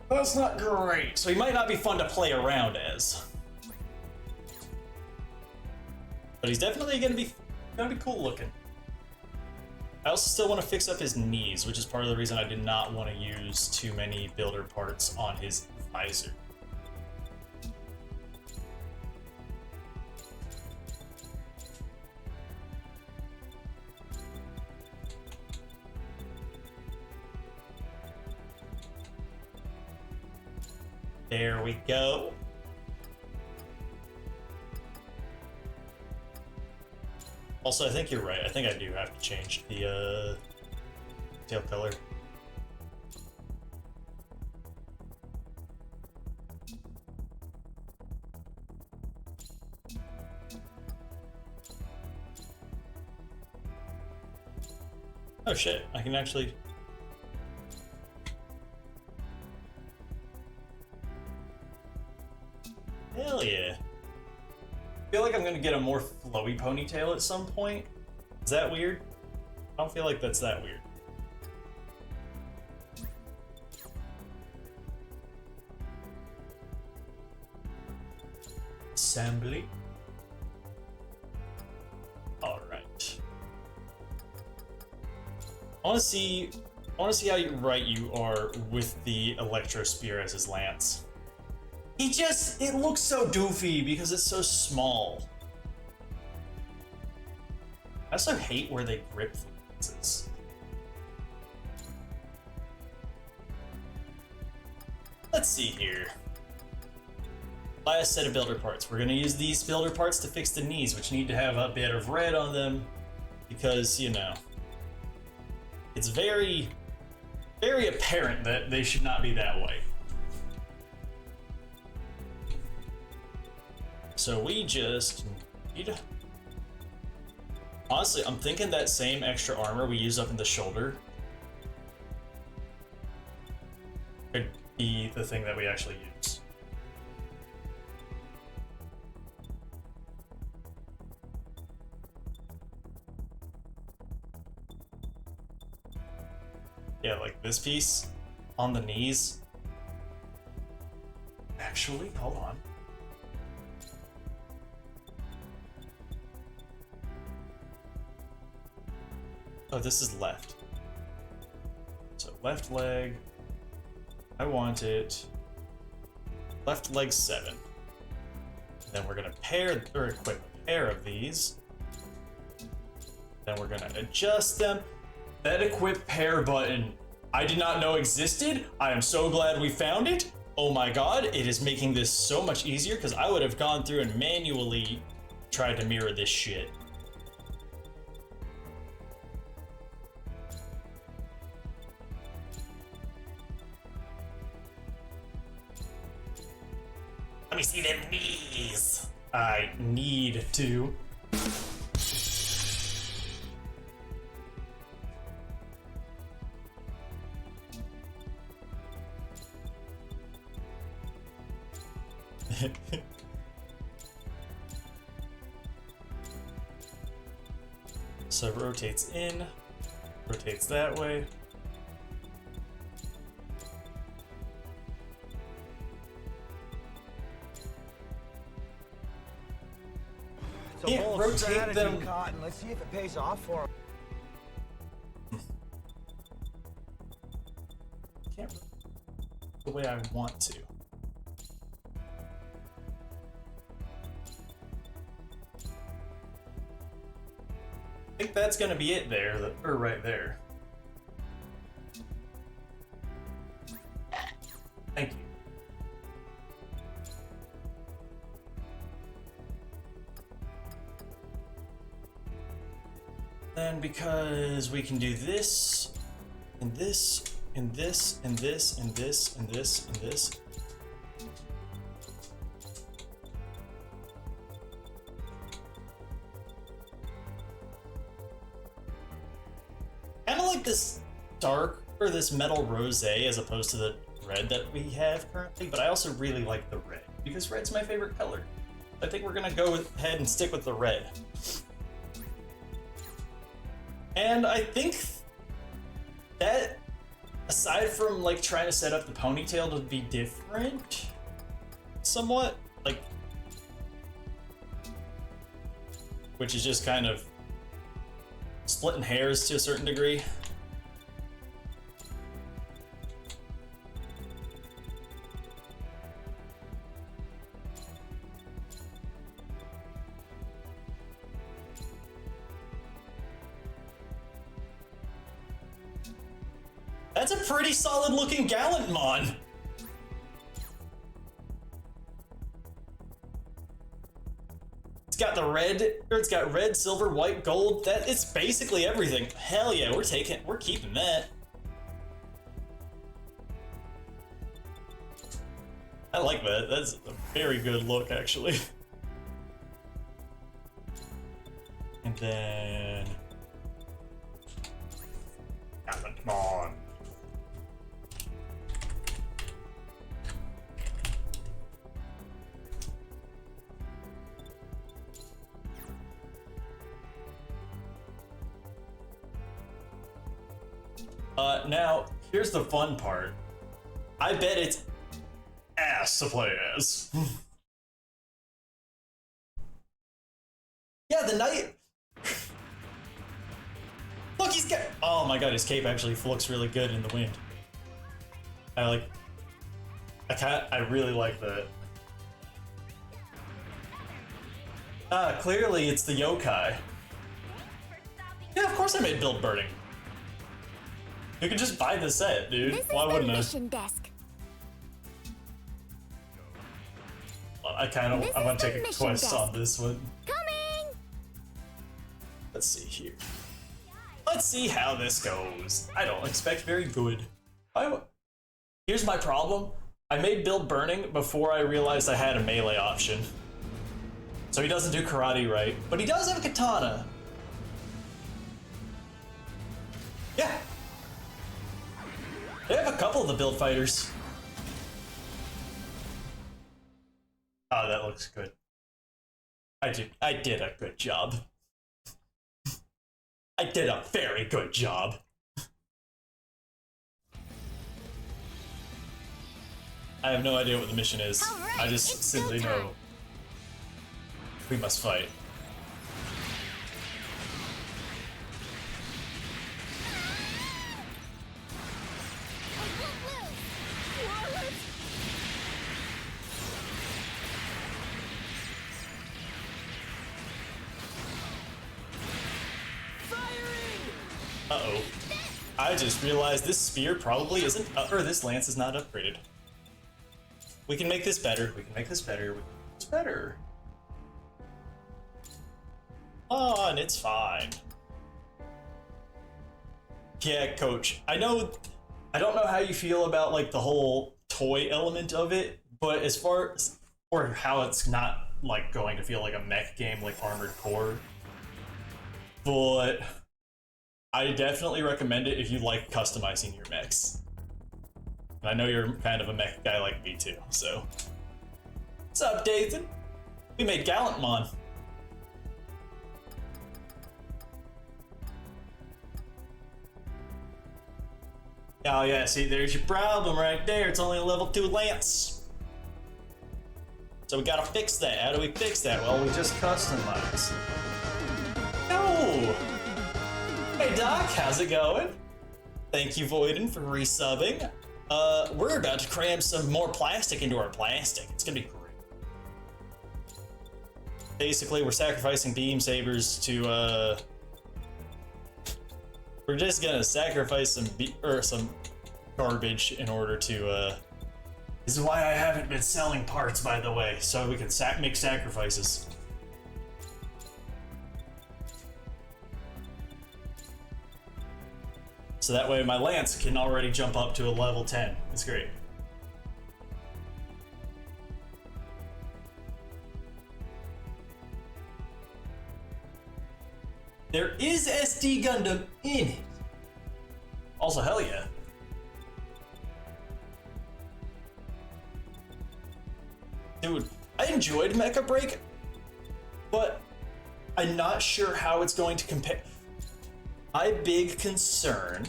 That's not great. So he might not be fun to play around as. But he's definitely gonna be cool looking. I also still want to fix up his knees, which is part of the reason I did not want to use too many builder parts on his visor. There we go. Also, I think you're right. I think I do have to change the tail color. Oh shit, I can actually... Hell yeah. I feel like I'm gonna get a more flowy ponytail at some point. Is that weird? I don't feel like that's that weird. Assembly. All right. I want to see how right you are with the Electro Spear as his lance. It looks so doofy because it's so small. I also hate where they grip the lances. Let's see here. Last set of builder parts. We're gonna use these builder parts to fix the knees, which need to have a bit of red on them because, you know, it's very, very apparent that they should not be that way. So we just need... Honestly, I'm thinking that same extra armor we use up in the shoulder could be the thing that we actually use. Yeah, like this piece on the knees. Actually, hold on. Oh, this is left. So left leg. I want it. Left leg 7. Then we're gonna equip a pair of these. Then we're gonna adjust them. That equip pair button, I did not know existed. I am so glad we found it. Oh my god, it is making this so much easier because I would have gone through and manually tried to mirror this shit. Let me see them knees. I need to. So rotates in, rotates that way. Can't rotate them. Cotton. Let's see if it pays off for him. can't really the way I want to. I think that's gonna be it there, or right there. Thank you. Then because we can do this, and this, and this, and this, and this, and this, and this. Kind of like this dark, or this metal rosé as opposed to the red that we have currently, but I also really like the red, because red's my favorite color. I think we're gonna go ahead and stick with the red. And I think that, aside from like trying to set up the ponytail to be different, somewhat, like, which is just kind of splitting hairs to a certain degree. That's a pretty solid looking Gallantmon. It's got the red, or it's got red, silver, white, gold. That it's basically everything. Hell yeah, we're keeping that. I like that. That's a very good look, actually. And then Gallantmon. Now, here's the fun part. I bet it's ass to play as. Yeah, the knight. Look, he's got. Oh my god, his cape actually looks really good in the wind. I really like that. Clearly it's the yokai. Yeah, of course I made build burning. You can just buy the set, dude. Why wouldn't I? Mission desk. Well, I want to take a quest on this one. Coming. Let's see here. Let's see how this goes. I don't expect very good. Here's my problem. I made build burning before I realized I had a melee option. So he doesn't do karate right, but he does have a katana. Yeah. They have a couple of the build fighters. Oh, that looks good. I did a good job. I did a very good job. I have no idea what the mission is. All right, I just it's simply go know time. we must fight. Uh-oh. I just realized this spear probably isn't, or this lance is not upgraded. We can make this better, we can make this better, we can make this better. Oh, and it's fine. Yeah, coach, I don't know how you feel about like the whole toy element of it, but as far as, or how it's not like going to feel like a mech game like Armored Core, but I definitely recommend it if you like customizing your mechs. And I know you're kind of a mech guy like me too, so. What's up, Dathan? We made Gallantmon. Oh yeah, see, there's your problem right there. It's only a level 2 lance. So we gotta fix that. How do we fix that? Well, we just customize. No! Hey Doc, how's it going? Thank you, Voiden, for resubbing. We're about to cram some more plastic into our plastic. It's gonna be great. Basically, we're sacrificing beam sabers to, we're just gonna sacrifice some garbage in order to, this is why I haven't been selling parts, by the way, so we can make sacrifices. So that way my lance can already jump up to a level 10. It's great. There is SD Gundam in it. Also, hell yeah. Dude, I enjoyed Mecha Break, but I'm not sure how it's going to compare. My big concern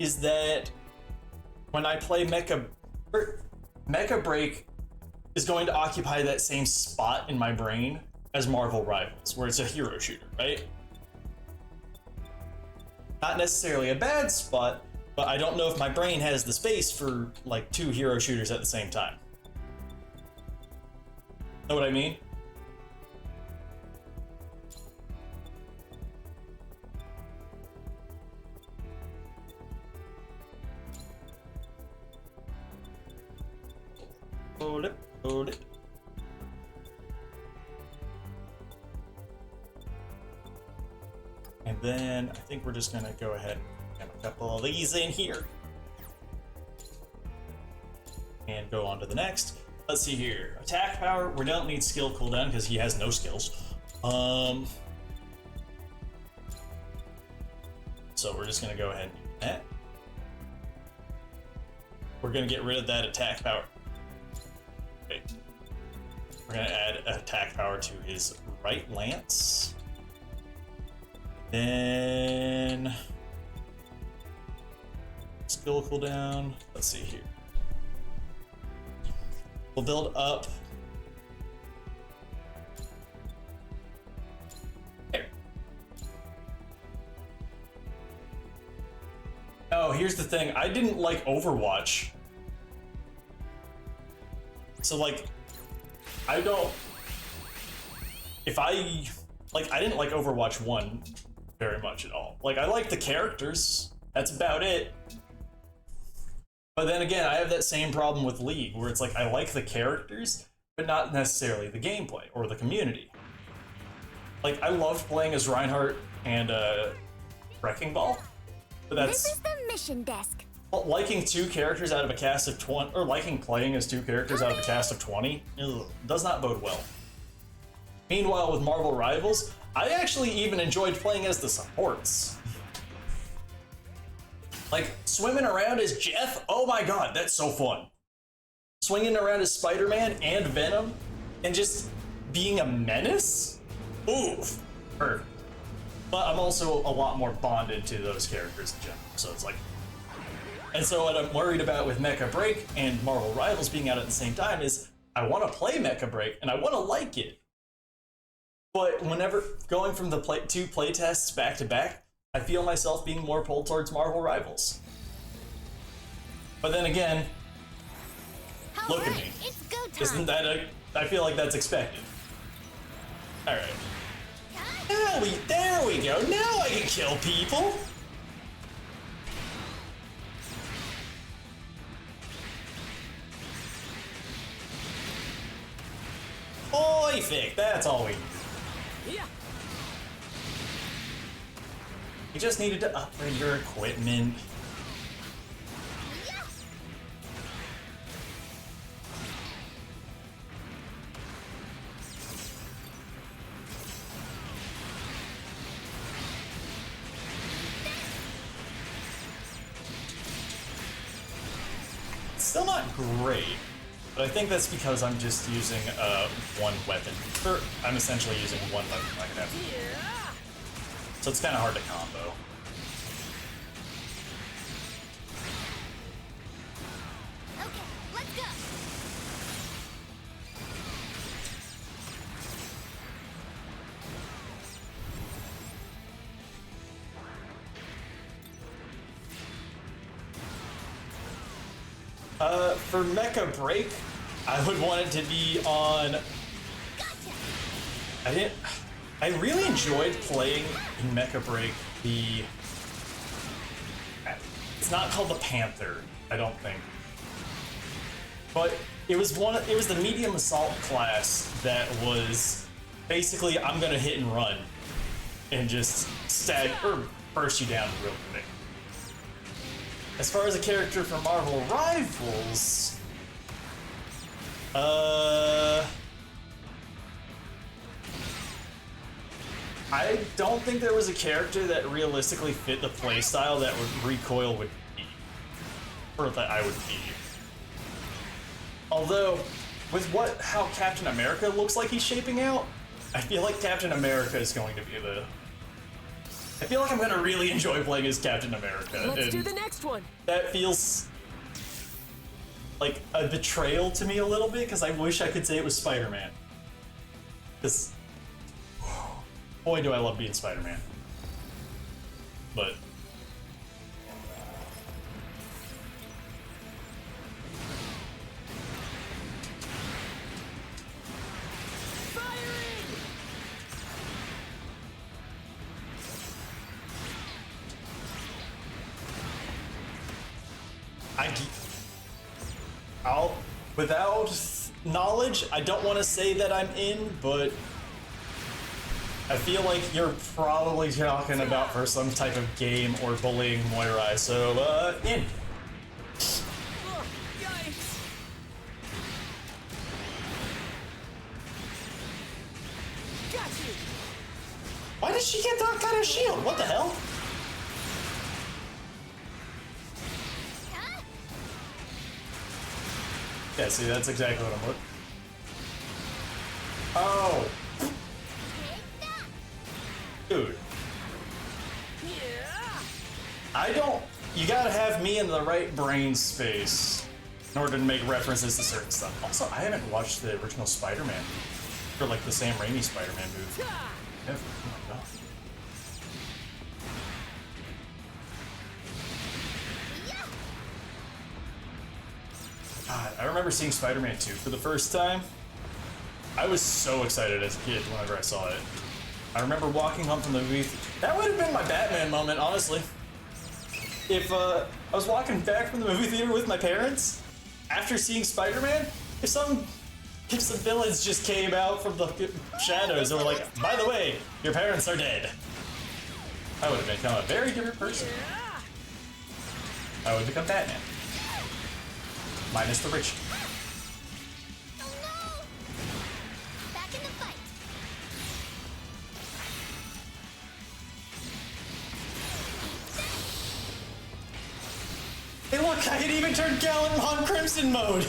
is that when I play Mecha Break is going to occupy that same spot in my brain as Marvel Rivals, where it's a hero shooter, right? Not necessarily a bad spot, but I don't know if my brain has the space for like 2 hero shooters at the same time. Know what I mean? Hold it, hold it. And then I think we're just gonna go ahead and have a couple of these in here. And go on to the next. Let's see here. Attack power, we don't need skill cooldown because he has no skills. So we're just gonna go ahead and do that. We're gonna get rid of that attack power. Wait. We're gonna add attack power to his right lance. Then skill cooldown. Let's see here. We'll build up. There. Oh, here's the thing. I didn't like Overwatch. So like, I didn't like Overwatch 1 very much at all. Like, I like the characters. That's about it. But then again, I have that same problem with League, where it's like, I like the characters, but not necessarily the gameplay or the community. Like, I loved playing as Reinhardt and Wrecking Ball, but that's... This is the mission desk. Liking 2 characters out of a cast of 20, or liking playing as 2 characters out of a cast of 20, does not bode well. Meanwhile, with Marvel Rivals, I actually even enjoyed playing as the supports. Like, swimming around as Jeff, oh my god, that's so fun. Swinging around as Spider-Man and Venom, and just being a menace? Oof, perfect. But I'm also a lot more bonded to those characters in general, so it's like... And so what I'm worried about with Mecha Break and Marvel Rivals being out at the same time is I want to play Mecha Break and I want to like it. But whenever going from the 2 playtests back to back, I feel myself being more pulled towards Marvel Rivals. But then again, look at me. It's go time. Isn't that I feel like that's expected. All right. There we go. Now I can kill people. Perfect, that's all we need. Yeah. You just needed to upgrade your equipment. It's still not great. But I think that's because I'm just using one weapon. Or I'm essentially using one weapon like I have. So it's kind of hard to combo. Okay, let's go. For Mecha Break, I would want it to be on. I really enjoyed playing in Mecha Break the. It's not called the Panther, I don't think. But it was the medium assault class that was basically I'm gonna hit and run and just burst you down real quick. As far as a character from Marvel Rivals, I don't think there was a character that realistically fit the playstyle that Recoil would be, or that I would be. Although, with how Captain America looks like he's shaping out, I feel like Captain America is going to be the. I feel like I'm gonna really enjoy playing as Captain America. Let's do the next one. That feels like a betrayal to me a little bit, because I wish I could say it was Spider-Man. Because, boy, do I love being Spider-Man. But. Without knowledge, I don't want to say that I'm in, but I feel like you're probably talking about for some type of game or bullying Moirai, so, in. Why did she get that kind of shield? What the hell? Yeah, see, that's exactly what I'm looking. Oh! Dude. I don't... You gotta have me in the right brain space in order to make references to certain stuff. Also, I haven't watched the original Spider-Man. Or like the Sam Raimi Spider-Man movie. Ever. Oh my god. God, I remember seeing Spider-Man 2 for the first time. I was so excited as a kid whenever I saw it. I remember walking home from the movie. That would have been my Batman moment, honestly. If I was walking back from the movie theater with my parents after seeing Spider-Man, if some villains just came out from the shadows and were like, by the way, your parents are dead, I would have become a very different person. I would become Batman. Minus the rich. Oh no! Back in the fight. Hey look, I can even turn Galen on Crimson mode!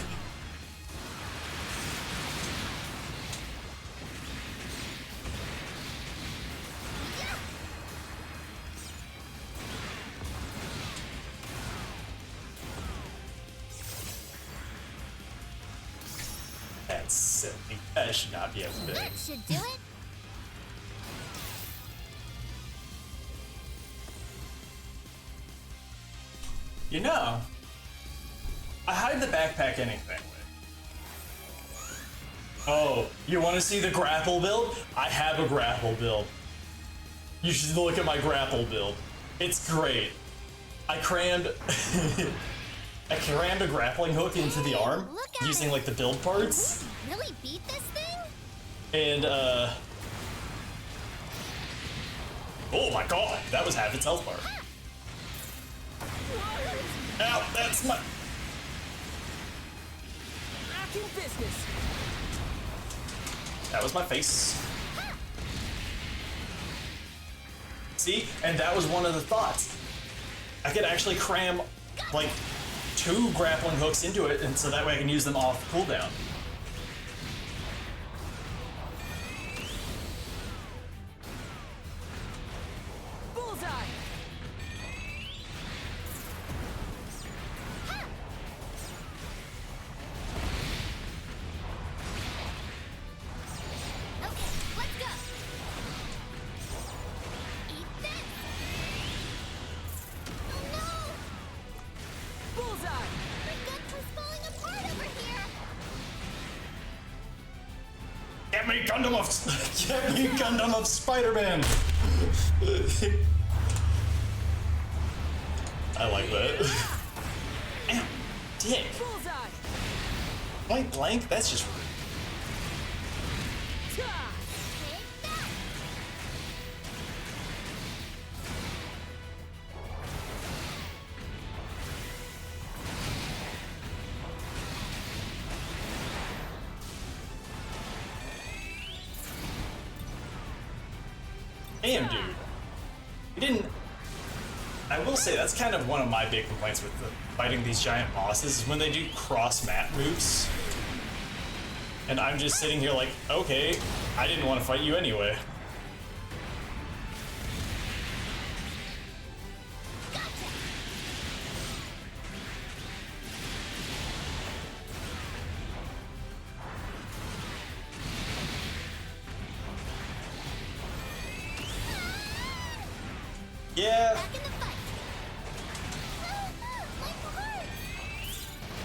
That's silly. That should not be a thing. That should do it. You know, I hide the backpack anything with. Oh, you want to see the grapple build? I have a grapple build. You should look at my grapple build. It's great. I crammed a grappling hook into the arm using like the build parts. Really beat this thing? And oh my god, that was half its health bar. Ow, that's my... Business. That was my face. See? And that was one of the thoughts. I could actually cram, like, 2 grappling hooks into it, and so that way I can use them off cooldown. Bullseye. Okay, let's go. Eat this. Oh no! Bullseye. Forgetful me Gundam of get me Gundam of Spider-Man. I like that. Ow, dick. Point blank? That's just rude. Damn, dude. You didn't... I will say, that's kind of one of my big complaints with fighting these giant bosses, is when they do cross-map moves. And I'm just sitting here like, okay, I didn't want to fight you anyway. Yeah.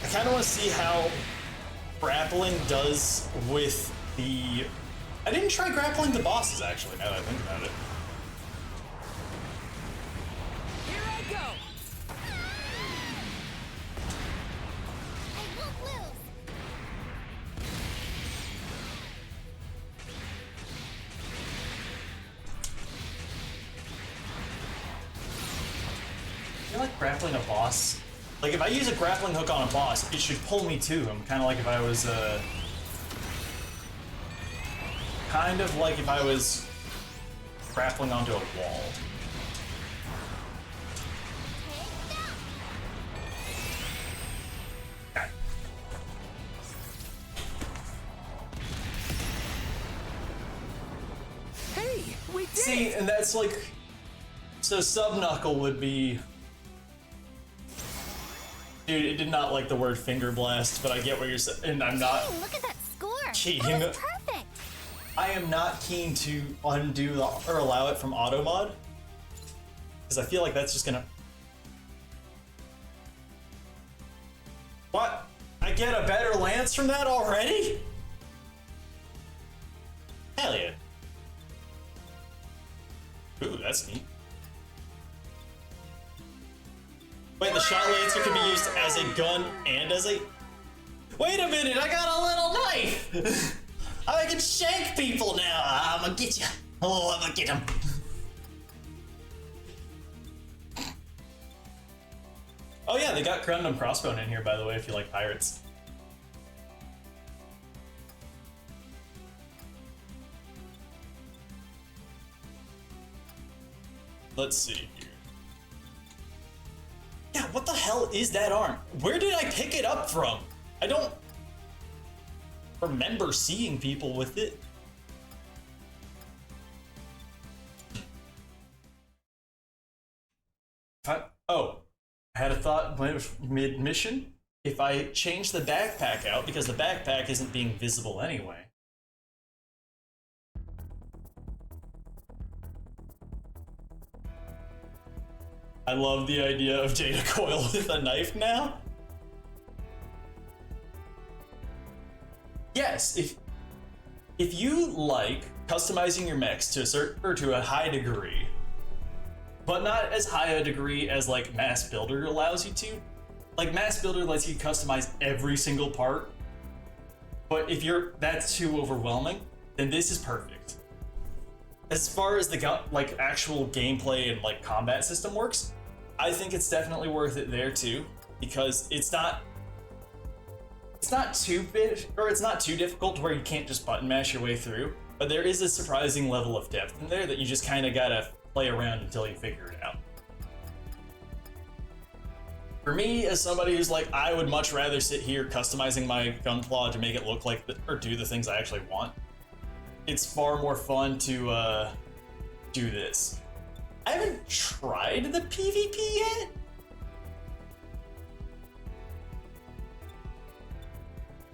I kind of want to see how grappling does with the... I didn't try grappling the bosses, actually, now that I think about it. Here I go. I won't lose. I feel like grappling a boss... Like, if I use a grappling hook on a boss, it should pull me to him. Kind of like if I was, kind of like if I was grappling onto a wall. Okay. Hey, we did See, it! and that's like... So sub-knuckle would be... Dude, it did not like the word finger blast, but I get what you're saying, and I'm not Hey, look at that score. cheating. That was perfect. I am not keen to undo or allow it from auto mod, because I feel like that's just gonna... What? I get a better lance from that already? Hell yeah. Ooh, that's neat. Wait, the shot lancer can be used as a gun and as a... Wait a minute, I got a little knife! I can shank people now! I'm gonna get you. Oh, I'm gonna get him. Oh yeah, they got Gundam Crossbone in here, by the way, if you like pirates. Let's see here. Yeah, what the hell is that arm? Where did I pick it up from? I don't remember seeing people with it. Oh, I had a thought mid-mission. If I change the backpack out, because the backpack isn't being visible anyway. I love the idea of Data Coil with a knife now. Yes, if you like customizing your mechs to a certain or to a high degree, but not as high a degree as like Mass Builder allows you to. Like Mass Builder lets you customize every single part, but if that's too overwhelming, then this is perfect. As far as the like actual gameplay and like combat system works, I think it's definitely worth it there too, because it's not too big, or it's not too difficult to where you can't just button mash your way through, but there is a surprising level of depth in there that you just kind of gotta play around until you figure it out. For me, as somebody who's like, I would much rather sit here customizing my Gunpla to make it look like, or do the things I actually want, it's far more fun to do this. I haven't tried the PvP yet.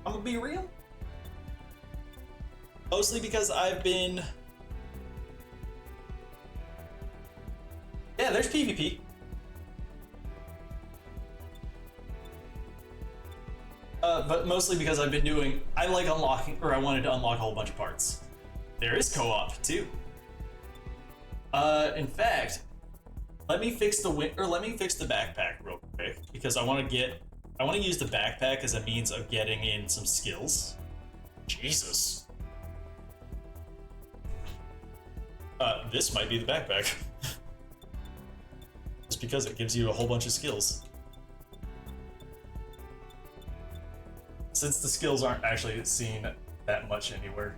I'm gonna be real. Mostly because I've been... Yeah, there's PvP. But mostly because I've been doing... I like unlocking, or I wanted to unlock a whole bunch of parts. there is co-op too. In fact, let me fix the backpack real quick because I want to use the backpack as a means of getting in some skills. Jesus. This might be the backpack. Just because it gives you a whole bunch of skills. Since the skills aren't actually seen that much anywhere.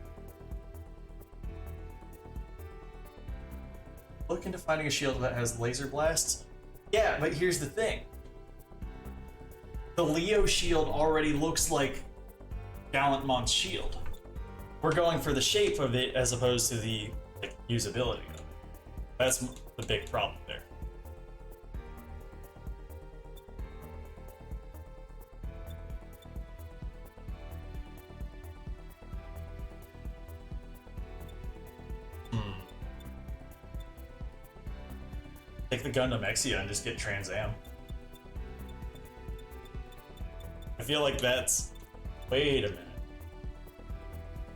Look into finding a shield that has laser blasts. Yeah, but here's the thing. The Leo shield already looks like Gallantmont's shield. We're going for the shape of it as opposed to the usability of it. That's the big problem there. Take the Gundam Exia and just get Trans Am. I feel like that's... Wait a minute.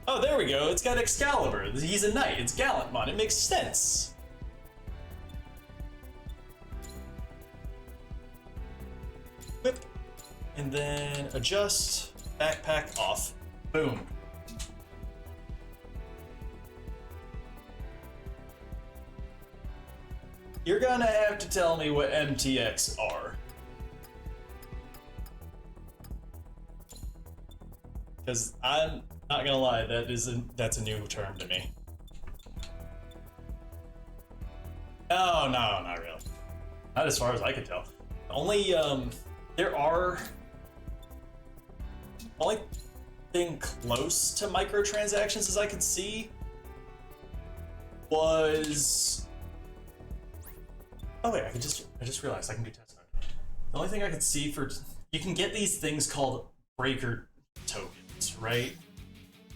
Oh, there we go. It's got Excalibur. He's a knight. It's Gallantmont. It makes sense. Whip. And then adjust. Backpack off. Boom. You're gonna have to tell me what MTX are. Because I'm not gonna lie, that's a new term to me. No, not really. Not as far as I can tell. Only only thing close to microtransactions as I could see was... Oh wait, I just realized I can do test mode. The only thing I could see for... You can get these things called breaker tokens, right?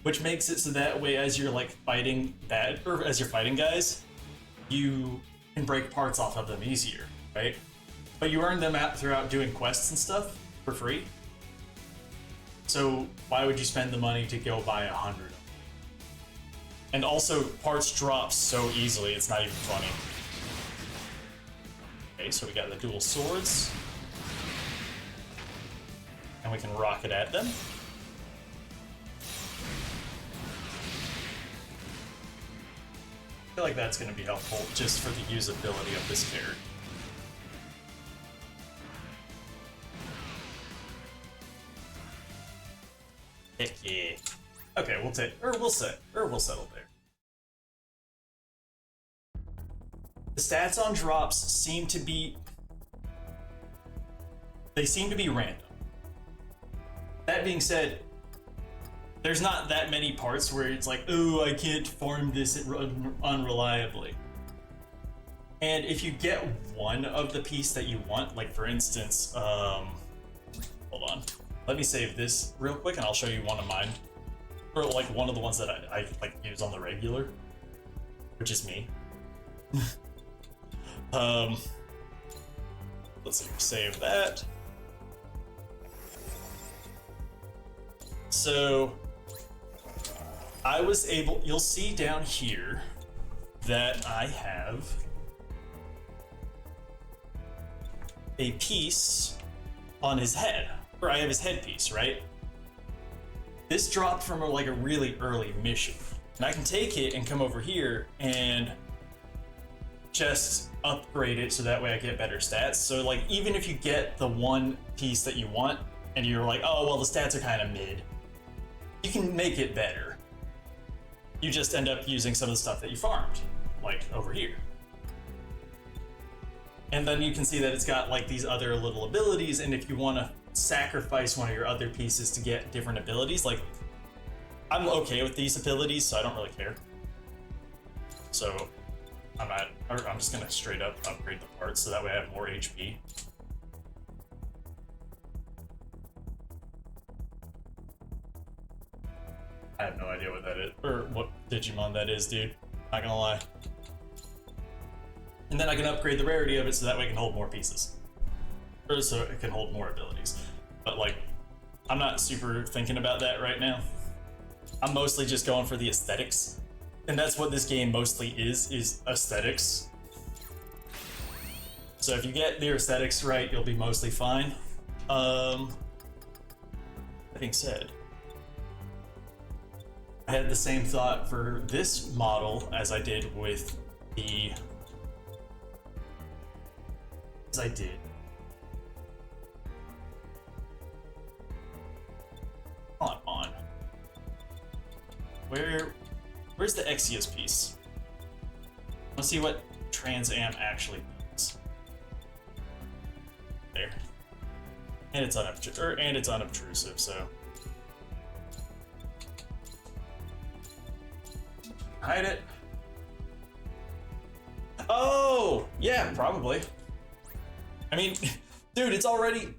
Which makes it so that way as you're like fighting as you're fighting guys, you can break parts off of them easier, right? But you earn them out throughout doing quests and stuff for free. So why would you spend the money to go buy 100? And also parts drop so easily, it's not even funny. Okay, so we got the dual swords. And we can rocket at them. I feel like that's going to be helpful just for the usability of this character. Heck yeah. Okay, we'll settle there. The stats on drops seem to be random. That being said, there's not that many parts where it's like, oh, I can't farm this unreliably. And if you get one of the piece that you want, like for instance, hold on. Let me save this real quick and I'll show you one of mine. Or like one of the ones that I like use on the regular, which is me. Let's see, save that. So I was able, you'll see down here that I have a piece on his head, or I have his headpiece, right? This dropped from like a really early mission, and I can take it and come over here and just upgrade it so that way I get better stats. So like even if you get the one piece that you want and you're like, oh well, the stats are kind of mid, you can make it better. You just end up using some of the stuff that you farmed, like over here. And then you can see that it's got like these other little abilities, and if you want to sacrifice one of your other pieces to get different abilities, like I'm okay with these abilities, so I don't really care. So I'm just gonna straight up upgrade the parts so that way I have more HP. I have no idea what that is, or what Digimon that is, dude. Not gonna lie. And then I can upgrade the rarity of it so that way it can hold more pieces. Or so it can hold more abilities. But like, I'm not super thinking about that right now. I'm mostly just going for the aesthetics. And that's what this game mostly is aesthetics. So if you get the aesthetics right, you'll be mostly fine. That being said, I had the same thought for this model as I did with the... as I did. On. Where's the Exius piece? Let's see what Trans Am actually means. There. And it's unobtrusive, so. Hide it. Oh, yeah, probably. I mean, dude, it's already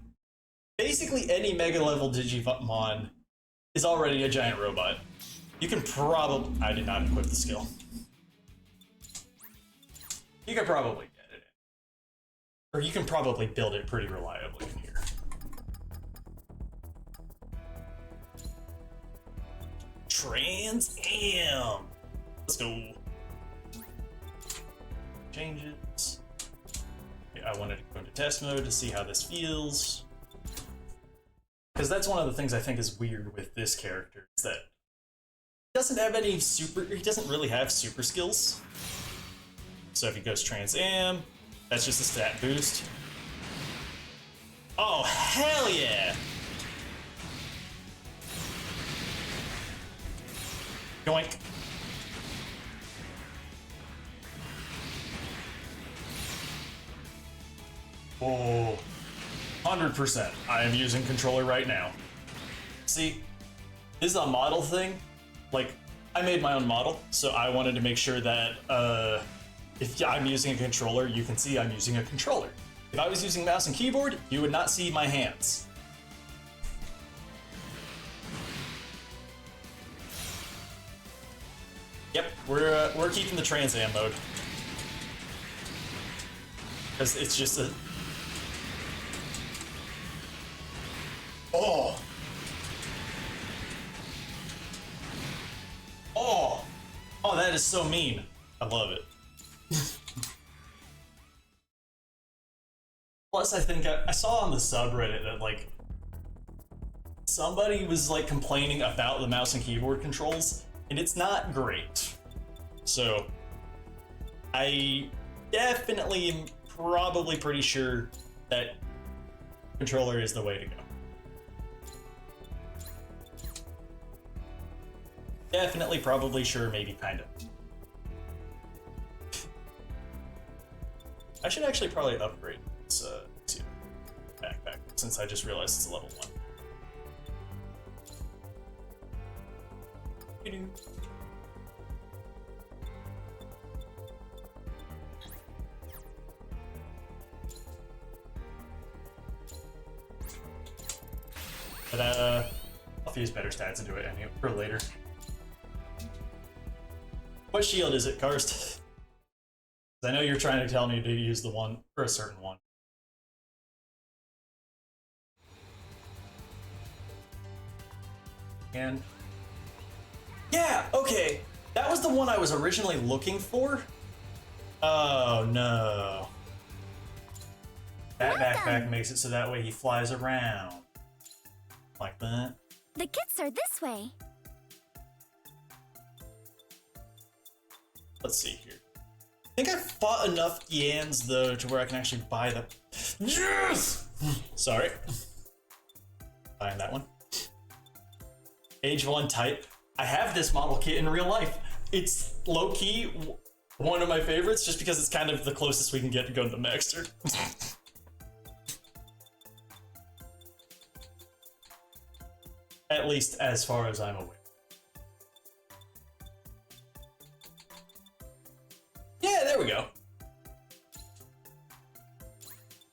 basically any mega level Digimon is already a giant robot. You can probably... I did not equip the skill. You can probably get it in. Or you can probably build it pretty reliably in here. Trans Am! Let's go. Changes. Okay, I wanted to go into test mode to see how this feels. Because that's one of the things I think is weird with this character, is that he doesn't really have super skills. So if he goes Trans Am, that's just a stat boost. Oh, hell yeah! Yoink. Oh, 100%. I am using controller right now. See, this is a model thing. Like, I made my own model, so I wanted to make sure that if I'm using a controller, you can see I'm using a controller. If I was using mouse and keyboard, you would not see my hands. Yep, we're keeping the Trans Am mode. Because it's just a... Oh! Oh! Oh, that is so mean. I love it. Plus, I think I saw on the subreddit that, like, somebody was, like, complaining about the mouse and keyboard controls, and it's not great. So, I definitely am probably pretty sure that controller is the way to go. Definitely, probably, sure, maybe, kind of. I should actually probably upgrade this backpack, since I just realized it's a level 1. But I'll fuse better stats into it anyway for later. What shield is it, Karst? I know you're trying to tell me to use the one for a certain one. And yeah, okay, that was the one I was originally looking for. Oh no. That backpack makes it so that way he flies around. Like that. The kits are this way. Let's see here. I think I fought enough Yans though to where I can actually buy them. Yes! Sorry. Buying that one. Age 1 type. I have this model kit in real life. It's low-key one of my favorites just because it's kind of the closest we can get to Gundam Master. At least as far as I'm aware. Yeah, there we go.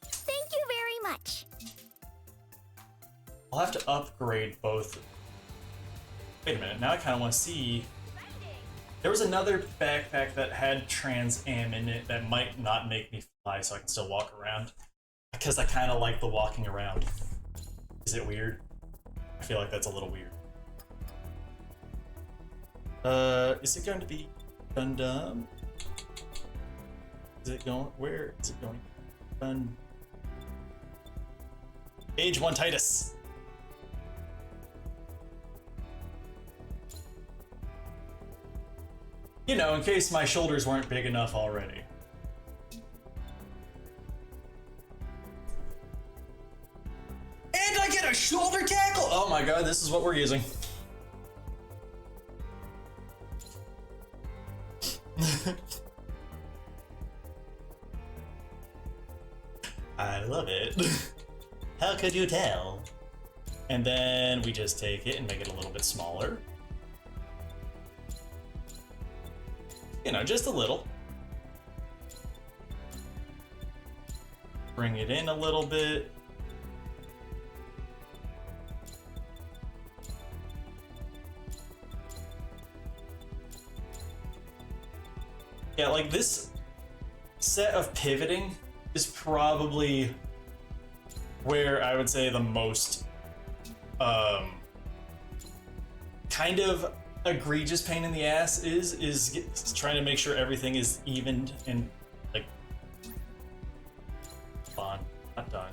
Thank you very much. I'll have to upgrade both. Wait a minute, now I kind of want to see. There was another backpack that had Trans Am in it that might not make me fly so I can still walk around. Because I kind of like the walking around. Is it weird? I feel like that's a little weird. Is it going to be Gundam. Is it going? Where is it going? Age 1 Titus. You know, in case my shoulders weren't big enough already. And I get a shoulder tackle! Oh my god, this is what we're using. I love it. How could you tell? And then we just take it and make it a little bit smaller. You know, just a little. Bring it in a little bit. Yeah, like this set of pivoting is probably where I would say the most kind of egregious pain in the ass is trying to make sure everything is evened and like on, not done.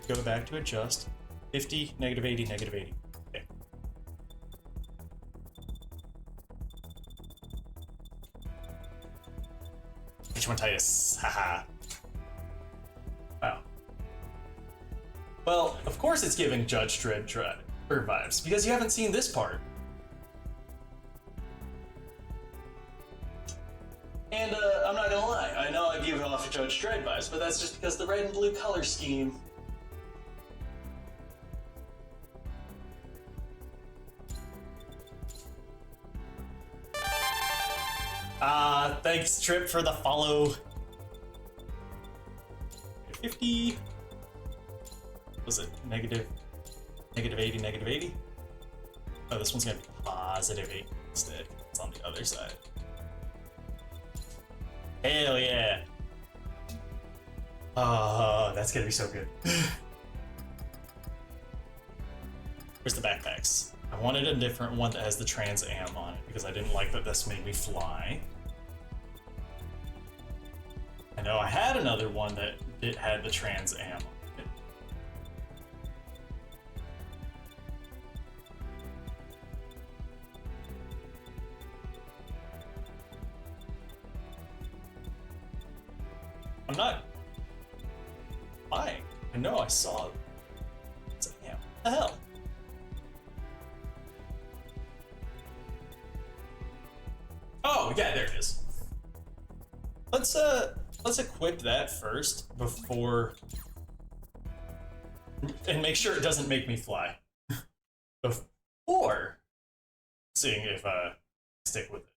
Go back to adjust. 50, negative 80, negative 80. Okay. H1 Titus, haha. Wow. Well, of course it's giving Judge Dredd vibes, because you haven't seen this part. And I'm not gonna lie, I know I give off Judge Dredd vibes, but that's just because the red and blue color scheme. Thanks Trip for the follow. 50. Was it negative 80, negative 80? Oh, this one's gonna be positive 8 instead. It's on the other side. Hell yeah. That's gonna be so good. Where's the backpacks? I wanted a different one that has the Trans Am on it because I didn't like that this made me fly. I know I had another one that it had the Trans Am on it. I'm not lying. I know I saw it. It's like, yeah, what the hell? Oh, yeah, there it is. Let's equip that first before, and make sure it doesn't make me fly before seeing if I stick with it.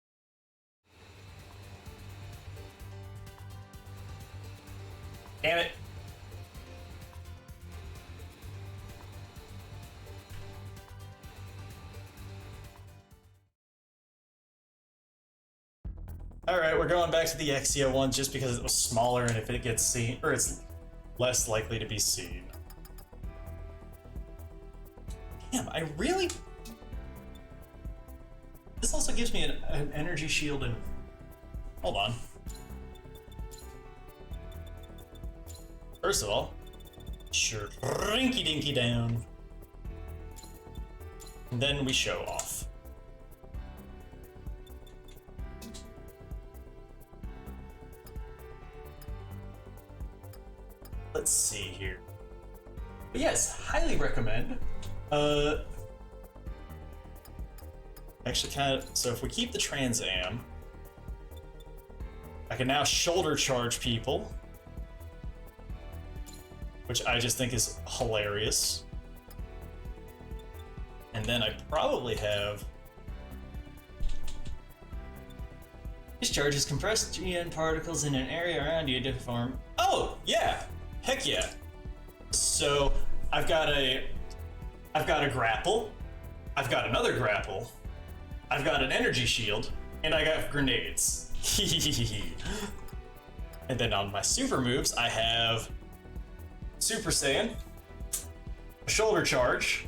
Damn it. Alright, we're going back to the Exia one just because it was smaller, and if it gets seen, or it's less likely to be seen. Damn, I really... This also gives me an energy shield and... Hold on. First of all, shrinky dinky down. And then we show off. Let's see here. But yes, highly recommend. Actually kind of, so if we keep the Trans Am, I can now shoulder charge people, which I just think is hilarious. And then I probably have discharges compressed GN particles in an area around you to form. Oh yeah, heck yeah. So I've got a grapple, I've got another grapple, I've got an energy shield, and I got grenades. And then on my super moves, I have Super Saiyan, a shoulder charge,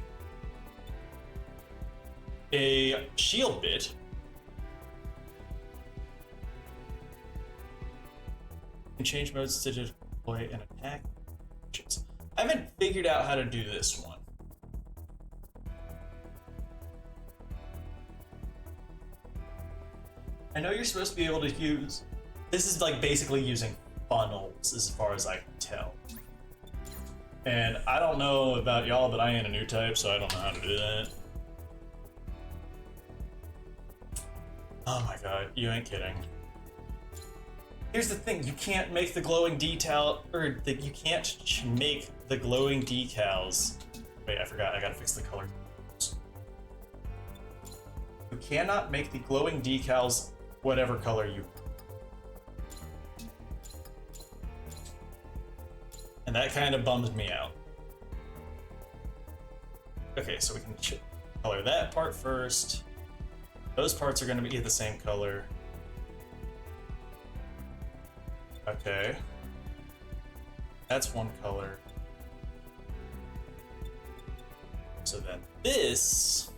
a shield bit, change modes to deploy an attack. I haven't figured out how to do this one. I know you're supposed to be able to use... This is like basically using funnels as far as I can tell. And I don't know about y'all, but I ain't a new type, so I don't know how to do that. Oh my god, you ain't kidding. Here's the thing, you can't make the glowing detail, or you can't make the glowing decals. Wait, I forgot, I gotta fix the color. You cannot make the glowing decals whatever color you want. And that kind of bums me out. Okay, so we can color that part first. Those parts are going to be the same color. Okay. That's one color. So then this,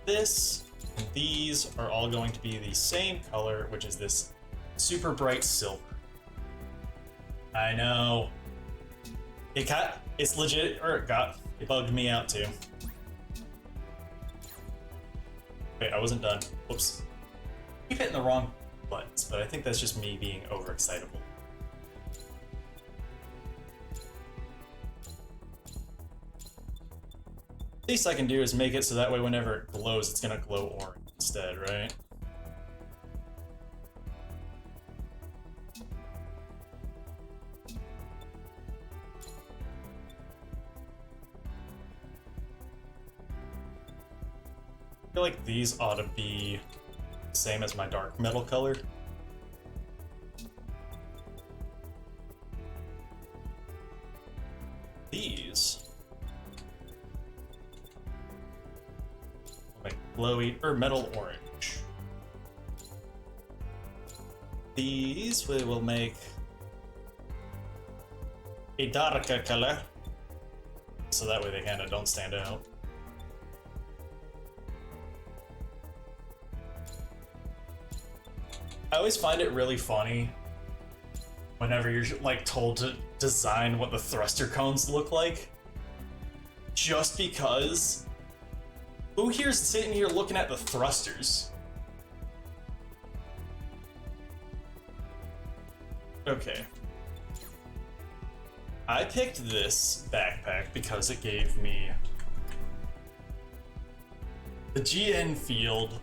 and these are all going to be the same color, which is this super bright silver. I know. It's legit, or it bugged me out too. Wait, I wasn't done. Whoops. I keep hitting the wrong buttons, but I think that's just me being overexcitable. Least I can do is make it so that way whenever it glows, it's gonna glow orange instead, right? I feel like these ought to be the same as my dark metal color. These will make glowy or metal orange. These we will make a darker color, so that way they kind of don't stand out. I always find it really funny whenever you're like told to design what the thruster cones look like. Just because who here's sitting here looking at the thrusters? Okay. I picked this backpack because it gave me the GN field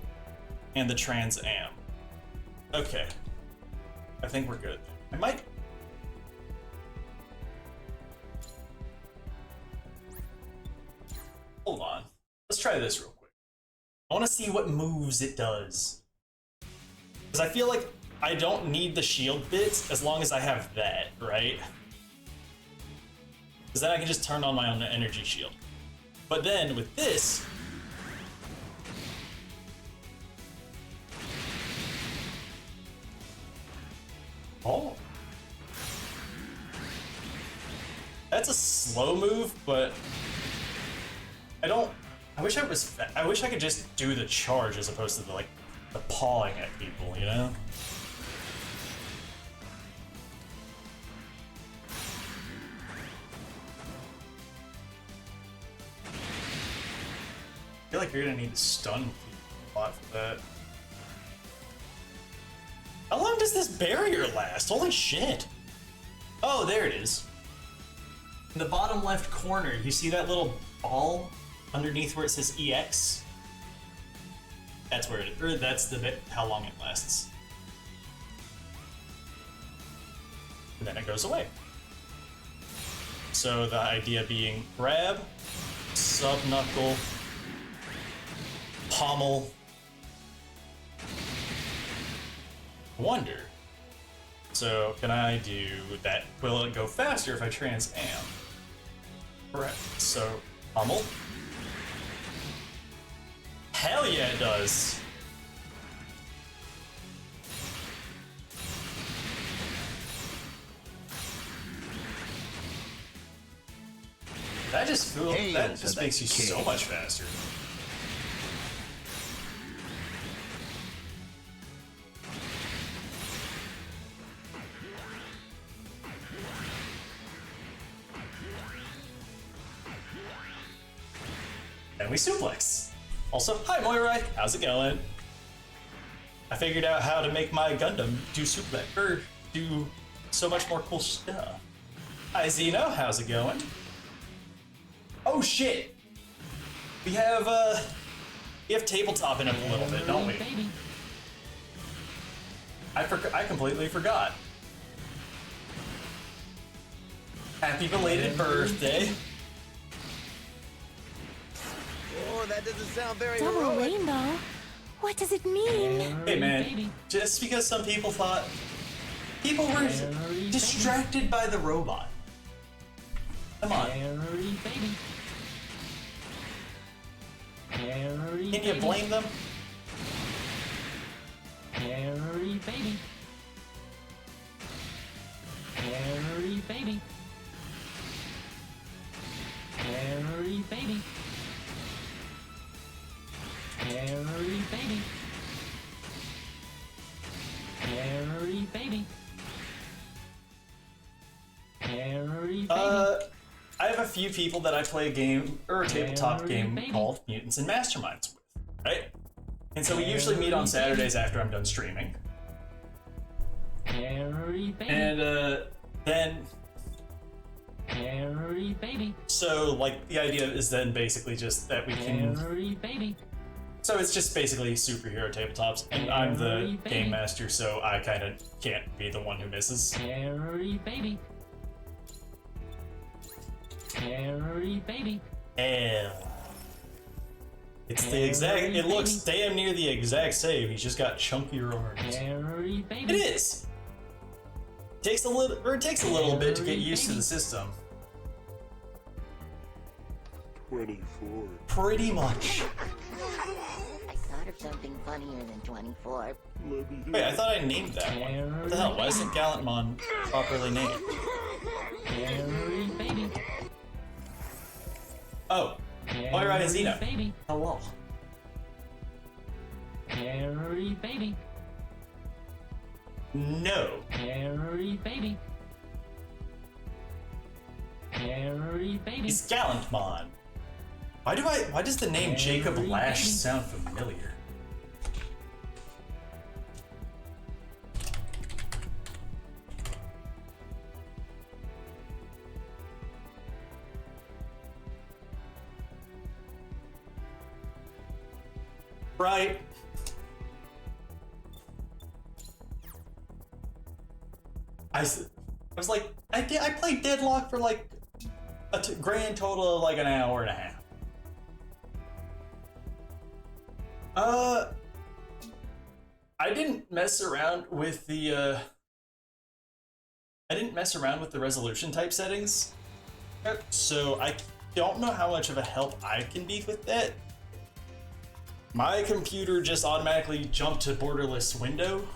and the Trans Am. Okay, I think we're good. I might... Hold on. Let's try this real quick. I want to see what moves it does. Because I feel like I don't need the shield bits as long as I have that, right? Because then I can just turn on my own energy shield. But then with this... Oh. That's a slow move, but I wish I could just do the charge as opposed to the pawing at people, you know? I feel like you're gonna need to stun people a lot for that. How long does this barrier last? Holy shit! Oh, there it is. In the bottom left corner, you see that little ball underneath where it says EX? That's where it, or that's the bit, how long it lasts. And then it goes away. So the idea being grab, sub-knuckle, pommel, wonder. So can I do that? Will it go faster if I Trans Am? Correct. So pommel. Hell yeah, it does. That just feels, that just makes you so much faster. Then we suplex. Also, hi Moirai, how's it going? I figured out how to make my Gundam do suplex, or do so much more cool stuff. Hi Xeno, how's it going? Oh shit! We have tabletop in it a little bit, don't we? I completely forgot. Happy belated birthday. Oh, that doesn't sound very Double heroic. rainbow? What does it mean? Hey man, just because some people thought people were distracted by the robot. Come on. Can you blame them? Harry baby. Harry baby. Harry baby. Harry baby. Harry baby. Harry baby. I have a few people that I play a game or a tabletop game called Mutants and Masterminds with, right? And so we usually meet on Saturdays after I'm done streaming. Harry baby. And then Harry baby. so like the idea is then basically just that we can. Harry baby. So it's just basically superhero tabletops, and I'm the game master, so I kind of can't be the one who misses. Harry baby. Harry baby. Hell. It's the exact. It looks damn near the exact same. He's just got chunkier arms. Harry It baby. is. Takes a little bit to get used to the system. 24. Pretty much. I thought of something funnier than 24. Wait, I thought I named that one. What the hell? Why isn't Gallantmon properly named? Harry baby. Oh, Moirai and Xeno. Baby. Hello. Harry baby. No. Harry baby. Harry baby. He's Gallantmon. Why does the name Jacob Lash sound familiar? Right. I was like, I played Deadlock for like a grand total of like an hour and a half. I didn't mess around with the resolution type settings, so I don't know how much of a help I can be with that. My computer just automatically jumped to borderless window.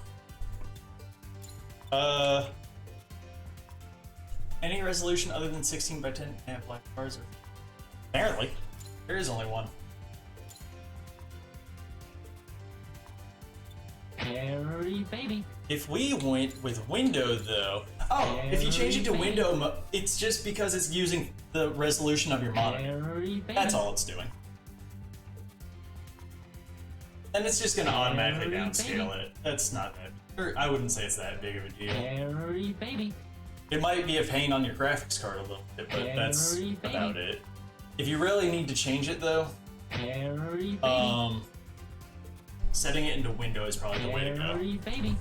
Any resolution other than 16 by 10 black bars? Apparently, there is only one. Harry baby. If we went with window though, if you change it to window, it's just because it's using the resolution of your monitor. Harry baby. That's all it's doing. And it's just gonna automatically downscale it. That's not that, or I wouldn't say it's that big of a deal. Harry baby. It might be a pain on your graphics card a little bit, but that's about it. If you really need to change it though, Harry baby. setting it into window is probably the way to go. Harry baby.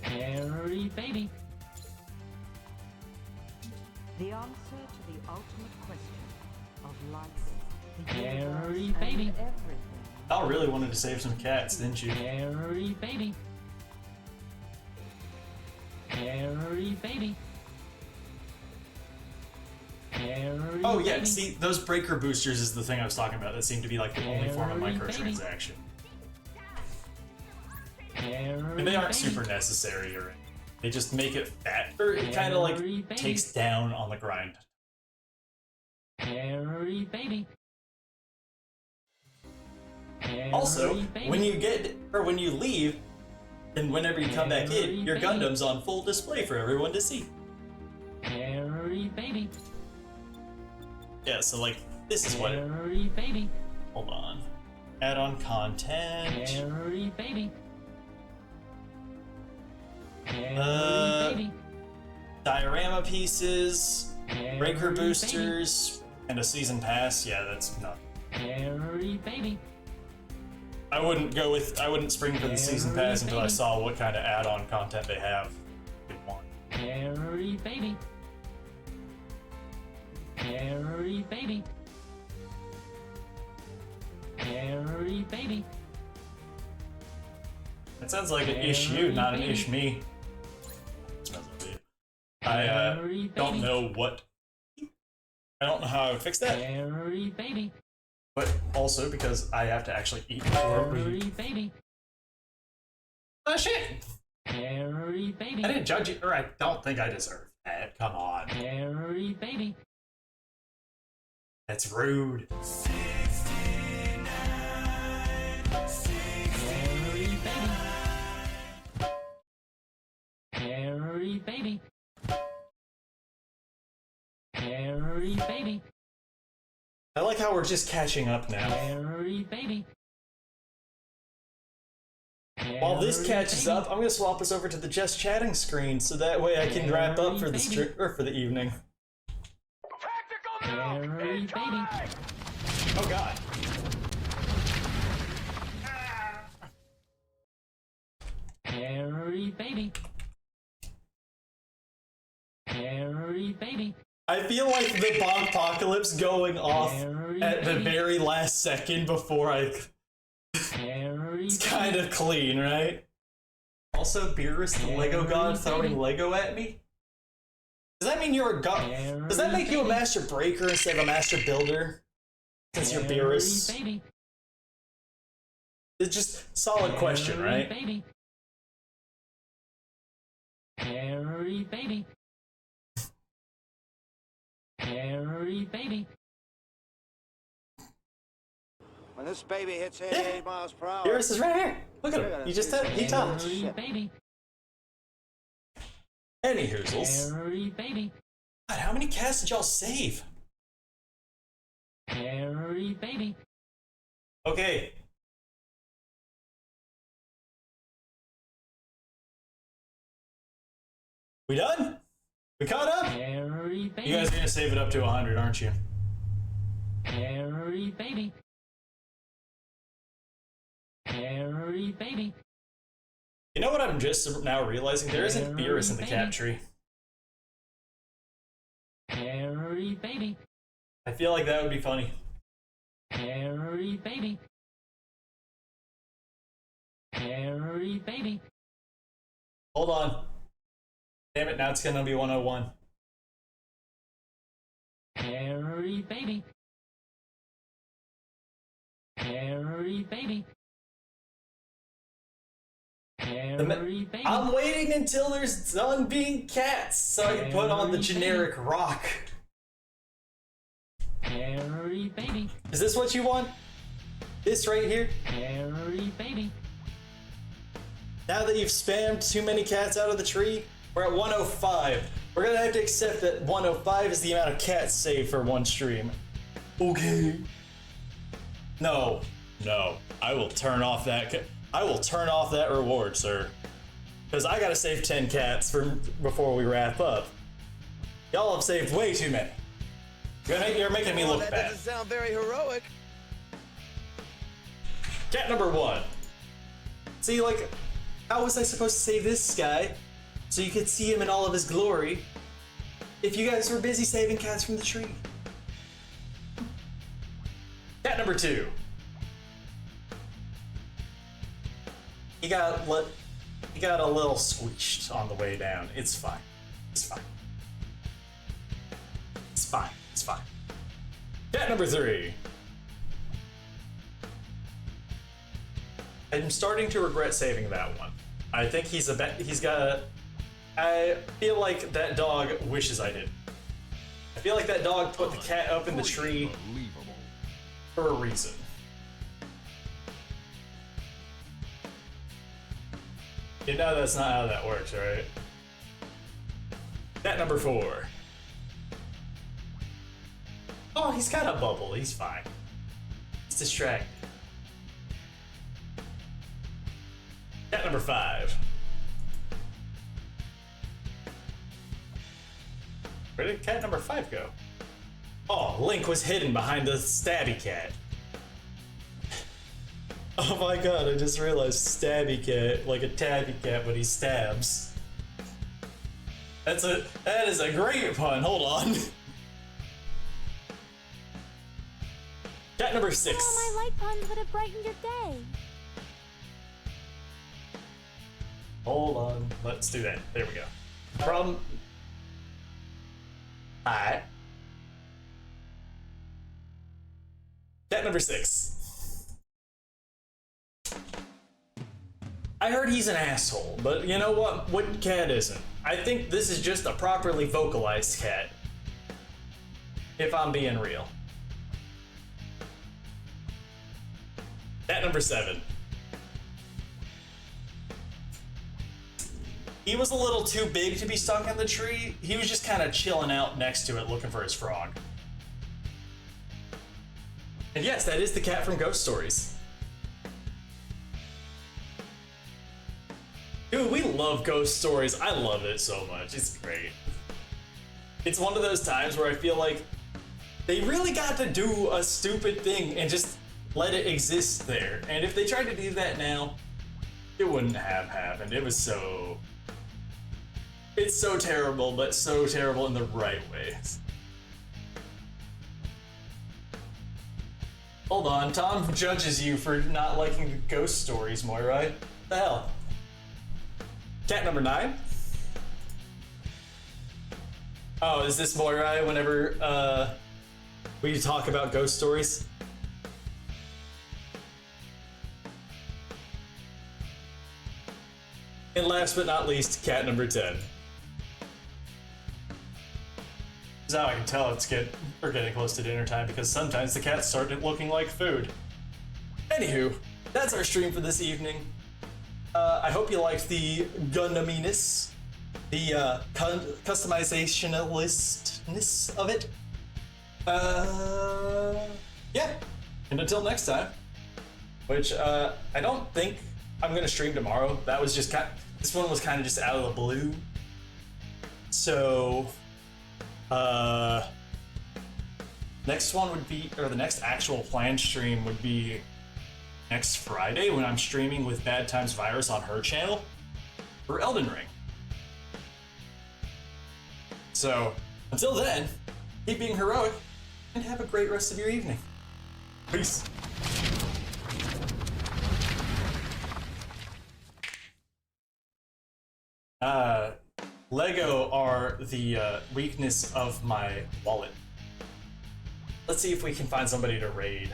Harry baby. The answer to the ultimate question of life, the Harry universe, baby. and everything. Al really wanted to save some cats, didn't you? Harry baby. Harry baby. Harry Oh yeah, baby. see, those breaker boosters is the thing I was talking about. That seemed to be like the only form of Harry microtransaction. Harry And they aren't baby. super necessary or anything. They just make it fat, or it kind of like Harry baby. takes down on the grind. Harry baby. Also, Harry baby. when you leave, and whenever you come back Harry in, your baby. Gundam's on full display for everyone to see. Harry baby. Yeah, so like, this is what it... Fairy baby. Hold on. Add-on content. Fairy baby. Fairy baby. Diorama pieces, breaker Fairy boosters, and a season pass. Yeah, that's not. Fairy baby. I wouldn't spring for the season pass until I saw what kind of add-on content they have. Good one. Fairy baby. Fairy baby. Fairy baby. That sounds like an ish you, not an ish me. I don't know what. I don't know how I would fix that. Fairy baby. But also because I have to actually eat before we. Fairy baby. Oh shit! Fairy baby. I didn't judge you, or I don't think I deserve that. Come on. Fairy baby. That's rude. Fairy baby. Fairy baby. Fairy baby. I like how we're just catching up now. Fairy baby. While this catches up, I'm gonna swap us over to the just chatting screen so that way I can wrap up for the for the evening. Fairy baby. Oh god. Fairy baby. Fairy baby. I feel like the Bonkpocalypse going off at the very last second before I... It's kind of clean, right? Also, Beerus the Lego God throwing Lego at me? Does that mean you're a god? Does that make you a master breaker instead of a master builder? Since you're Beerus? It's just solid question, right? Fairy baby. Fairy baby. When this baby hits 88 miles per hour... Beerus is right here! Look at him! He just said he talked. Baby. Any hoozles. Fairy baby. God, how many cats did y'all save? Fairy baby. Okay. We done? We caught up? Fairy baby. You guys are gonna save it up to 100, aren't you? Fairy baby. Fairy baby. You know what I'm just now realizing? There isn't Beerus in the cat tree. Fairy baby. I feel like that would be funny. Fairy baby. Fairy baby. Hold on. Damn it, now it's gonna be 101. Fairy baby. Fairy baby. Fairy baby. I'm waiting until there's done being cats so I can put on the generic rock. Fairy baby. Is this what you want? This right here? Fairy baby. Now that you've spammed too many cats out of the tree, we're at 105. We're gonna have to accept that 105 is the amount of cats saved for one stream. Okay. No. No. I will turn off that. I will turn off that reward, sir. Because I gotta save 10 cats before we wrap up. Y'all have saved way too many. You're making me look that bad. doesn't sound very heroic. Cat number 1. See, like, how was I supposed to save this guy so you could see him in all of his glory if you guys were busy saving cats from the tree? Cat number 2. He got a little squished on the way down. It's fine. It's fine. It's fine. It's fine. Cat number 3. I'm starting to regret saving that one. I think he's got a... I feel like that dog wishes I did. I feel like that dog put the cat up in the tree for a reason. You know that's not how that works, right? Cat number 4. Oh, he's got a bubble. He's fine. He's distracted. Cat number 5. Where did cat number 5 go? Oh, Link was hidden behind the stabby cat. Oh my god, I just realized stabby cat, like a tabby cat, but he stabs. That is a great pun, hold on. Cat number 6. Oh, my light puns would have brightened your day. Hold on, let's do that. There we go. From... Alright. Cat number 6. I heard he's an asshole, but you know what cat isn't? I think this is just a properly vocalized cat. If I'm being real. Cat number 7. He was a little too big to be stuck in the tree. He was just kind of chilling out next to it looking for his frog. And yes, that is the cat from Ghost Stories. Dude, we love Ghost Stories. I love it so much. It's great. It's one of those times where I feel like they really got to do a stupid thing and just let it exist there. And if they tried to do that now, it wouldn't have happened. It was so... It's so terrible, but so terrible in the right ways. Hold on, Tom judges you for not liking Ghost Stories, Moira. What the hell? Cat number 9? Oh, is this Moira whenever we talk about Ghost Stories? And last but not least, cat number 10. Now I can tell we're getting close to dinner time because sometimes the cats start looking like food. Anywho, that's our stream for this evening. I hope you liked the Gundaminess, the customizationalistness of it. Yeah, and until next time, which I don't think I'm gonna stream tomorrow. That was just this one was kind of just out of the blue. So. Next one would be, or the next actual planned stream would be next Friday when I'm streaming with Bad Times Virus on her channel for Elden Ring. So, until then, keep being heroic and have a great rest of your evening. Peace. Lego are the weakness of my wallet. Let's see if we can find somebody to raid.